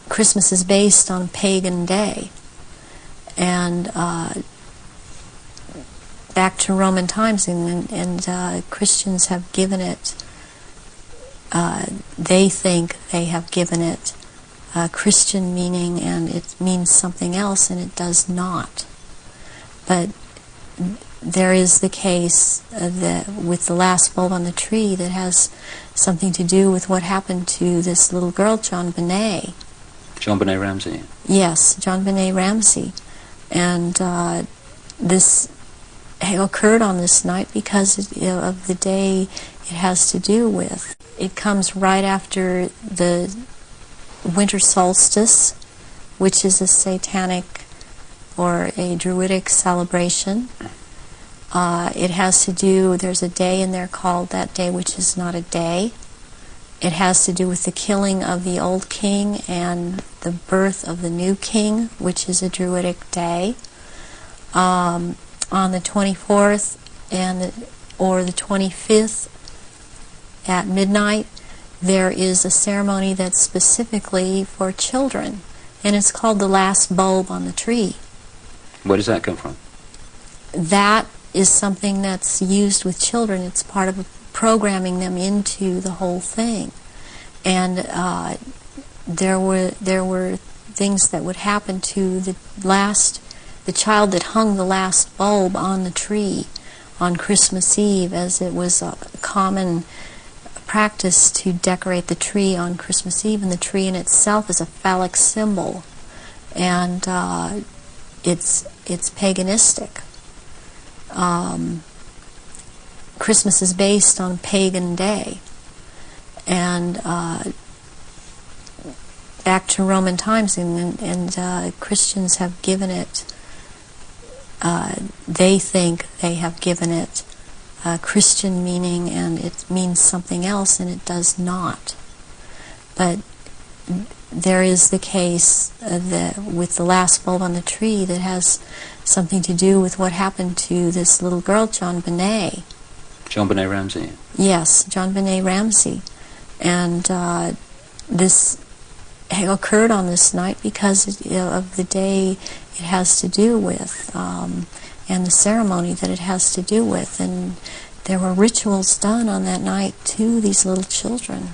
Christmas is based on a pagan day, and back to Roman times, and Christians have given it, they think they have given it Christian meaning, and it means something else, and it does not. But there is the case with the last bulb on the tree that has something to do with what happened to this little girl, JonBenét. JonBenét Ramsey. Yes, JonBenét Ramsey. And this occurred on this night because of the day it has to do with. It comes right after the winter solstice, which is a satanic or a druidic celebration. It has to do, there's a day in there called that day which is not a day. It has to do with the killing of the old king and the birth of the new king, which is a druidic day. On the 24th or the 25th at midnight, there is a ceremony that's specifically for children, and it's called the last bulb on the tree. Where does that come from? That is something that's used with children. It's part of programming them into the whole thing. And there were things that would happen to the child that hung the last bulb on the tree on Christmas Eve, as it was a common practice to decorate the tree on Christmas Eve, and the tree in itself is a phallic symbol, and it's paganistic. Christmas is based on a pagan day, and back to Roman times, and Christians have given it, they think they have given it Christian meaning, and it means something else, and it does not. But there is the case with the last bulb on the tree that has something to do with what happened to this little girl, JonBenét. JonBenét Ramsey. Yes, JonBenét Ramsey. And this occurred on this night because of the day it has to do with, and the ceremony that it has to do with. And there were rituals done on that night to these little children.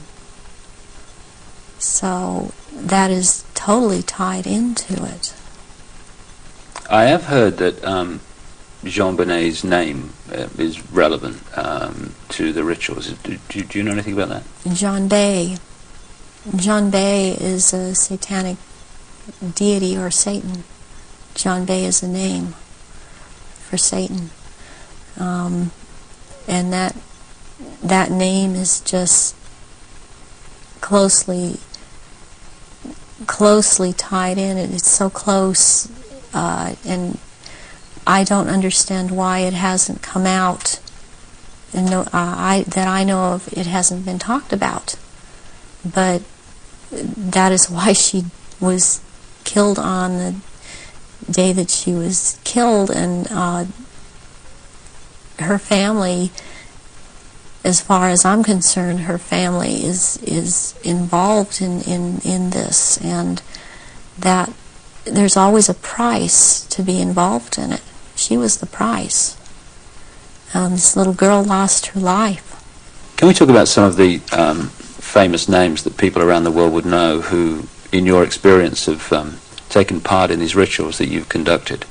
So that is totally tied into it. I have heard that JonBenét's name is relevant to the rituals. Do you know anything about that? JonBenét. JonBenét is a satanic deity, or Satan. JonBenét is a name for Satan. And that name is just closely tied in. It's so close, and I don't understand why it hasn't come out, and that I know of, it hasn't been talked about. But that is why she was killed on the day that she was killed, and her family, as far as I'm concerned, her family is involved in this, and that there's always a price to be involved in it. She was the price. This little girl lost her life. Can we talk about some of the famous names that people around the world would know who, in your experience, have taken part in these rituals that you've conducted?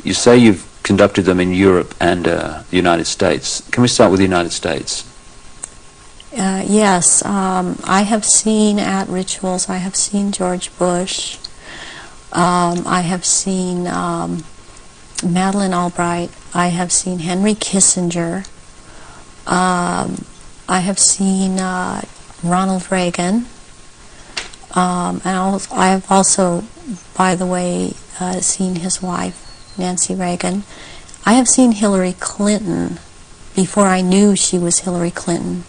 You say you've conducted them in Europe and the United States. Can we start with the United States? Yes, I have seen at rituals, I have seen George Bush, I have seen Madeleine Albright, I have seen Henry Kissinger, I have seen Ronald Reagan, and I have also, by the way, seen his wife, Nancy Reagan. I have seen Hillary Clinton before I knew she was Hillary Clinton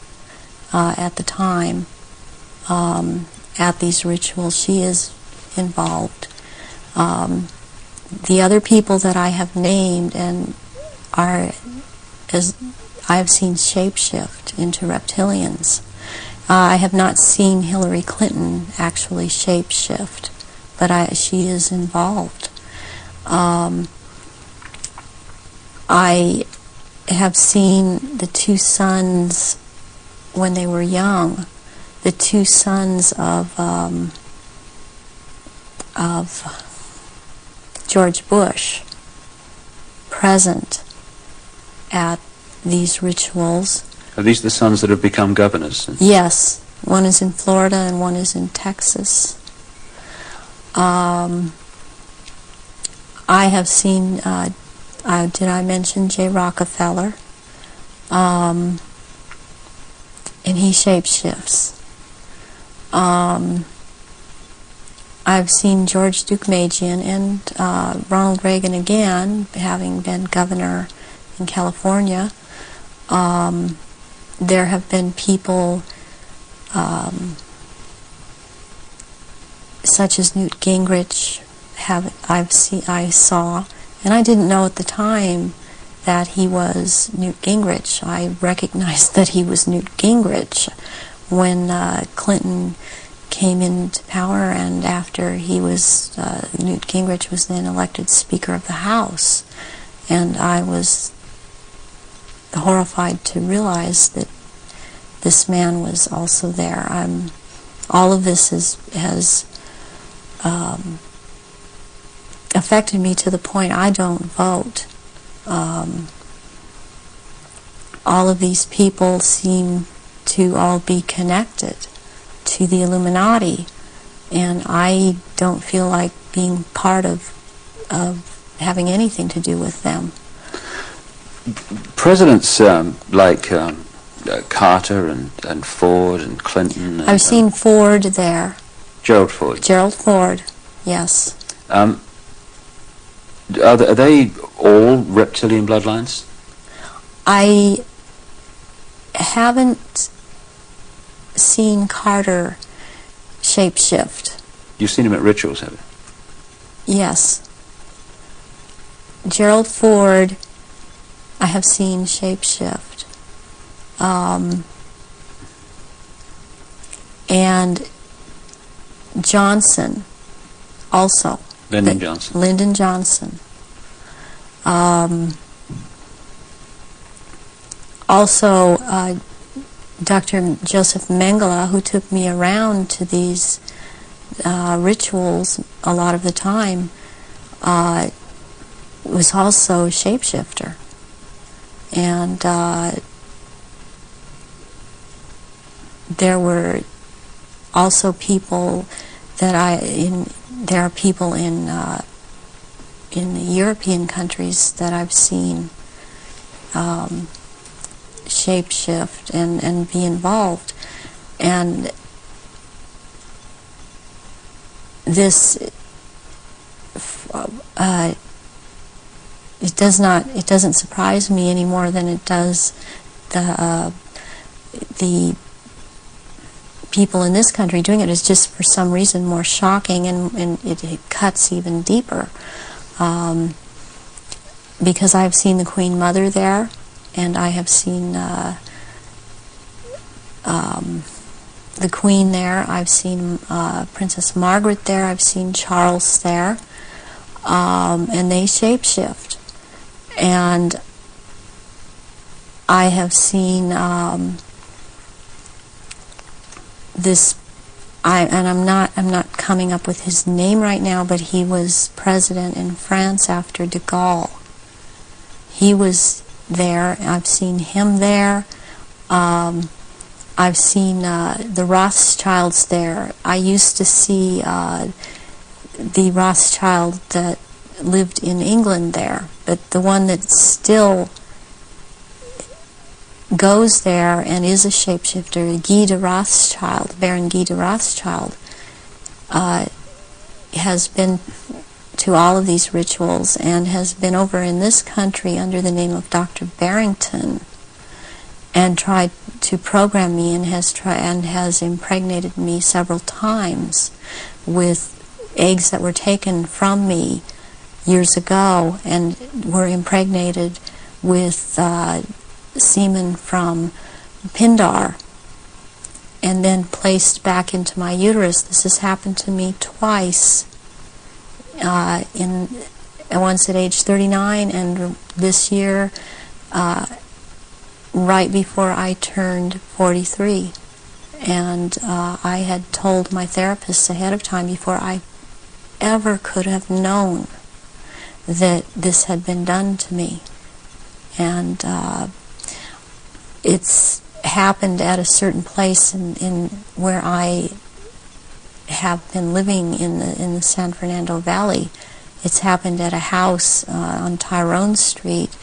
at the time. At these rituals, she is involved. The other people that I have named and are, as I have seen shapeshift into reptilians. I have not seen Hillary Clinton actually shapeshift, but she is involved. I have seen the two sons when they were young, the two sons of George Bush present at these rituals. Are these the sons that have become governors? Yes. One is in Florida and one is in Texas. I have seen, did I mention Jay Rockefeller? And he shapeshifts. I've seen George Deukmejian and Ronald Reagan again, having been governor in California. There have been people such as Newt Gingrich. I saw, and I didn't know at the time that he was Newt Gingrich. I recognized that he was Newt Gingrich when Clinton came into power, and after he was, Newt Gingrich was then elected Speaker of the House. And I was horrified to realize that this man was also there. All of this has affected me to the point I don't vote. All of these people seem to all be connected to the Illuminati, and I don't feel like being part of having anything to do with them. Presidents like Carter and Ford and Clinton. I've seen Ford there. Gerald Ford. Gerald Ford, yes. Are they all reptilian bloodlines? I haven't seen Carter shapeshift. You've seen him at rituals, have you? Yes. Gerald Ford, I have seen shapeshift. And Johnson, also. Lyndon Johnson. Lyndon Johnson. Also, Dr. Joseph Mengele, who took me around to these rituals a lot of the time, was also a shapeshifter. And there were also people that there are people in the European countries that I've seen shapeshift and be involved. And this it doesn't surprise me any more than it does the people in this country doing it. Is just for some reason more shocking, and it cuts even deeper, because I've seen the Queen Mother there, and I have seen the Queen there. I've seen Princess Margaret there. I've seen Charles there, and they shapeshift. And I have seen this. I'm not coming up with his name right now, but he was president in France after de Gaulle. He was there. I've seen him there. I've seen the Rothschilds there. I used to see the Rothschild that lived in England there, but the one that still goes there and is a shapeshifter, Guy de Rothschild, Baron Guy de Rothschild, has been to all of these rituals and has been over in this country under the name of Dr. Barrington and tried to program me and has impregnated me several times with eggs that were taken from me years ago and were impregnated with semen from Pindar and then placed back into my uterus. This has happened to me twice, once at age 39 and this year right before I turned 43. And I had told my therapist ahead of time before I ever could have known that this had been done to me. And it's happened at a certain place in where I have been living in the San Fernando Valley. It's happened at a house on Tyrone Street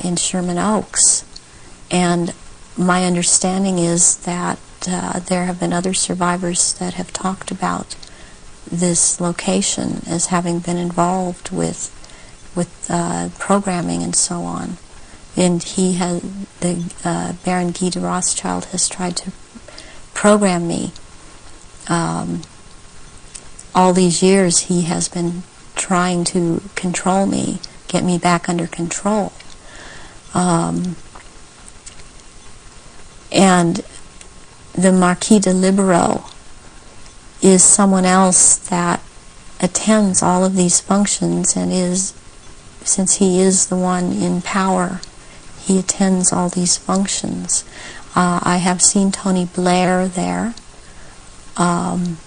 in Sherman Oaks. And my understanding is that there have been other survivors that have talked about this location as having been involved with programming and so on. And he has, the Baron Guy de Rothschild has tried to program me. All these years he has been trying to control me, get me back under control. And the Marquis de Libero is someone else that attends all of these functions and is, since he is the one in power, he attends all these functions. I have seen Tony Blair there, and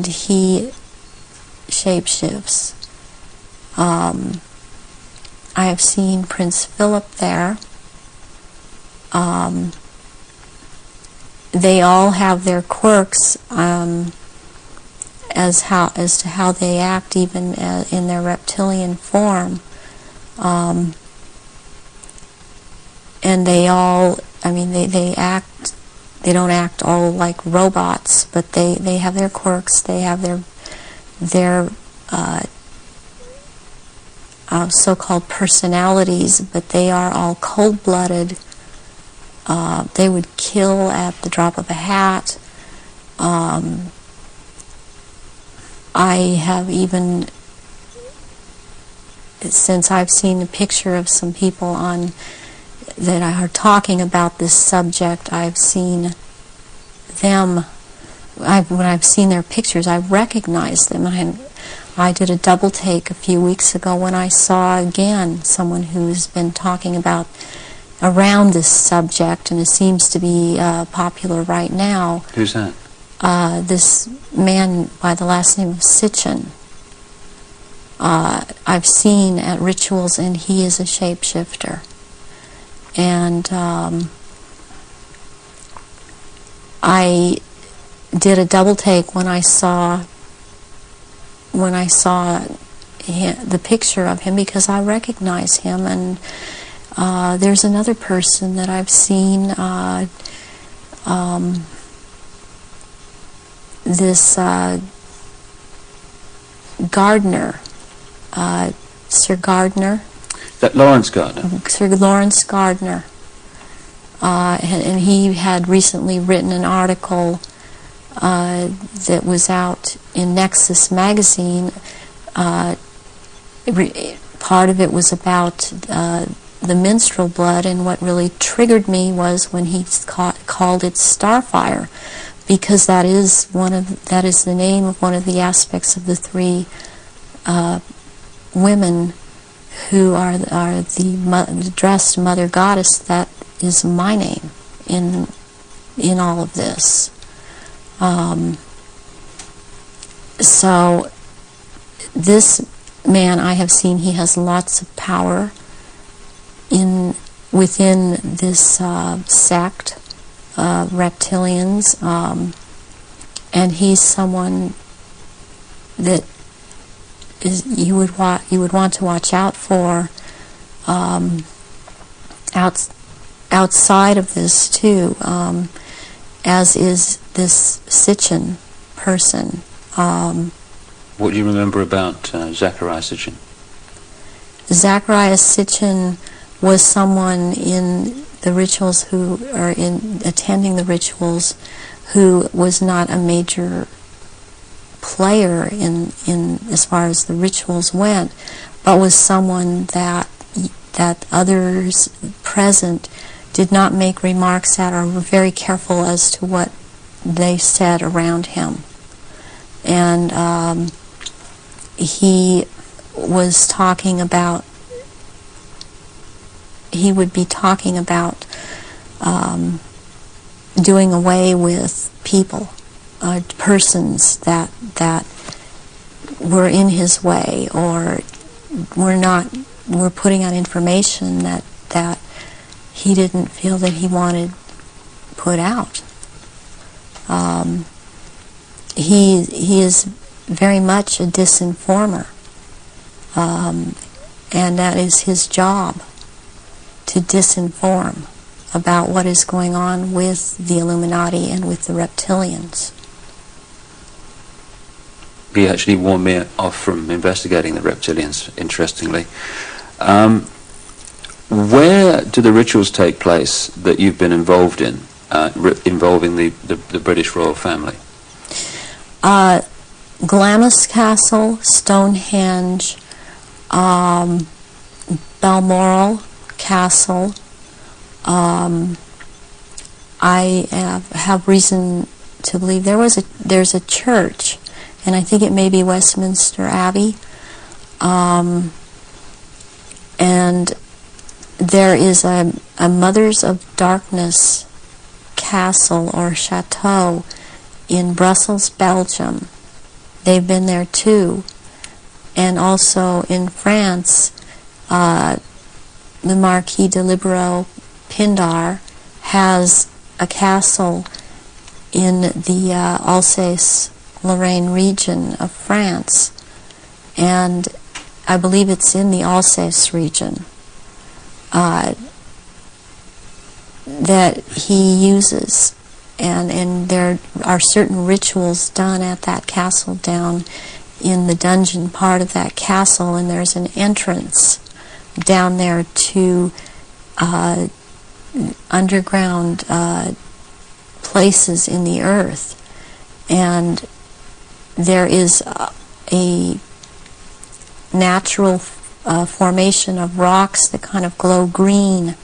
he shapeshifts. I have seen Prince Philip there. They all have their quirks as to how they act, even in their reptilian form. And they all, I mean, they act. They don't act all like robots, but they have their quirks. They have their so-called personalities, but they are all cold-blooded. They would kill at the drop of a hat. I have even, since I've seen a picture of some people that are talking about this subject, I've seen them, when I've seen their pictures, I've recognized them. I did a double take a few weeks ago when I saw again someone who's been talking about around this subject, and it seems to be popular right now. Who's that? This man by the last name of Sitchin. I've seen at rituals, and he is a shapeshifter. And I did a double take when I saw the picture of him, because I recognize him. And there's another person that I've seen, this Gardner, Sir Gardner. That Lawrence Gardner? Sir Lawrence Gardner. And he had recently written an article that was out in Nexus magazine. Part of it was about the menstrual blood, and what really triggered me was when he called it Starfire, because that is the name of one of the aspects of the three women who are the dressed mother goddess. That is my name in all of this. So this man I have seen, he has lots of power within this sect of reptilians, and he's someone that you would want to watch out for, outside of this too, as is this Sitchin person. What do you remember about Zachariah Sitchin? Zachariah Sitchin was someone in the rituals in attending the rituals who was not a major player in as far as the rituals went, but was someone that others present did not make remarks at, or were very careful as to what they said around him. And he was talking about, he would be talking about doing away with people, persons that were in his way, or were putting out information that he didn't feel that he wanted put out. He is very much a disinformer, and that is his job, to disinform about what is going on with the Illuminati and with the reptilians. He actually warned me off from investigating the reptilians, interestingly. Where do the rituals take place that you've been involved in, involving the British royal family? Glamis Castle, Stonehenge, Balmoral Castle. I have reason to believe there's a church, and I think it may be Westminster Abbey, and there is a Mothers of Darkness castle or chateau in Brussels, Belgium. They've been there too. And also in France, the Marquis de Libero Pindar has a castle in the Alsace-Lorraine region of France, and I believe it's in the Alsace region that he uses, and there are certain rituals done at that castle down in the dungeon part of that castle, and there's an entrance down there to underground places in the earth, and there is a natural formation of rocks that kind of glow green,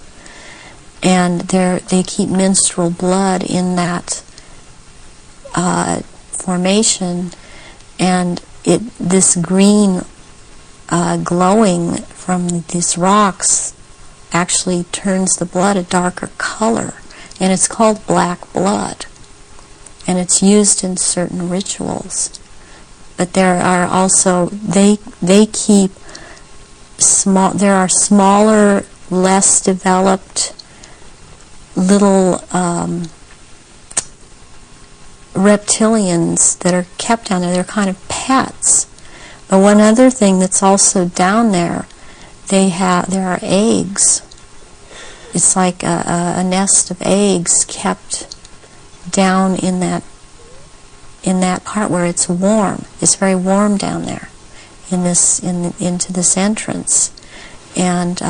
and they keep menstrual blood in that formation, and this green glowing from these rocks actually turns the blood a darker color, and it's called black blood, and it's used in certain rituals. But there are also, they keep there are smaller, less developed little reptilians that are kept down there. They're kind of pets. But one other thing that's also down there, there are eggs. It's like a nest of eggs kept down in that part where it's warm. It's very warm down there into this entrance, and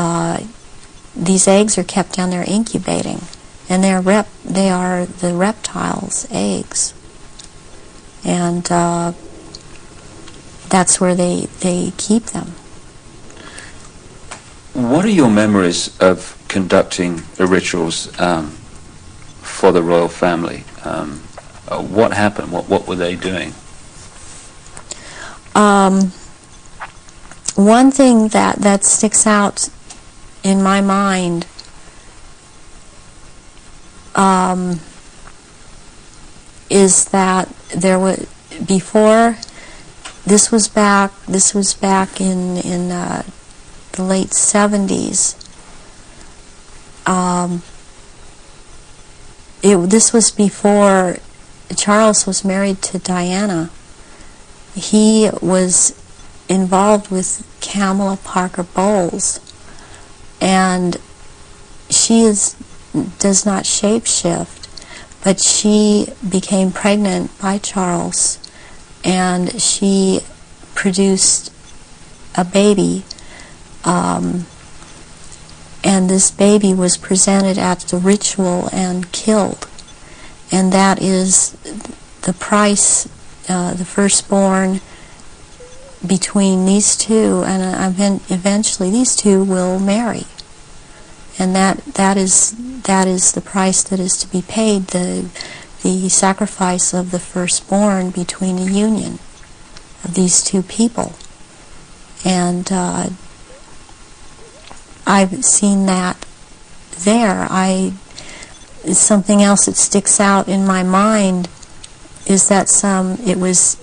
these eggs are kept down there incubating, and they are the reptiles' eggs, and that's where they keep them. What are your memories of conducting the rituals for the royal family? What happened? What were they doing? One thing that sticks out in my mind is that there was before. This was back in the late 70s. This was before Charles was married to Diana. He was involved with Kamala Parker Bowles, and does not shapeshift, but she became pregnant by Charles, and she produced a baby, and this baby was presented at the ritual and killed. And that is the price, the firstborn between these two, and eventually these two will marry. And that is the price that is to be paid, the sacrifice of the firstborn between a union of these two people. And I've seen that there. Something else that sticks out in my mind is that it was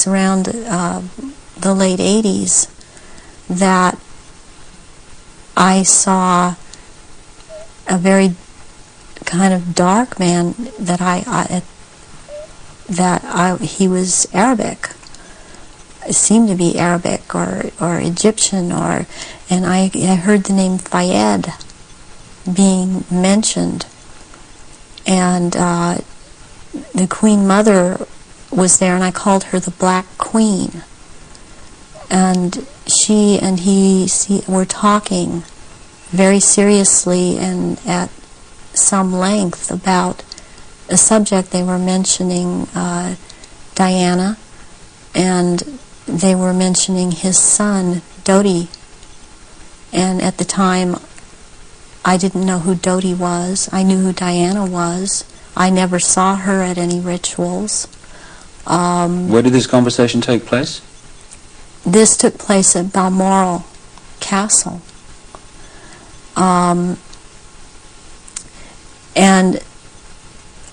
around the late 80s that I saw a very kind of dark man he was Arabic. It seemed to be Arabic or Egyptian, and I heard the name Fayed being mentioned, and the Queen Mother was there, and I called her the Black Queen. And she and he were talking very seriously and at some length about a subject. They were mentioning Diana, and they were mentioning his son, Dodi. And at the time, I didn't know who Dodi was. I knew who Diana was. I never saw her at any rituals. Where did this conversation take place? This took place at Balmoral Castle. And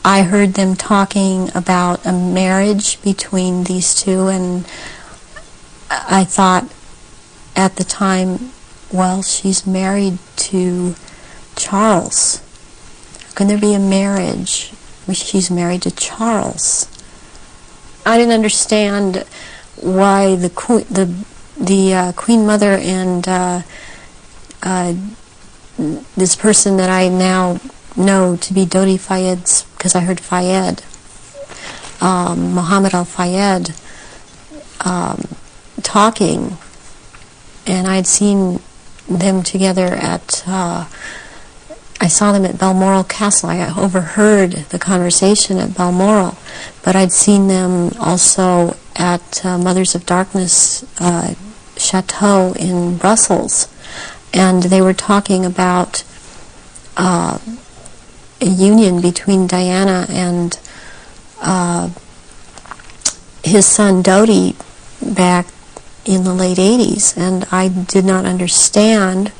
I heard them talking about a marriage between these two, and I thought at the time, well, she's married to Charles. How can there be a marriage? She's married to Charles. I didn't understand why the Queen Mother and this person that I now know to be Dodi Fayed's, because I heard Fayed, Muhammad al-Fayed, talking, and I'd seen them together at, I saw them at Balmoral Castle. I overheard the conversation at Balmoral, but I'd seen them also at Mothers of Darkness Chateau in Brussels, and they were talking about a union between Diana and his son Dodi back in the late 80s, and I did not understand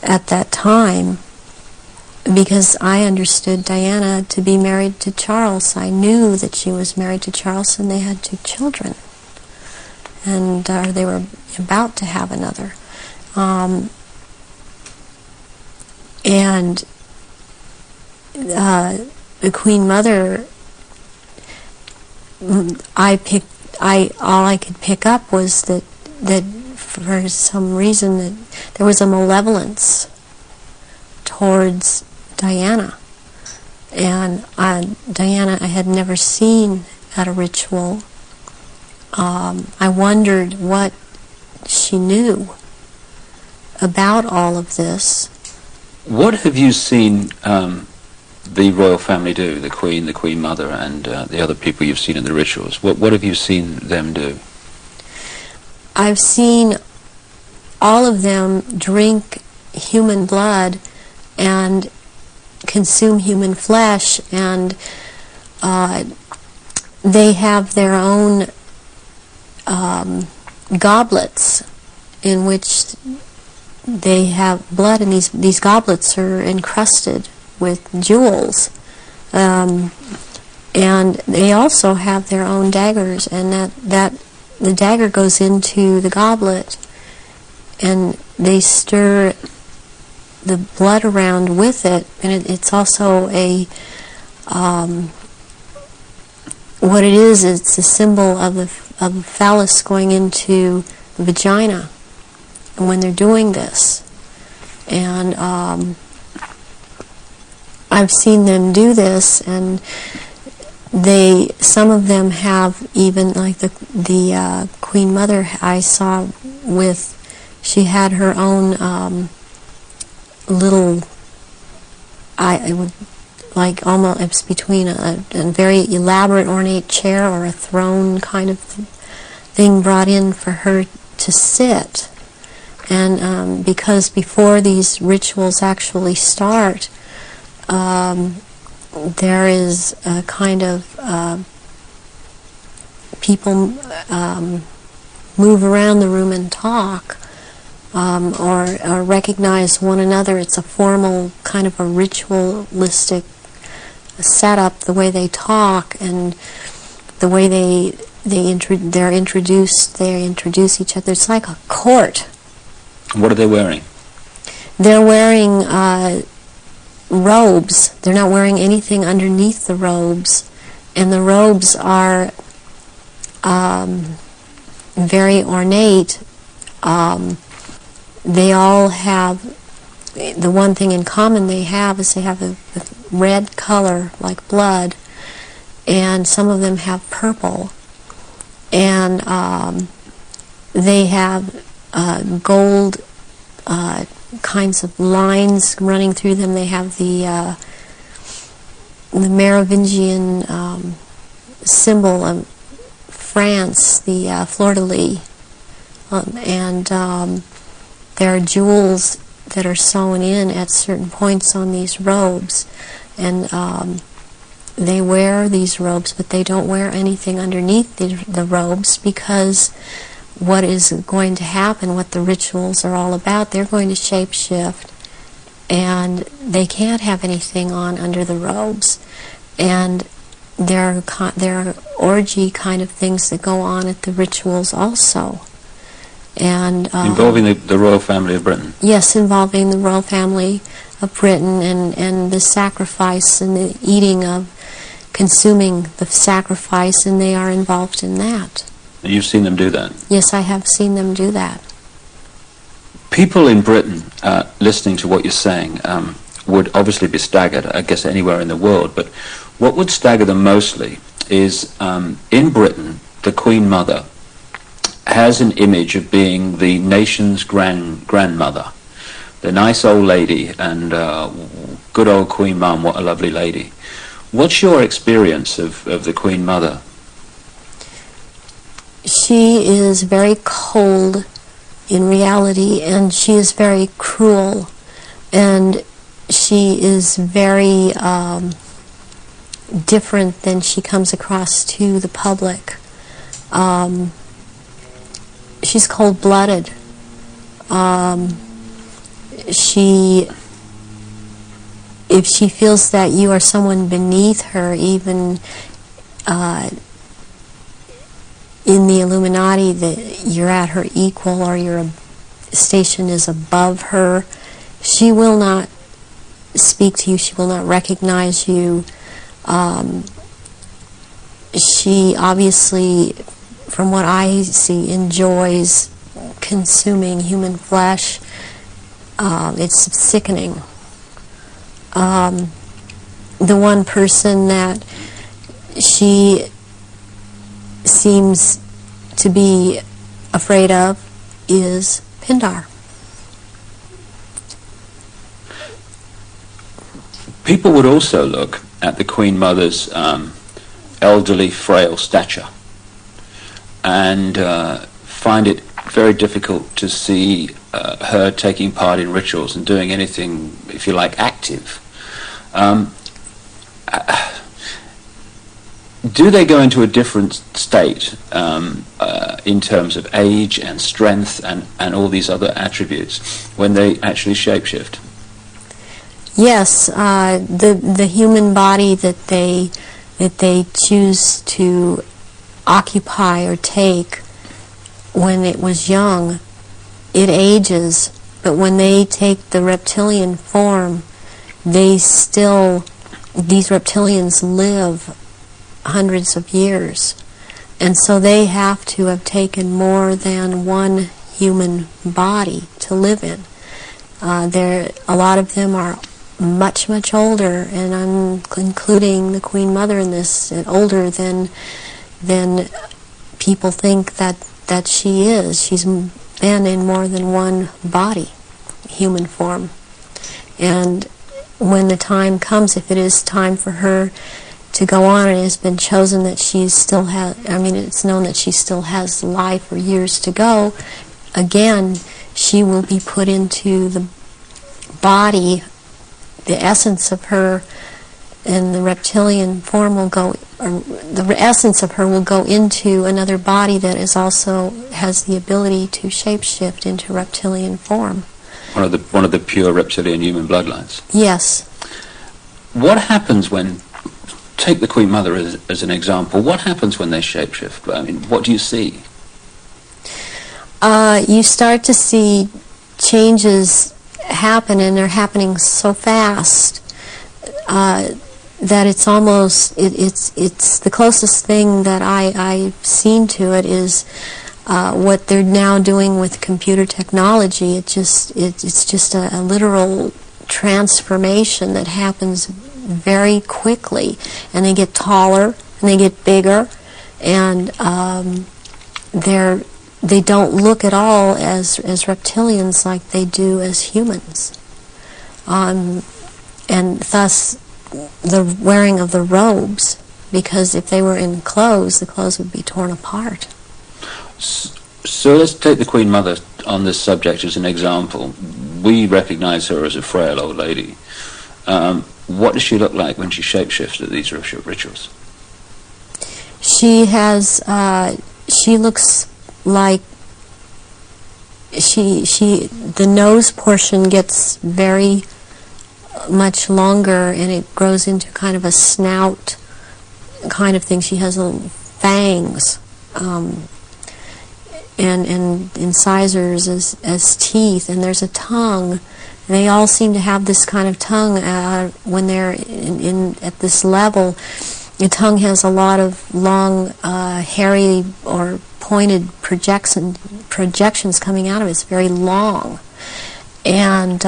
at that time, because I understood Diana to be married to Charles. I knew that she was married to Charles, and they had 2 children, and they were about to have another. And the Queen Mother, all I could pick up was that for some reason that there was a malevolence towards Diana. And Diana I had never seen at a ritual. I wondered what she knew about all of this. What have you seen the royal family do, the Queen Mother, and the other people you've seen in the rituals? What have you seen them do? I've seen all of them drink human blood and consume human flesh, and they have their own goblets in which they have blood, and these goblets are encrusted with jewels, and they also have their own daggers, and that the dagger goes into the goblet, and they stir the blood around with it, and it's also what it is, it's a symbol of the phallus going into the vagina. And when they're doing this, And I've seen them do this, and some of them have even, like the Queen Mother I saw with, she had her own little, like almost, it's between a very elaborate ornate chair or a throne kind of thing brought in for her to sit. And because before these rituals actually start, there is a kind of people move around the room and talk, or recognize one another. It's a formal kind of a ritualistic setup, the way they talk and the way they introduce each other. It's like a court. What are they wearing? They're wearing robes. They're not wearing anything underneath the robes, and the robes are very ornate. They all have, the one thing in common they have is they have a red color like blood, and some of them have purple, and they have gold kinds of lines running through them. They have the Merovingian symbol of France, the fleur-de-lis, and there are jewels that are sewn in at certain points on these robes, and they wear these robes, but they don't wear anything underneath the robes, because what is going to happen, what the rituals are all about, they're going to shape-shift, and they can't have anything on under the robes. And there are orgy kind of things that go on at the rituals also. And involving the royal family of Britain? Yes, involving the royal family of Britain, and the sacrifice and the eating of, consuming the sacrifice, and they are involved in that. You've seen them do that? Yes, I have seen them do that. People in Britain, listening to what you're saying, would obviously be staggered, I guess anywhere in the world, but what would stagger them mostly is, in Britain, the Queen Mother has an image of being the nation's grandmother. The nice old lady, and good old Queen Mum, what a lovely lady. What's your experience of the Queen Mother? She is very cold in reality, and she is very cruel, and she is very different than she comes across to the public. She's cold-blooded. If she feels that you are someone beneath her, even in the Illuminati, that you're at her equal or your station is above her, she will not speak to you, she will not recognize you. She obviously, from what I see, enjoys consuming human flesh. It's sickening. The one person that she seems to be afraid of is Pindar. People would also look at the Queen Mother's elderly, frail stature and find it very difficult to see her taking part in rituals and doing anything, if you like, active. Do they go into a different state in terms of age and strength and all these other attributes when they actually shapeshift? Yes, the human body that they choose to occupy or take when it was young, it ages, but when they take the reptilian form, these reptilians live hundreds of years, and so they have to have taken more than one human body to live in. A lot of them are much, much older, and I'm including the Queen Mother in this, older than people think that she is. She's been in more than one body, human form. And when the time comes, if it is time for her to go on, and it has been chosen that she still has, it's known that she still has life or years to go, again, she will be put into the body, the essence of her, and the reptilian form will go, or the essence of her will go into another body that is also has the ability to shapeshift into reptilian form. One of the pure reptilian human bloodlines. Yes. What happens when, take the Queen Mother as an example, what happens when they shapeshift? I mean, what do you see? You start to see changes happen, and they're happening so fast that it's almost, it's the closest thing that I've seen to it is what they're now doing with computer technology. It's just a literal transformation that happens very quickly, and they get taller and they get bigger, and they don't look at all as reptilians like they do as humans, and thus the wearing of the robes, because if they were in clothes, the clothes would be torn apart. So let's take the Queen Mother on this subject as an example. We recognize her as a frail old lady. What does she look like when she shapeshifts at these rituals? She has, she looks like, the nose portion gets very much longer, and it grows into kind of a snout kind of thing. She has little fangs, and incisors as teeth, and there's a tongue. They all seem to have this kind of tongue when they're at this level. The tongue has a lot of long, hairy or pointed projections coming out of it. It's very long, and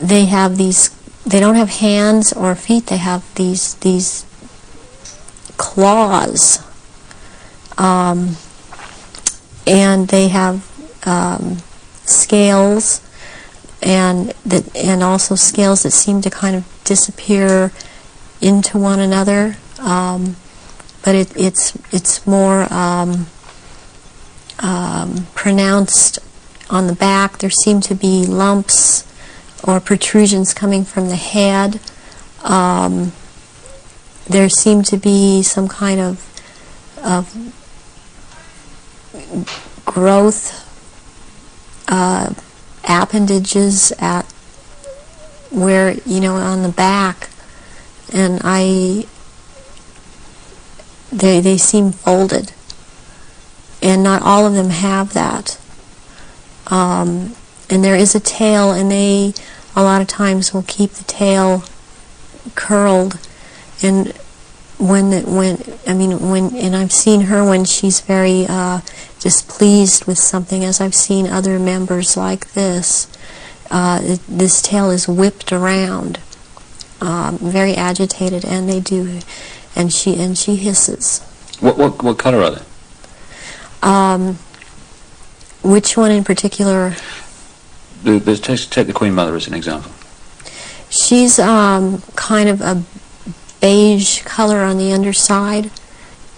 they have these. They don't have hands or feet. They have these claws, and they have scales, and also scales that seem to kind of disappear into one another. But it's more pronounced on the back. There seem to be lumps or protrusions coming from the head. There seem to be some kind of growth appendages at where, on the back, and they seem folded, and not all of them have that. And there is a tail, and they a lot of times will keep the tail curled. And and I've seen her when she's very displeased with something, as I've seen other members like this. This tail is whipped around, very agitated, and they do, and she hisses. What color are they? Which one in particular? Take the Queen Mother as an example. She's kind of a beige color on the underside,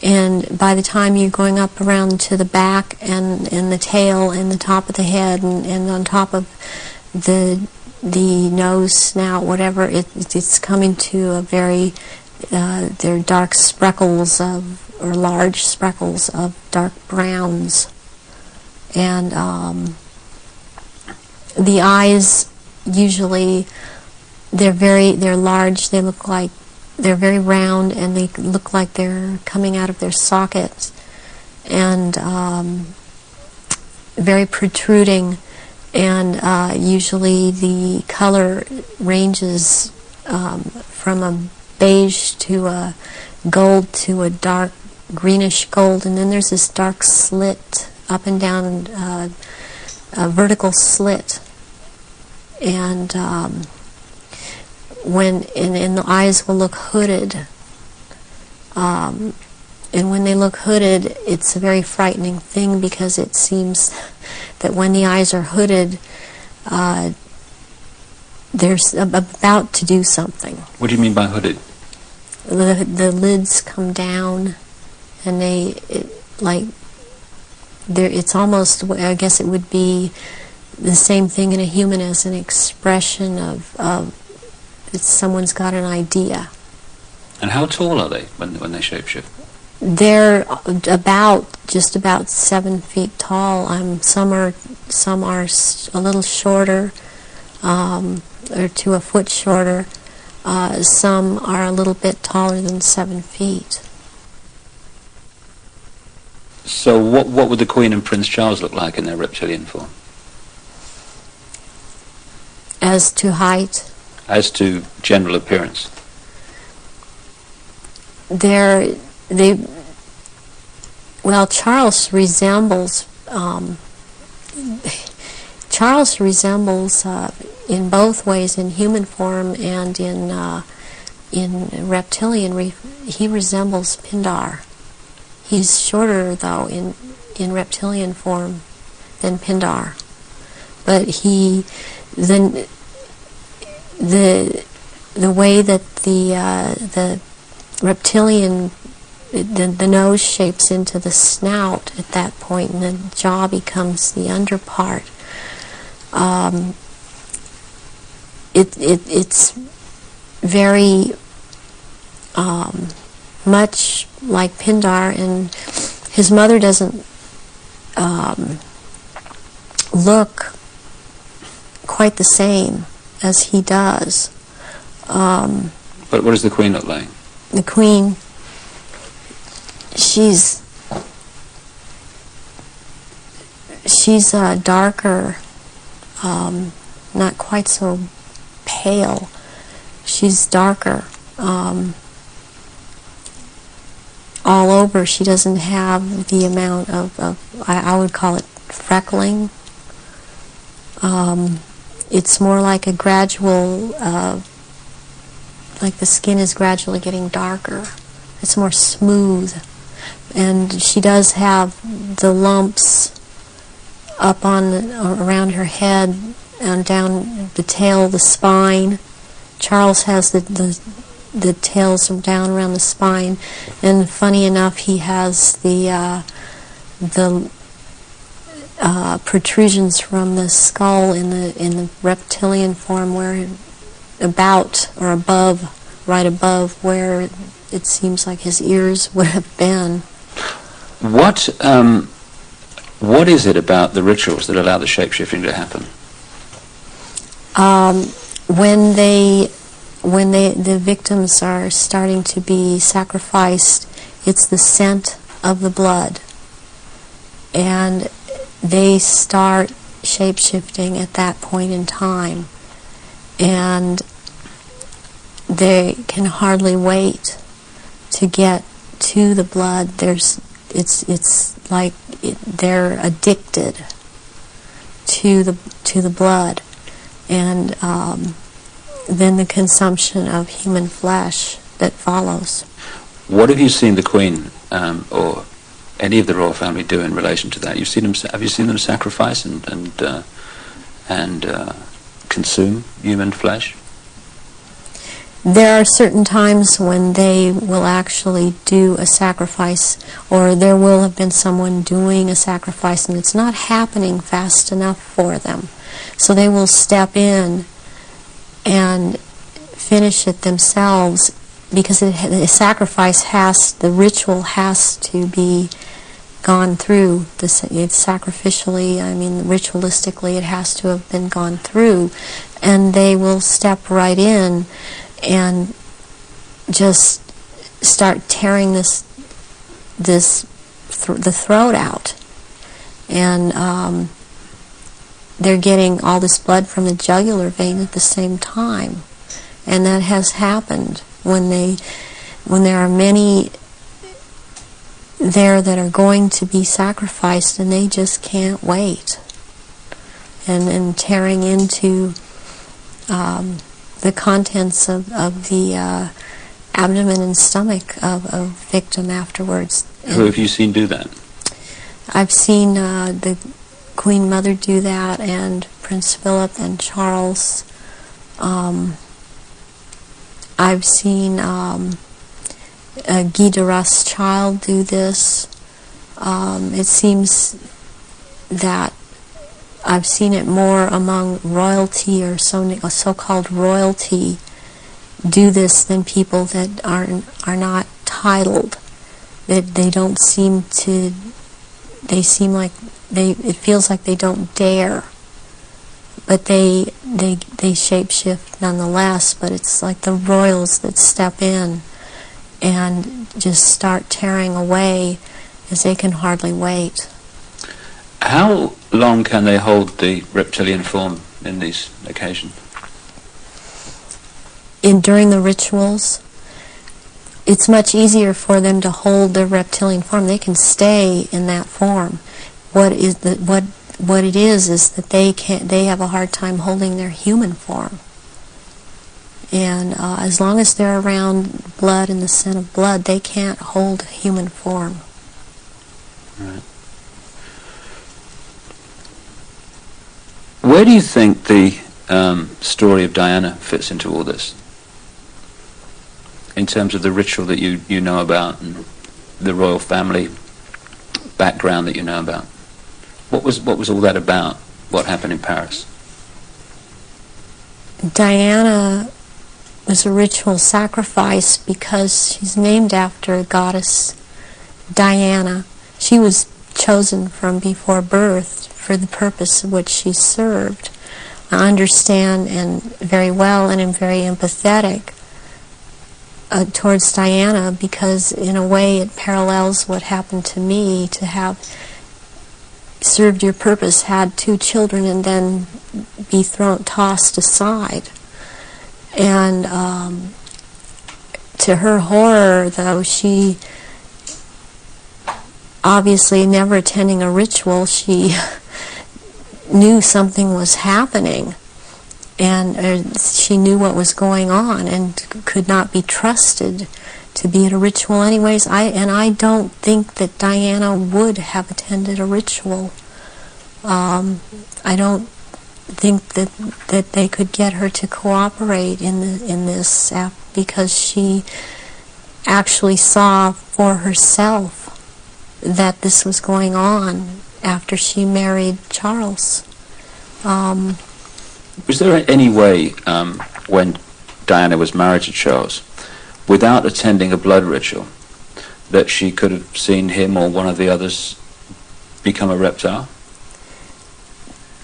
and by the time you're going up around to the back and the tail and the top of the head and on top of the nose, snout, whatever, it's coming to a very they're dark speckles or large speckles of dark browns, and the eyes usually they're large. They look like they're very round, and they look like they're coming out of their sockets, and very protruding, and usually the color ranges from a beige to a gold to a dark greenish gold, and then there's this dark slit up and down, a vertical slit and and the eyes will look hooded. And when they look hooded, it's a very frightening thing, because it seems that when the eyes are hooded, they're about to do something. What do you mean by hooded? The lids come down, and it's almost, I guess it would be the same thing in a human as an expression of someone's got an idea. And how tall are they when they shapeshift? They're just about 7 feet tall. Some are a little shorter, or to a foot shorter. Some are a little bit taller than 7 feet. So what would the Queen and Prince Charles look like in their reptilian form? As to height? As to general appearance? Charles resembles in both ways, in human form and in reptilian. He resembles Pindar. He's shorter, though, in reptilian form than Pindar, but the way that the reptilian, the nose shapes into the snout at that point, and the jaw becomes the underpart. It's very much like Pindar, and his mother doesn't look quite the same as he does. But what does the Queen look like? The Queen, she's darker, not quite so pale. She's darker. All over, she doesn't have the amount of I would call it freckling. It's more like a gradual, like the skin is gradually getting darker. It's more smooth. And she does have the lumps up around her head and down the tail, the spine. Charles has the tails down around the spine, and funny enough, he has the protrusions from the skull in the reptilian form, where about or above, right above where it seems like his ears would have been. What is it about the rituals that allow the shapeshifting to happen? When the victims are starting to be sacrificed, it's the scent of the blood, and they start shape-shifting at that point in time, and they can hardly wait to get to the blood. It's like they're addicted to the blood, and then the consumption of human flesh that follows. What have you seen the Queen or any of the royal family do in relation to that? Have you seen them sacrifice and consume human flesh? There are certain times when they will actually do a sacrifice, or there will have been someone doing a sacrifice, and it's not happening fast enough for them. So they will step in and finish it themselves, because the sacrifice the ritual has to be gone through. Sacrificially, ritualistically, it has to have been gone through, and they will step right in and just start tearing the throat out, and they're getting all this blood from the jugular vein at the same time, and that has happened when there are many there that are going to be sacrificed, and they just can't wait, and tearing into the contents of the abdomen and stomach of a victim afterwards. Who have you seen do that? I've seen the Queen Mother do that, and Prince Philip and Charles. I've seen Guy de Rothschild do this. It seems that I've seen it more among royalty or so-called royalty do this than people that are not titled. That they don't seem to. They seem like it feels like they don't dare. But they shapeshift nonetheless. But it's like the royals that step in and just start tearing away as they can hardly wait. How long can they hold the reptilian form in these occasions? During the rituals, it's much easier for them to hold their reptilian form. They can stay in that form. What it is that they have a hard time holding their human form. And as long as they're around blood and the scent of blood, they can't hold human form. Right. Where do you think the story of Diana fits into all this? In terms of the ritual that you know about and the royal family background that you know about, what was all that about? What happened in Paris? Diana was a ritual sacrifice because she's named after goddess Diana. She was chosen from before birth for the purpose of which she served. I understand and very well and am very empathetic towards Diana, because in a way it parallels what happened to me, to have served your purpose, had 2 children, and then be tossed aside. And to her horror, though, she obviously never attending a ritual, she knew something was happening, and she knew what was going on and could not be trusted to be at a ritual anyways. I don't think that Diana would have attended a ritual. I don't think that they could get her to cooperate in this because she actually saw for herself that this was going on after she married Charles. Was there any way, when Diana was married to Charles, without attending a blood ritual, that she could have seen him or one of the others become a reptile?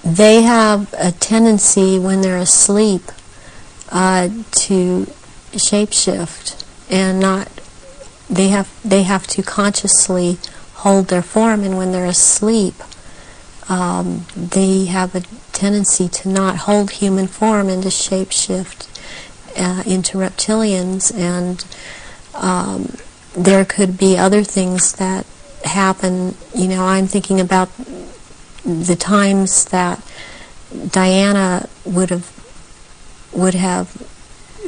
They have a tendency when they're asleep to shapeshift, and they have to consciously hold their form, and when they're asleep they have a tendency to not hold human form and to shapeshift into reptilians. And there could be other things that happen. I'm thinking about the times that Diana would have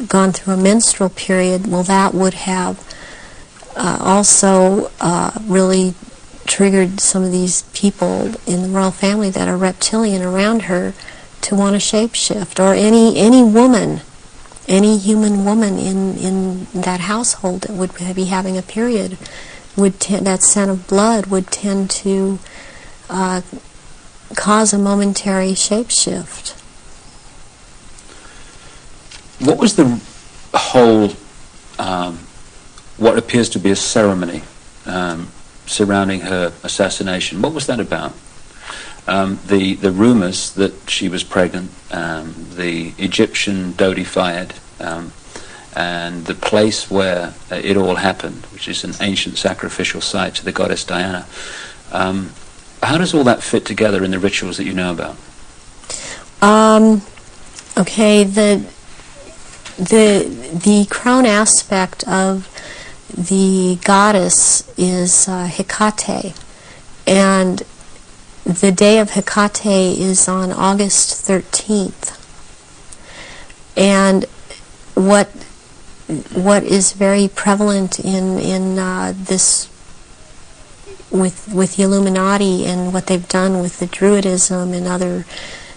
gone through a menstrual period. Well, that would have also really triggered some of these people in the royal family that are reptilian around her to want to shapeshift, or any woman, any human woman in that household that would be having a period, that scent of blood would tend to cause a momentary shapeshift. What was the whole, what appears to be a ceremony surrounding her assassination? What was that about? The rumours that she was pregnant, the Egyptian Dodi Fayed, and the place where it all happened, which is an ancient sacrificial site to the goddess Diana. How does all that fit together in the rituals that you know about? Okay, the crown aspect of the goddess is Hecate, and the day of Hecate is on August 13th. And what is very prevalent in this with the Illuminati and what they've done with the Druidism and other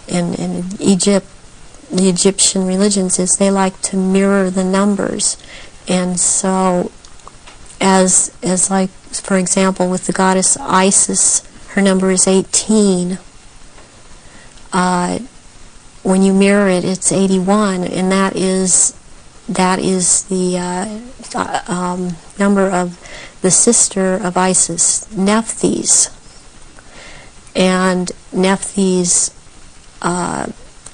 in Egypt, the Egyptian religions, is they like to mirror the numbers. And so as like, for example, with the goddess Isis, her number is 18. When you mirror it, it's 81, and that is the number of the sister of Isis, Nephthys. And Nephthys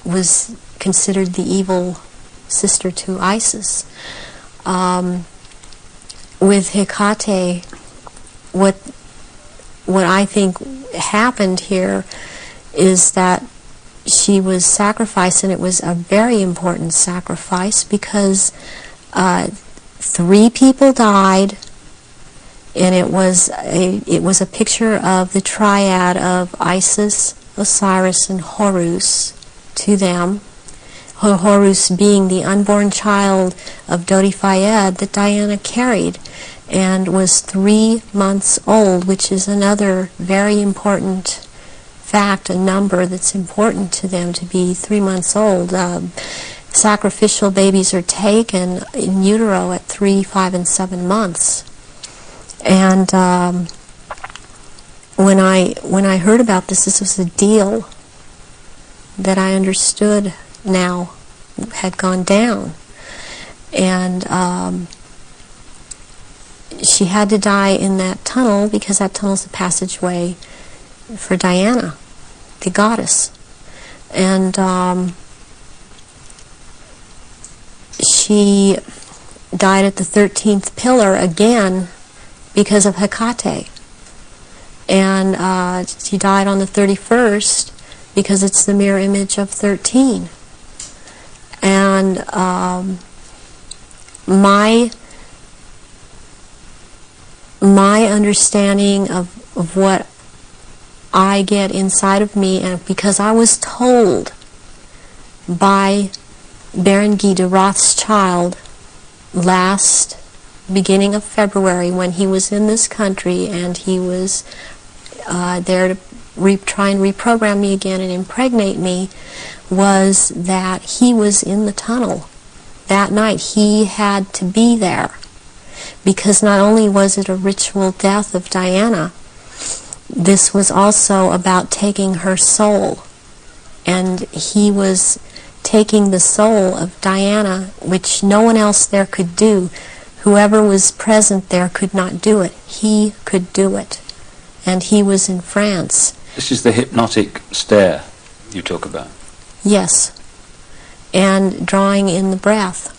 was considered the evil sister to Isis. With Hecate, what I think happened here is that she was sacrificed, and it was a very important sacrifice because 3 people died, and it was a picture of the triad of Isis, Osiris, and Horus to them. Horus being the unborn child of Dodi Fayed that Diana carried and was 3 months old, which is another very important fact, a number that's important to them, to be 3 months old. Sacrificial babies are taken in utero at 3, 5, and 7 months. And when I heard about this was a deal that I understood now had gone down. And she had to die in that tunnel because that tunnel's a passageway for Diana, the goddess. And she died at the 13th pillar again because of Hecate. And she died on the 31st because it's the mirror image of 13. And my understanding of what I get inside of me, and because I was told by Baron Guy de Rothschild last beginning of February when he was in this country, and he was there to try and reprogram me again and impregnate me, was that he was in the tunnel that night. He had to be there because not only was it a ritual death of Diana, this was also about taking her soul. And he was taking the soul of Diana, which no one else there could do. Whoever was present there could not do it. He could do it. And he was in France. This is the hypnotic stare you talk about. Yes. And drawing in the breath.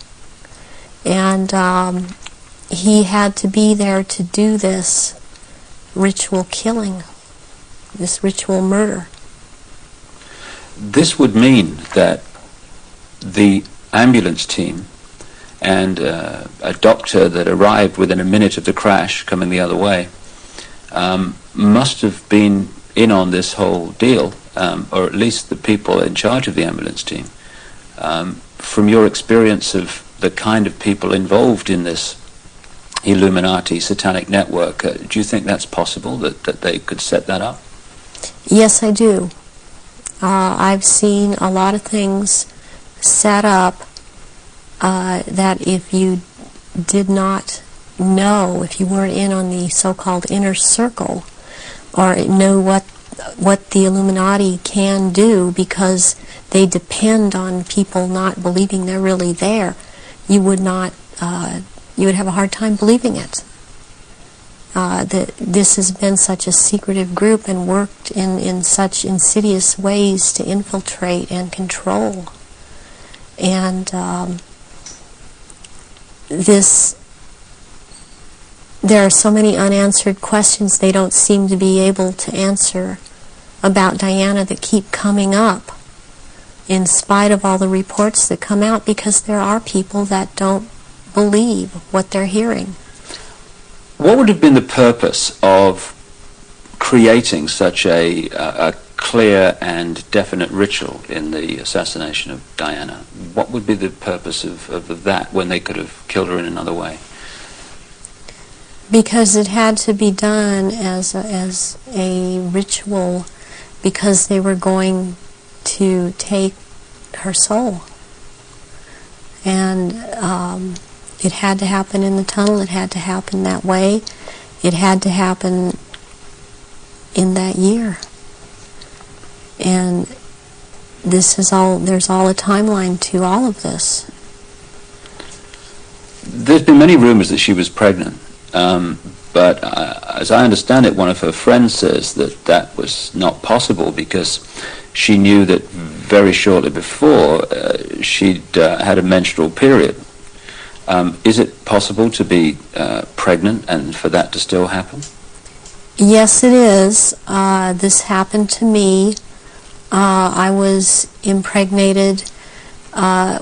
And he had to be there to do this ritual killing, this ritual murder. This would mean that the ambulance team and a doctor that arrived within a minute of the crash coming the other way must have been in on this whole deal, or at least the people in charge of the ambulance team. From your experience of the kind of people involved in this Illuminati satanic network, do you think that's possible, that they could set that up? Yes, I do. I've seen a lot of things set up that if you did not know, if you weren't in on the so-called inner circle, or know what the Illuminati can do because they depend on people not believing they're really there, you would not, you would have a hard time believing it. That this has been such a secretive group and worked in such insidious ways to infiltrate and control. And there are so many unanswered questions they don't seem to be able to answer about Diana that keep coming up in spite of all the reports that come out, because there are people that don't believe what they're hearing. What would have been the purpose of creating such a clear and definite ritual in the assassination of Diana. What would be the purpose of that when they could have killed her in another way? Because it had to be done as a ritual, because they were going to take her soul. And it had to happen in the tunnel, it had to happen that way, it had to happen in that year. And this is all, there's all a timeline to all of this. There's been many rumors that she was pregnant, but as I understand it, one of her friends says that that was not possible because she knew that very shortly before she'd had a menstrual period. Is it possible to be pregnant and for that to still happen? Yes, it is. This happened to me. I was impregnated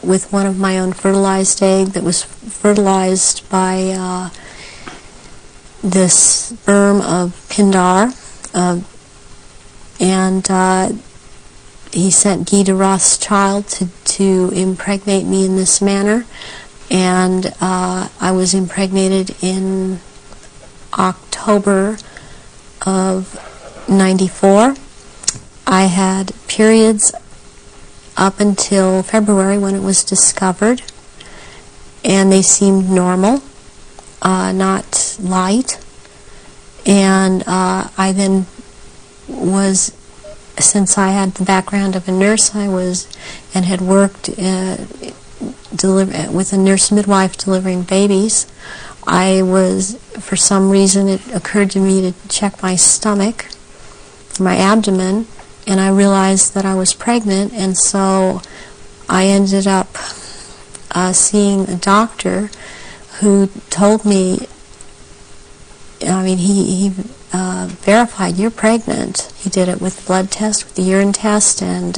with one of my own fertilized egg that was fertilized by the sperm of Pindar, and he sent Guy de Rothschild to impregnate me in this manner, and I was impregnated in October of '94. I had periods up until February when it was discovered, and they seemed normal, not light. And I then was, since I had the background of a nurse, I was and had worked with a nurse midwife delivering babies. I was, for some reason, it occurred to me to check my stomach, my abdomen, and I realized that I was pregnant, and so I ended up seeing a doctor who told me, I mean, he verified, you're pregnant. He did it with blood test, with the urine test, and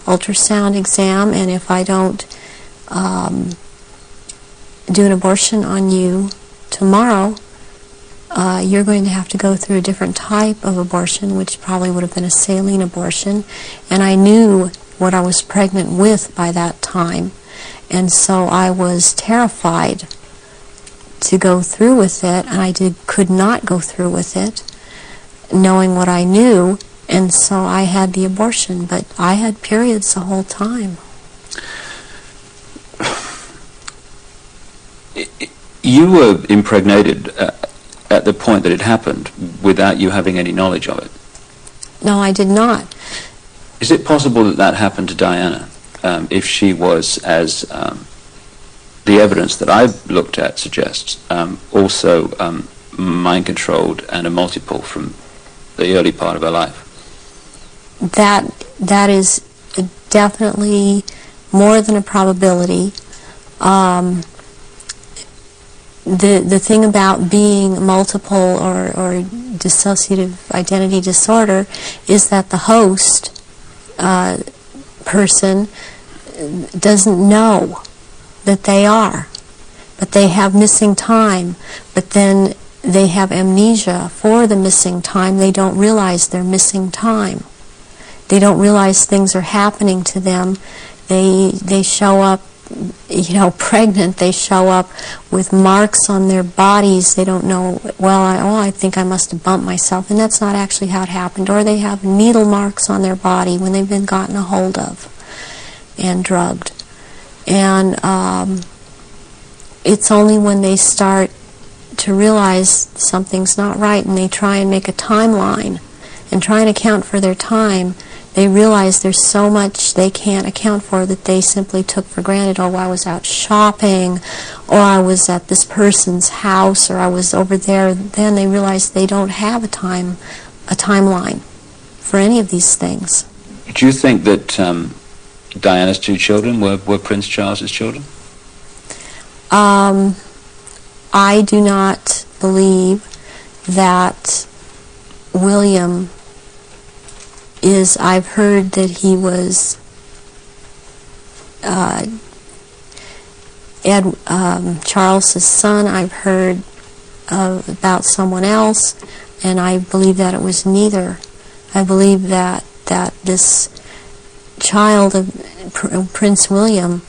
ultrasound exam, and if I don't do an abortion on you tomorrow, you're going to have to go through a different type of abortion, which probably would have been a saline abortion. And I knew what I was pregnant with by that time, and so I was terrified to go through with it, and I could not go through with it, knowing what I knew, and so I had the abortion, but I had periods the whole time. You were impregnated at the point that it happened without you having any knowledge of it? No, I did not. Is it possible that that happened to Diana if she was, as the evidence that I've looked at suggests, also mind-controlled and a multiple from the early part of her life? That is definitely more than a probability. The thing about being multiple or dissociative identity disorder is that the host person doesn't know that they are, but they have missing time, but then they have amnesia for the missing time. They don't realize they're missing time. They don't realize things are happening to them. They show up, you know, pregnant. They show up with marks on their bodies. They don't know, well, I think I must have bumped myself, and that's not actually how it happened. Or they have needle marks on their body when they've been gotten a hold of and drugged. And it's only when they start to realize something's not right and they try and make a timeline and try and account for their time, they realize there's so much they can't account for that they simply took for granted. Oh, I was out shopping, or I was at this person's house, or I was over there. Then they realize they don't have a timeline for any of these things. Do you think that Diana's two children were Prince Charles's children? I do not believe that William is, I've heard that he was Charles's son. I've heard about someone else, and I believe that it was neither. I believe that that this child of Prince William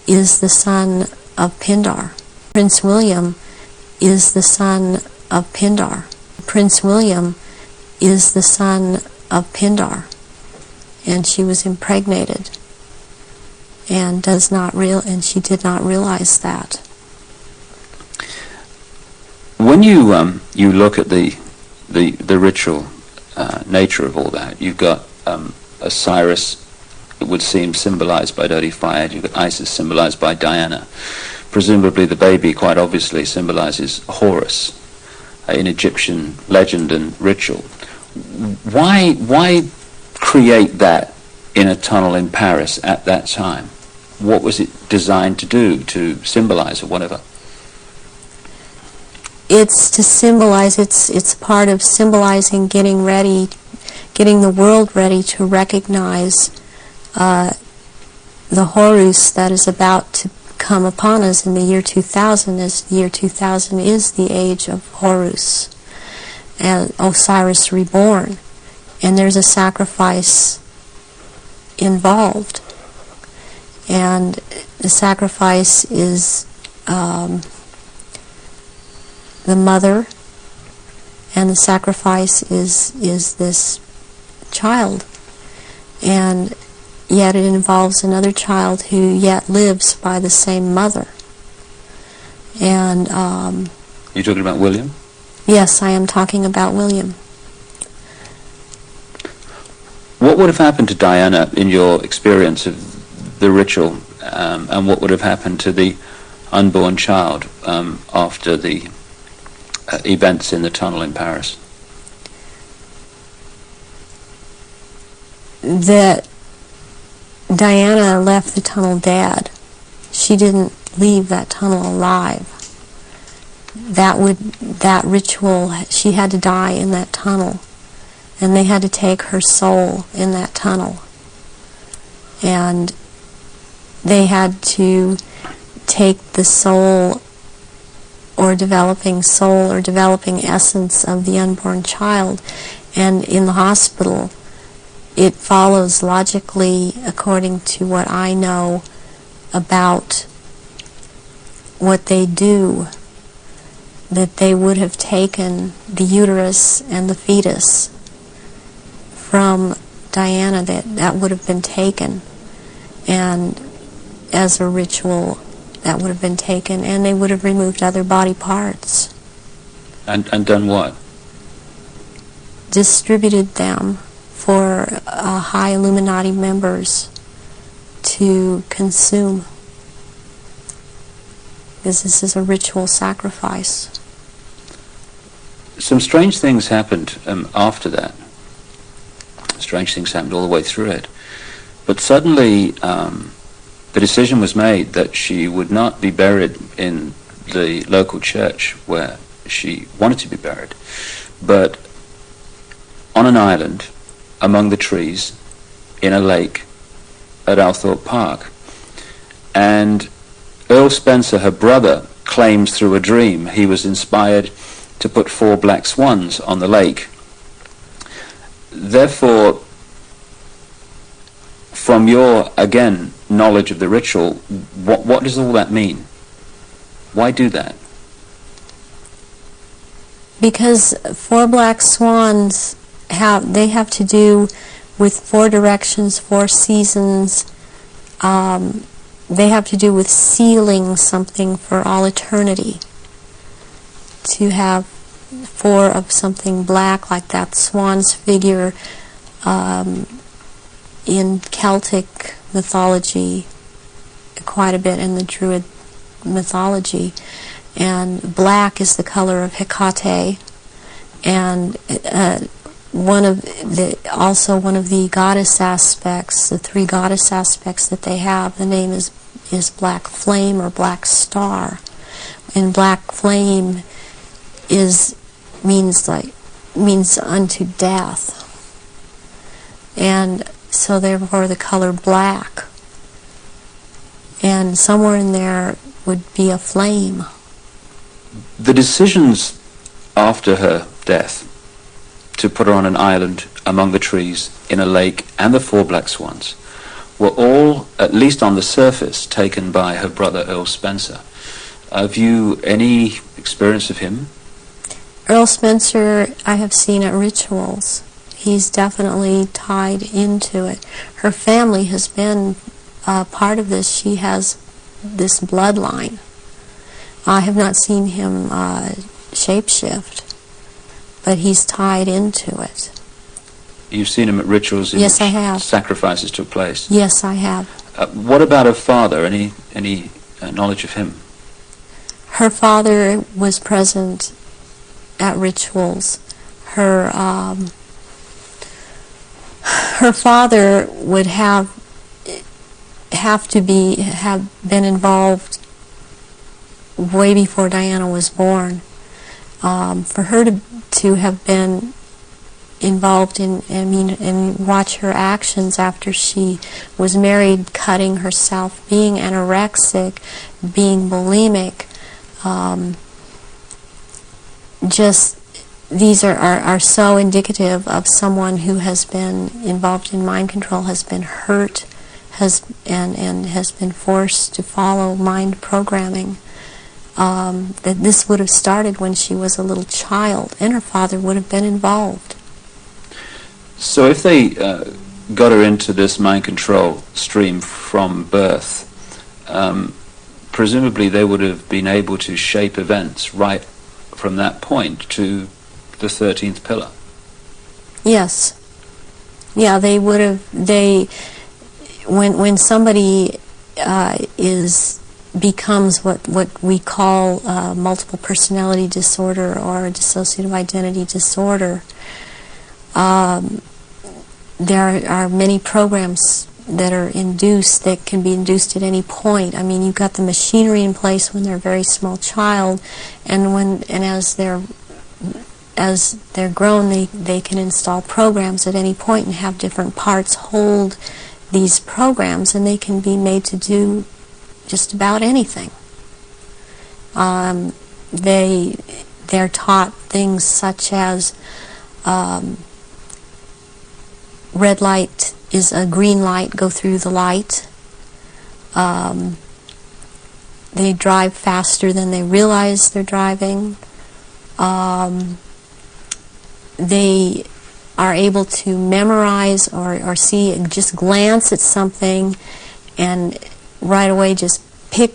is the son of Pindar. Prince William is the son of Pindar. Prince William is the son of Pindar. And she was impregnated and she did not realize that. When you look at the ritual nature of all that, you've got Osiris, it would seem, symbolized by dirty fire. You've got Isis, symbolized by Diana. Presumably the baby, quite obviously, symbolizes Horus in Egyptian legend and ritual. Why create that in a tunnel in Paris at that time? What was it designed to do, to symbolize or whatever? It's to symbolize, it's part of symbolizing getting the world ready to recognize the Horus that is about to come upon us in the year 2000, as the year 2000 is the age of Horus and Osiris reborn. And there's a sacrifice involved. And the sacrifice is the mother, and the sacrifice is this child. And yet it involves another child who yet lives by the same mother. And you're talking about William? Yes, I am talking about William. What would have happened to Diana in your experience of the ritual, and what would have happened to the unborn child after the events in the tunnel in Paris? That Diana left the tunnel dead. She didn't leave that tunnel alive. That ritual, she had to die in that tunnel, and they had to take her soul in that tunnel, and they had to take the soul or developing essence of the unborn child. And in the hospital, it follows logically, according to what I know about what they do, that they would have taken the uterus and the fetus from Diana, that would have been taken, and as a ritual that would have been taken, and they would have removed other body parts. And done what? Distributed them for high Illuminati members to consume, because this is a ritual sacrifice. Some strange things happened after that. Strange things happened all the way through it. But suddenly the decision was made that she would not be buried in the local church where she wanted to be buried, but on an island among the trees in a lake at Althorpe Park. And Earl Spencer, her brother, claims through a dream he was inspired to put 4 black swans on the lake. Therefore, from your, again, knowledge of the ritual, what does all that mean? Why do that? Because 4 black swans have to do with 4 directions, 4 seasons. They have to do with sealing something for all eternity. To have 4 of something black, like that swan's figure in Celtic mythology, quite a bit in the Druid mythology. And black is the color of Hecate, and also one of the goddess aspects, the 3 goddess aspects that they have, the name is Black Flame or Black Star. And Black Flame means unto death. And so therefore the color black. And somewhere in there would be a flame. The decisions after her death to put her on an island among the trees, in a lake, and the 4 black swans were all, at least on the surface, taken by her brother Earl Spencer. Have you any experience of him? Earl Spencer I have seen at rituals. He's definitely tied into it. Her family has been part of this. She has this bloodline. I have not seen him shapeshift, but he's tied into it. You've seen him at rituals in Yes, I which have. sacrifices took place? Yes, I have. What about her father? Any knowledge of him? Her father was present at rituals. Her father would have been involved way before Diana was born. For her to have been involved and watch her actions after she was married, cutting herself, being anorexic, being bulimic, just these are so indicative of someone who has been involved in mind control, has been hurt, has been forced to follow mind programming. That this would have started when she was a little child, and her father would have been involved. So if they got her into this mind control stream from birth, presumably they would have been able to shape events right from that point to the 13th pillar. Yes. Yeah, they would have. When somebody becomes what we call multiple personality disorder or dissociative identity disorder, there are many programs that are induced, that can be induced at any point. I mean, you've got the machinery in place when they're a very small child, and as they're grown, they can install programs at any point and have different parts hold these programs, and they can be made to do just about anything. They're taught things such as red light is a green light, go through the light. They drive faster than they realize they're driving. They are able to memorize or see, just glance at something and right away just pick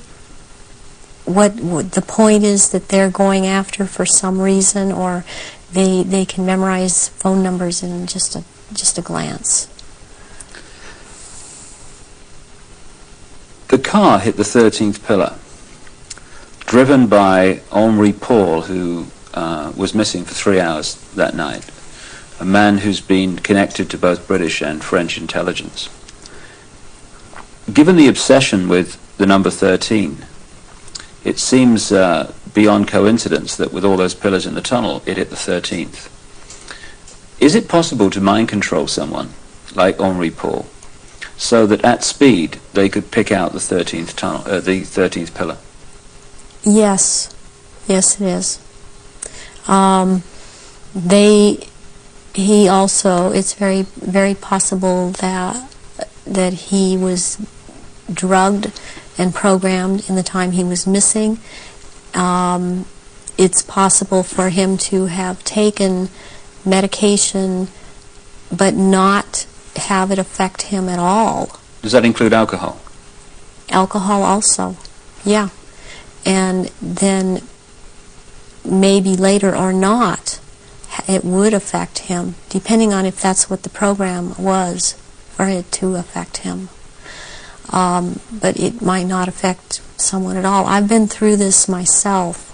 what the point is that they're going after for some reason, or they can memorize phone numbers in just a glance. The car hit the 13th pillar, driven by Henri Paul, who was missing for 3 hours that night, a man who's been connected to both British and French intelligence. Given the obsession with the number 13, it seems beyond coincidence that with all those pillars in the tunnel, it hit the 13th. Is it possible to mind control someone like Henri Paul so that at speed they could pick out the 13th tunnel, the 13th pillar? Yes, it is. He also, it's very, very possible that he was drugged and programmed in the time he was missing. It's possible for him to have taken medication but not have it affect him at all. Does that include alcohol? Alcohol also, yeah. And then maybe later or not, it would affect him, depending on if that's what the program was for it to affect him. But it might not affect someone at all. I've been through this myself,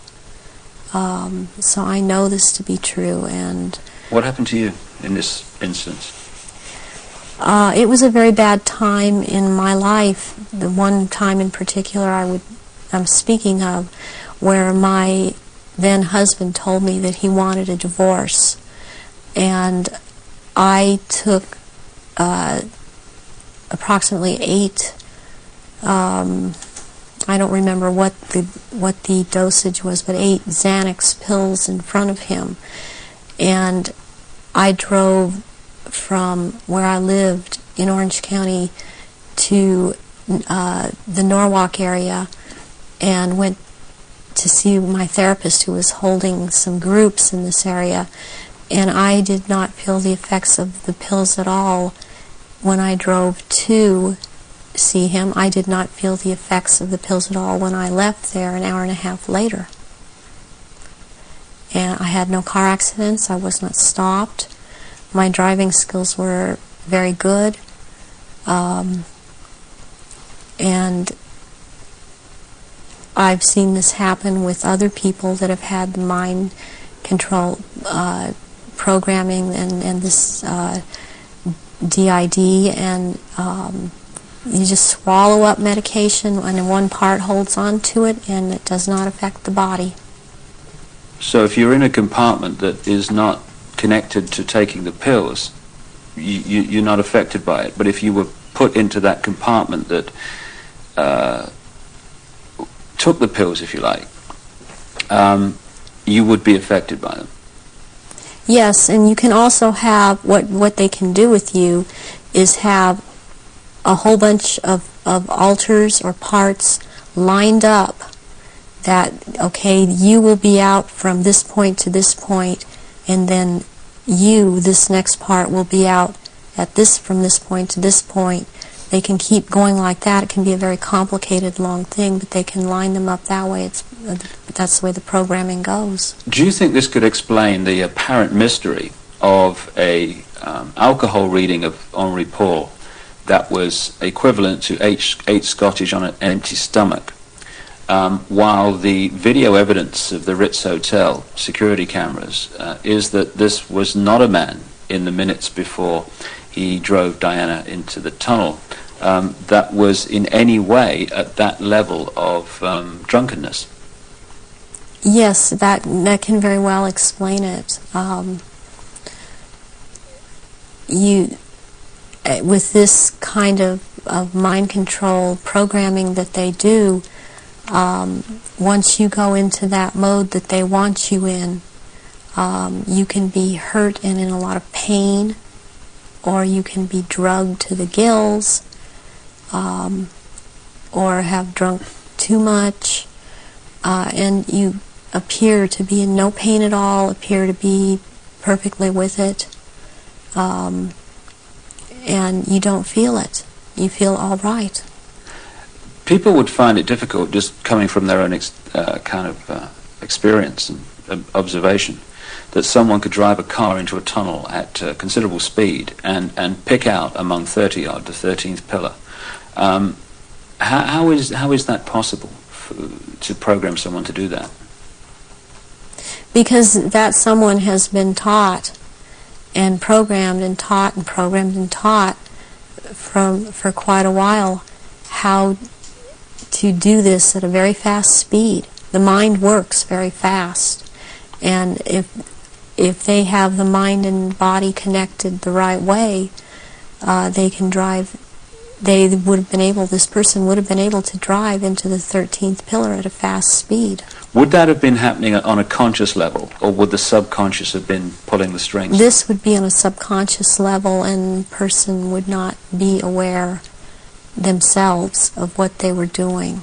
so I know this to be true. And what happened to you in this instance? It was a very bad time in my life. The one time in particular I'm speaking of, where my then husband told me that he wanted a divorce, and I took approximately 8. I don't remember what the dosage was, but 8 Xanax pills in front of him, and I drove from where I lived in Orange County to the Norwalk area and went to see my therapist who was holding some groups in this area, and I did not feel the effects of the pills at all when I drove to see him. I did not feel the effects of the pills at all when I left there an hour and a half later. And I had no car accidents. I was not stopped. My driving skills were very good. And I've seen this happen with other people that have had the mind control programming and this DID, and you just swallow up medication and one part holds on to it and it does not affect the body. So if you're in a compartment that is not connected to taking the pills, you're not affected by it. But if you were put into that compartment that took the pills, if you like, you would be affected by them. Yes, and you can also have, what they can do with you is have a whole bunch of alters or parts lined up that, okay, you will be out from this point to this point, and then this next part, will be out at from this point to this point. They can keep going like that. It can be a very complicated, long thing, but they can line them up that way. That's the way the programming goes. Do you think this could explain the apparent mystery of a alcohol reading of Henri Paul that was equivalent to 8 Scottish on an empty stomach, while the video evidence of the Ritz Hotel security cameras is that this was not a man in the minutes before he drove Diana into the tunnel that was in any way at that level of drunkenness? Yes, that can very well explain it. With this kind of mind control programming that they do, once you go into that mode that they want you in, you can be hurt and in a lot of pain, or you can be drugged to the gills, or have drunk too much, and you appear to be in no pain at all, appear to be perfectly with it, and you don't feel it. You feel all right. People would find it difficult, just coming from their own experience and observation, that someone could drive a car into a tunnel at considerable speed and pick out among 30-odd the 13th pillar. How is that possible to program someone to do that? Because that someone has been taught and programmed and taught and programmed and taught for quite a while how to do this at a very fast speed. The mind works very fast, and if they have the mind and body connected the right way, they can drive. This person would have been able to drive into the 13th pillar at a fast speed. Would that have been happening on a conscious level, or would the subconscious have been pulling the strings? This would be on a subconscious level, and the person would not be aware themselves of what they were doing.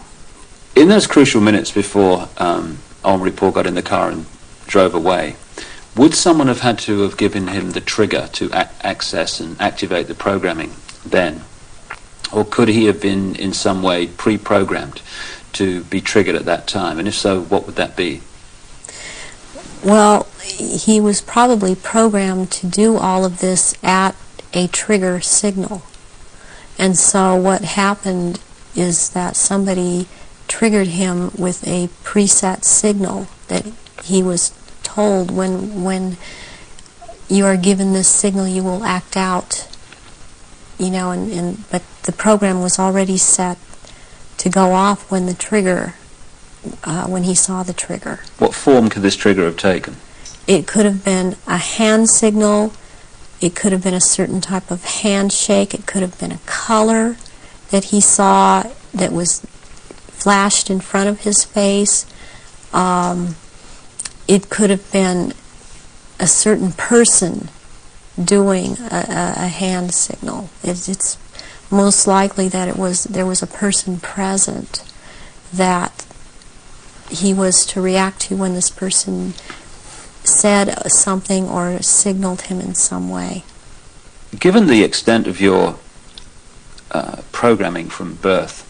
In those crucial minutes before Henri Paul got in the car and drove away, would someone have had to have given him the trigger to access and activate the programming then? Or could he have been in some way pre-programmed to be triggered at that time? And if so, what would that be? Well, he was probably programmed to do all of this at a trigger signal. And so what happened is that somebody triggered him with a preset signal that he was told, when you are given this signal, you will act out. But the program was already set to go off when the trigger, when he saw the trigger. What form could this trigger have taken? It could have been a hand signal. It could have been a certain type of handshake. It could have been a color that he saw that was flashed in front of his face. It could have been a certain person doing a hand signal. It's most likely that there was a person present that he was to react to when this person said something or signaled him in some way. Given the extent of your programming from birth,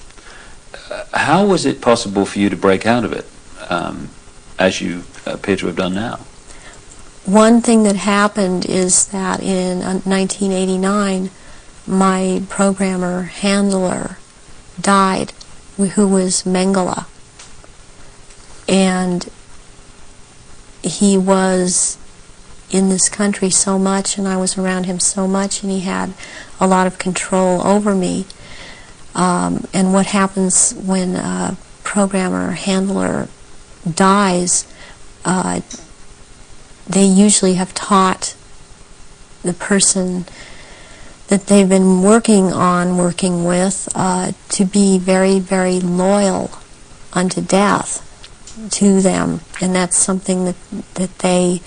how was it possible for you to break out of it, as you appear to have done now? One thing that happened is that in 1989, my programmer handler died, who was Mengele. And he was in this country so much, and I was around him so much, and he had a lot of control over me. And what happens when a programmer handler dies, they usually have taught the person that they've been working with, to be very, very loyal unto death to them, and that's something that they,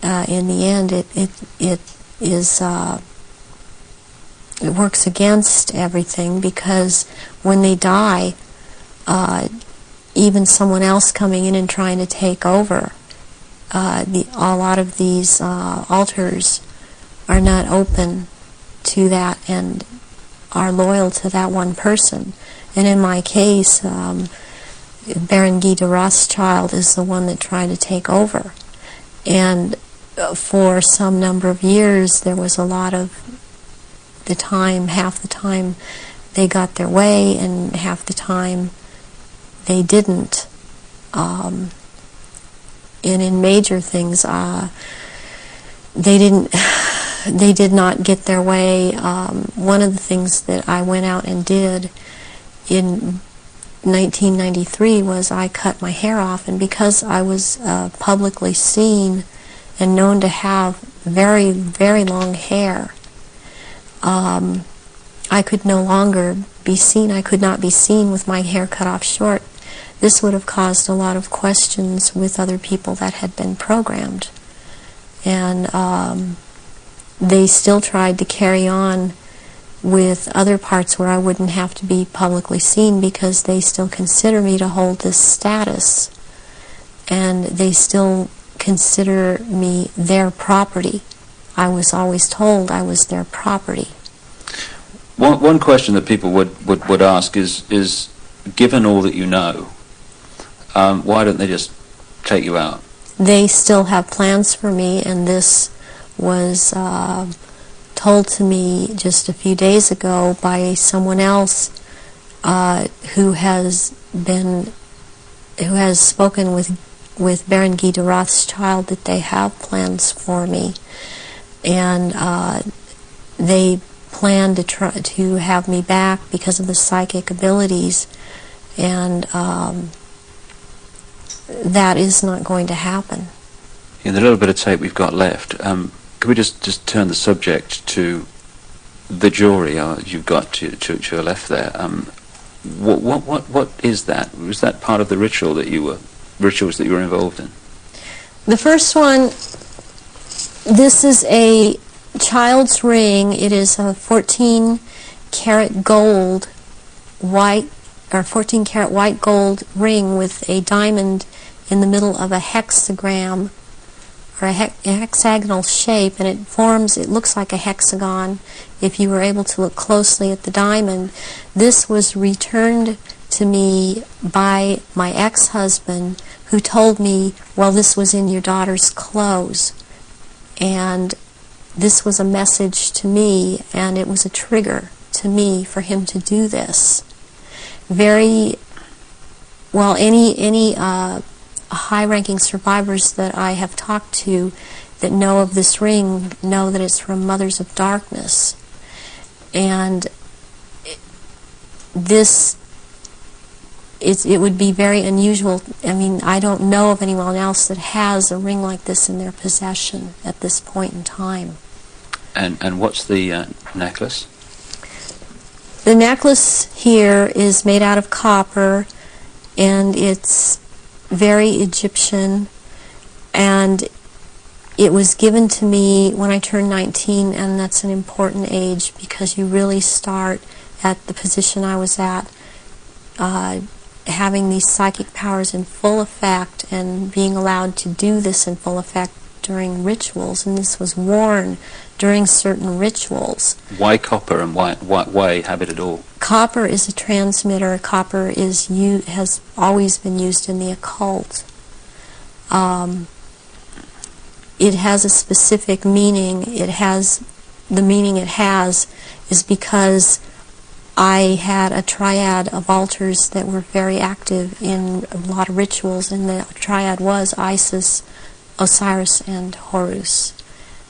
in the end, it works against everything, because when they die, even someone else coming in and trying to take over, a lot of these altars are not open to that and are loyal to that one person. And in my case, Baron Guy de Rothschild is the one that tried to take over. And for some number of years, there was a lot of the time, half the time they got their way, and half the time they didn't. And in major things, they did not get their way. One of the things that I went out and did in 1993 was I cut my hair off, and because I was publicly seen and known to have very, very long hair, I could no longer be seen. I could not be seen with my hair cut off short. This would have caused a lot of questions with other people that had been programmed. And they still tried to carry on with other parts where I wouldn't have to be publicly seen, because they still consider me to hold this status. And they still consider me their property. I was always told I was their property. One question that people would ask is, given all that you know, why don't they just take you out? They still have plans for me, and this was told to me just a few days ago by someone else who has spoken with Baron Guy de Rothschild, that they have plans for me, and they plan to try to have me back because of the psychic abilities, and that is not going to happen. In the little bit of tape we've got left, could we just turn the subject to the jury you've got to your left there? What is that? Was that part of the rituals that you were involved in? The first one, this is a child's ring. It is a 14-karat gold white, or 14-karat white gold ring with a diamond in the middle of a hexagram, or a hexagonal shape, and it looks like a hexagon if you were able to look closely at the diamond. This was returned to me by my ex-husband, who told me, well, this was in your daughter's clothes. And this was a message to me, and it was a trigger to me for him to do this. Very well, any high-ranking survivors that I have talked to that know of this ring know that it's from Mothers of Darkness. And it would be very unusual. I mean, I don't know of anyone else that has a ring like this in their possession at this point in time. And what's the necklace? The necklace here is made out of copper, and it's very Egyptian, and it was given to me when I turned 19, and that's an important age because you really start at the position I was at, having these psychic powers in full effect and being allowed to do this in full effect during rituals, and this was worn during certain rituals. Why copper and why have it at all? Copper is a transmitter. Copper has always been used in the occult. It has a specific meaning. The meaning it has is because I had a triad of altars that were very active in a lot of rituals, and the triad was Isis, Osiris, and Horus.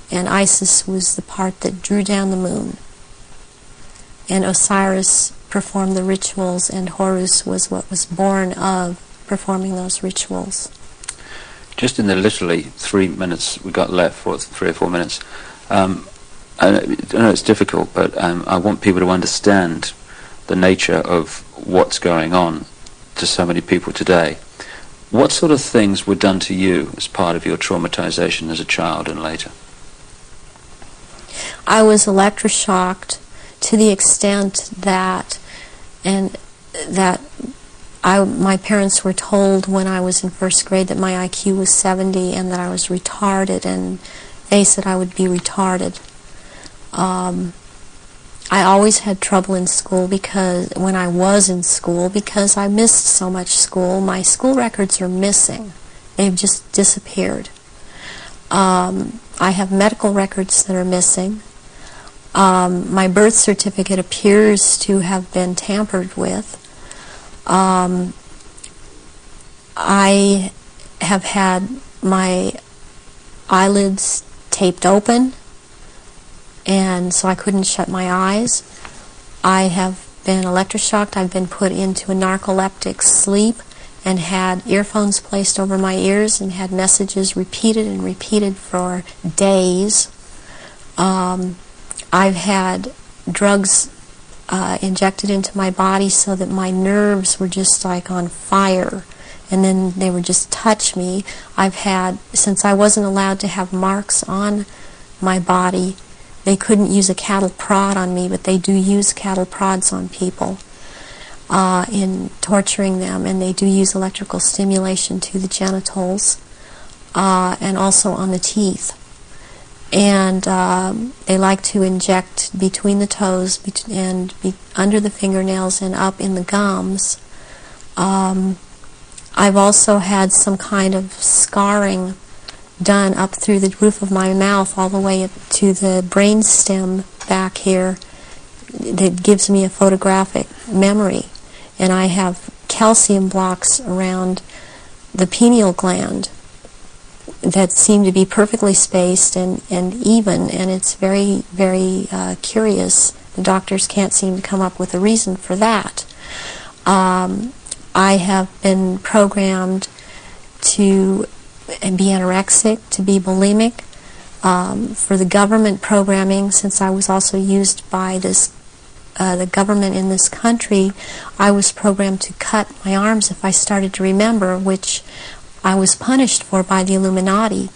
And Isis was the part that drew down the moon. And Osiris performed the rituals, and Horus was what was born of performing those rituals. Just in the literally 3 minutes we got left, for 3 or 4 minutes, I know it's difficult, but I want people to understand the nature of what's going on to so many people today. What sort of things were done to you as part of your traumatization as a child and later? I was electroshocked to the extent that my parents were told when I was in first grade that my IQ was 70 and that I was retarded, and they said I would be retarded. I always had trouble in school because I missed so much school. My school records are missing. They've just disappeared. I have medical records that are missing. My birth certificate appears to have been tampered with. I have had my eyelids taped open, and so I couldn't shut my eyes. I have been electroshocked. I've been put into a narcoleptic sleep and had earphones placed over my ears and had messages repeated and repeated for days. I've had drugs injected into my body so that my nerves were just like on fire, and then they would just touch me. Since I wasn't allowed to have marks on my body, they couldn't use a cattle prod on me, but they do use cattle prods on people in torturing them, and they do use electrical stimulation to the genitals and also on the teeth. And they like to inject between the toes and under the fingernails and up in the gums. I've also had some kind of scarring done up through the roof of my mouth all the way up to the brain stem back here that gives me a photographic memory. And I have calcium blocks around the pineal gland that seem to be perfectly spaced and even, and it's very, very curious. The doctors can't seem to come up with a reason for that. I have been programmed to be anorexic, to be bulimic. For the government programming, since I was also used by the government in this country, I was programmed to cut my arms if I started to remember, which I was punished for by the Illuminati,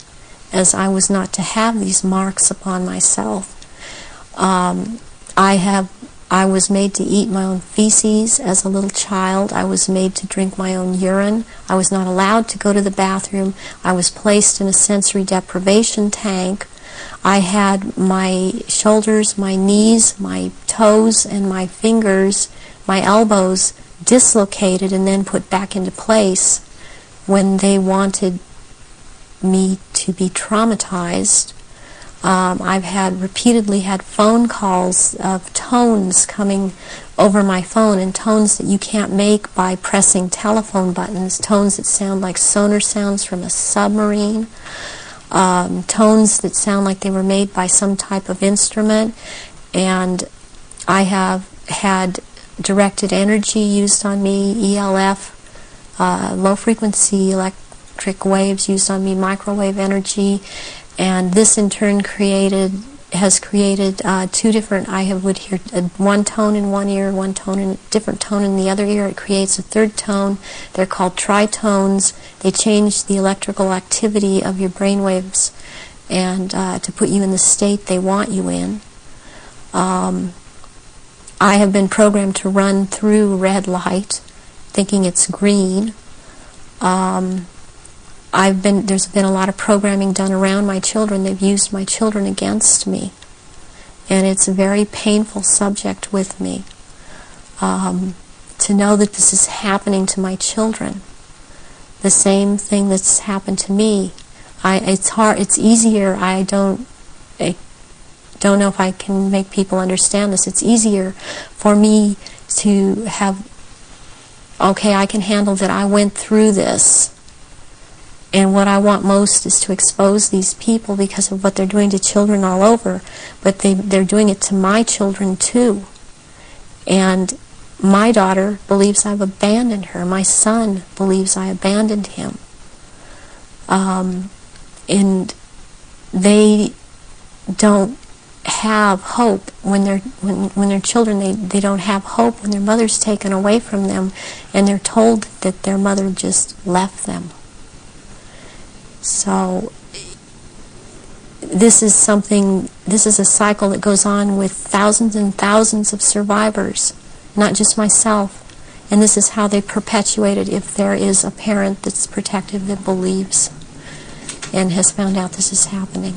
as I was not to have these marks upon myself. I was made to eat my own feces as a little child. I was made to drink my own urine. I was not allowed to go to the bathroom. I was placed in a sensory deprivation tank. I had my shoulders, my knees, my toes, and my fingers, my elbows dislocated and then put back into place when they wanted me to be traumatized. I've repeatedly had phone calls of tones coming over my phone, and tones that you can't make by pressing telephone buttons, tones that sound like sonar sounds from a submarine, tones that sound like they were made by some type of instrument. And I have had directed energy used on me, ELF, low frequency electric waves used on me, microwave energy. And this in turn has created two different, would hear one tone in one ear, one tone in a different tone in the other ear. It creates a third tone. They're called tritones. They change the electrical activity of your brain waves and to put you in the state they want you in. I have been programmed to run through red light, thinking it's green. There's been a lot of programming done around my children. They've used my children against me, and it's a very painful subject with me. To know that this is happening to my children, the same thing that's happened to me. It's hard. It's easier. I don't know if I can make people understand this. It's easier for me to have, okay, I can handle that I went through this. And what I want most is to expose these people because of what they're doing to children all over. But they're doing it to my children too. And my daughter believes I've abandoned her. My son believes I abandoned him. And they don't have hope when they're children. They don't have hope when their mother's taken away from them and they're told that their mother just left them. So this is a cycle that goes on with thousands and thousands of survivors, not just myself. And this is how they perpetuate it if there is a parent that's protective that believes and has found out this is happening.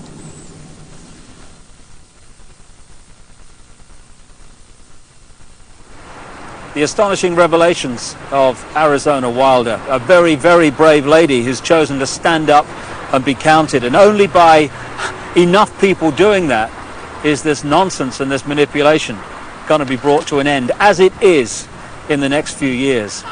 The astonishing revelations of Arizona Wilder, a very, very brave lady who's chosen to stand up and be counted. And only by enough people doing that is this nonsense and this manipulation going to be brought to an end, as it is in the next few years.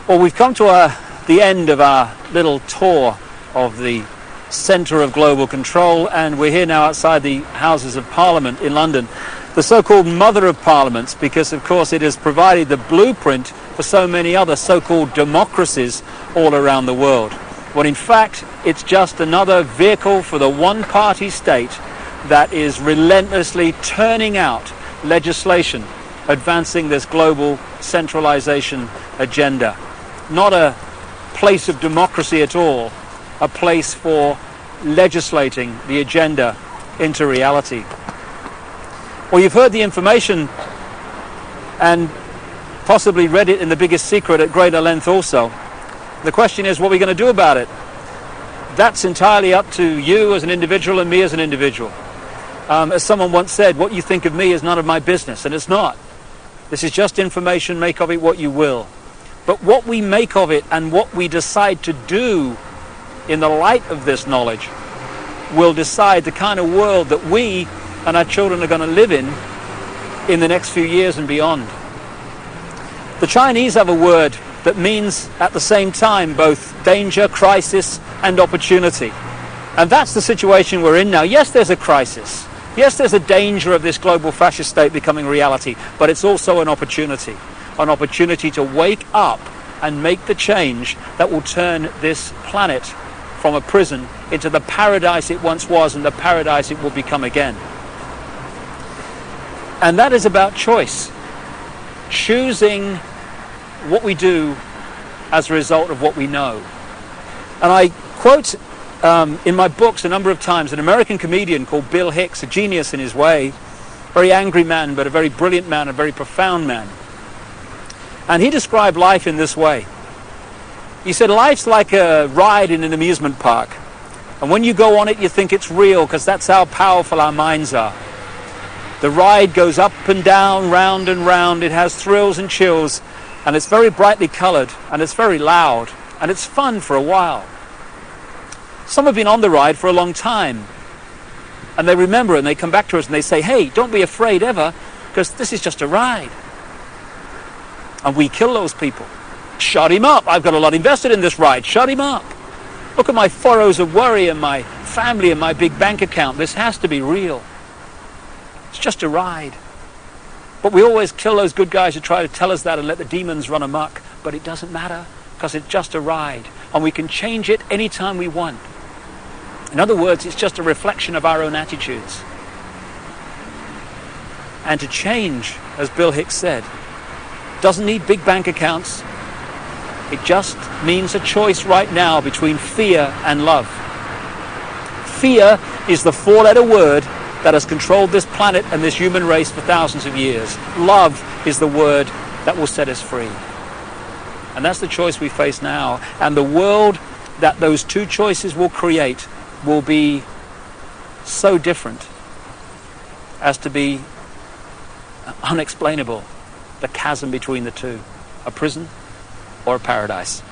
Well, we've come to the end of our little tour of the centre of global control, and we're here now outside the Houses of Parliament in London, the so-called mother of parliaments, because of course it has provided the blueprint for so many other so-called democracies all around the world. When in fact it's just another vehicle for the one-party state that is relentlessly turning out legislation advancing this global centralization agenda. Not a place of democracy at all, a place for legislating the agenda into reality. Well, you've heard the information and possibly read it in The Biggest Secret at greater length also. The question is, what are we going to do about it? That's entirely up to you as an individual and me as an individual. As someone once said, what you think of me is none of my business, and it's not. This is just information, make of it what you will. But what we make of it and what we decide to do in the light of this knowledge will decide the kind of world that we and our children are going to live in the next few years and beyond. The Chinese have a word that means at the same time both danger, crisis, and opportunity. And that's the situation we're in now. Yes, there's a crisis. Yes, there's a danger of this global fascist state becoming reality, but it's also an opportunity to wake up and make the change that will turn this planet from a prison into the paradise it once was and the paradise it will become again. And that is about choice. Choosing what we do as a result of what we know. And I quote in my books a number of times an American comedian called Bill Hicks, a genius in his way, very angry man, but a very brilliant man, a very profound man. And he described life in this way. He said, life's like a ride in an amusement park. And when you go on it, you think it's real, because that's how powerful our minds are. The ride goes up and down, round and round. It has thrills and chills, and it's very brightly colored, and it's very loud, and it's fun for a while. Some have been on the ride for a long time, and they remember, and they come back to us and they say, hey, don't be afraid ever, because this is just a ride. And we kill those people. Shut him up. I've got a lot invested in this ride. Shut him up. Look at my furrows of worry and my family and my big bank account. This has to be real. It's just a ride. But we always kill those good guys who try to tell us that and let the demons run amok. But it doesn't matter, because it's just a ride. And we can change it anytime we want. In other words, it's just a reflection of our own attitudes. And to change, as Bill Hicks said, doesn't need big bank accounts. It just means a choice right now between fear and love. Fear is the four-letter word that has controlled this planet and this human race for thousands of years. Love is the word that will set us free. And that's the choice we face now. And the world that those two choices will create will be so different as to be unexplainable, the chasm between the two, a prison or a paradise.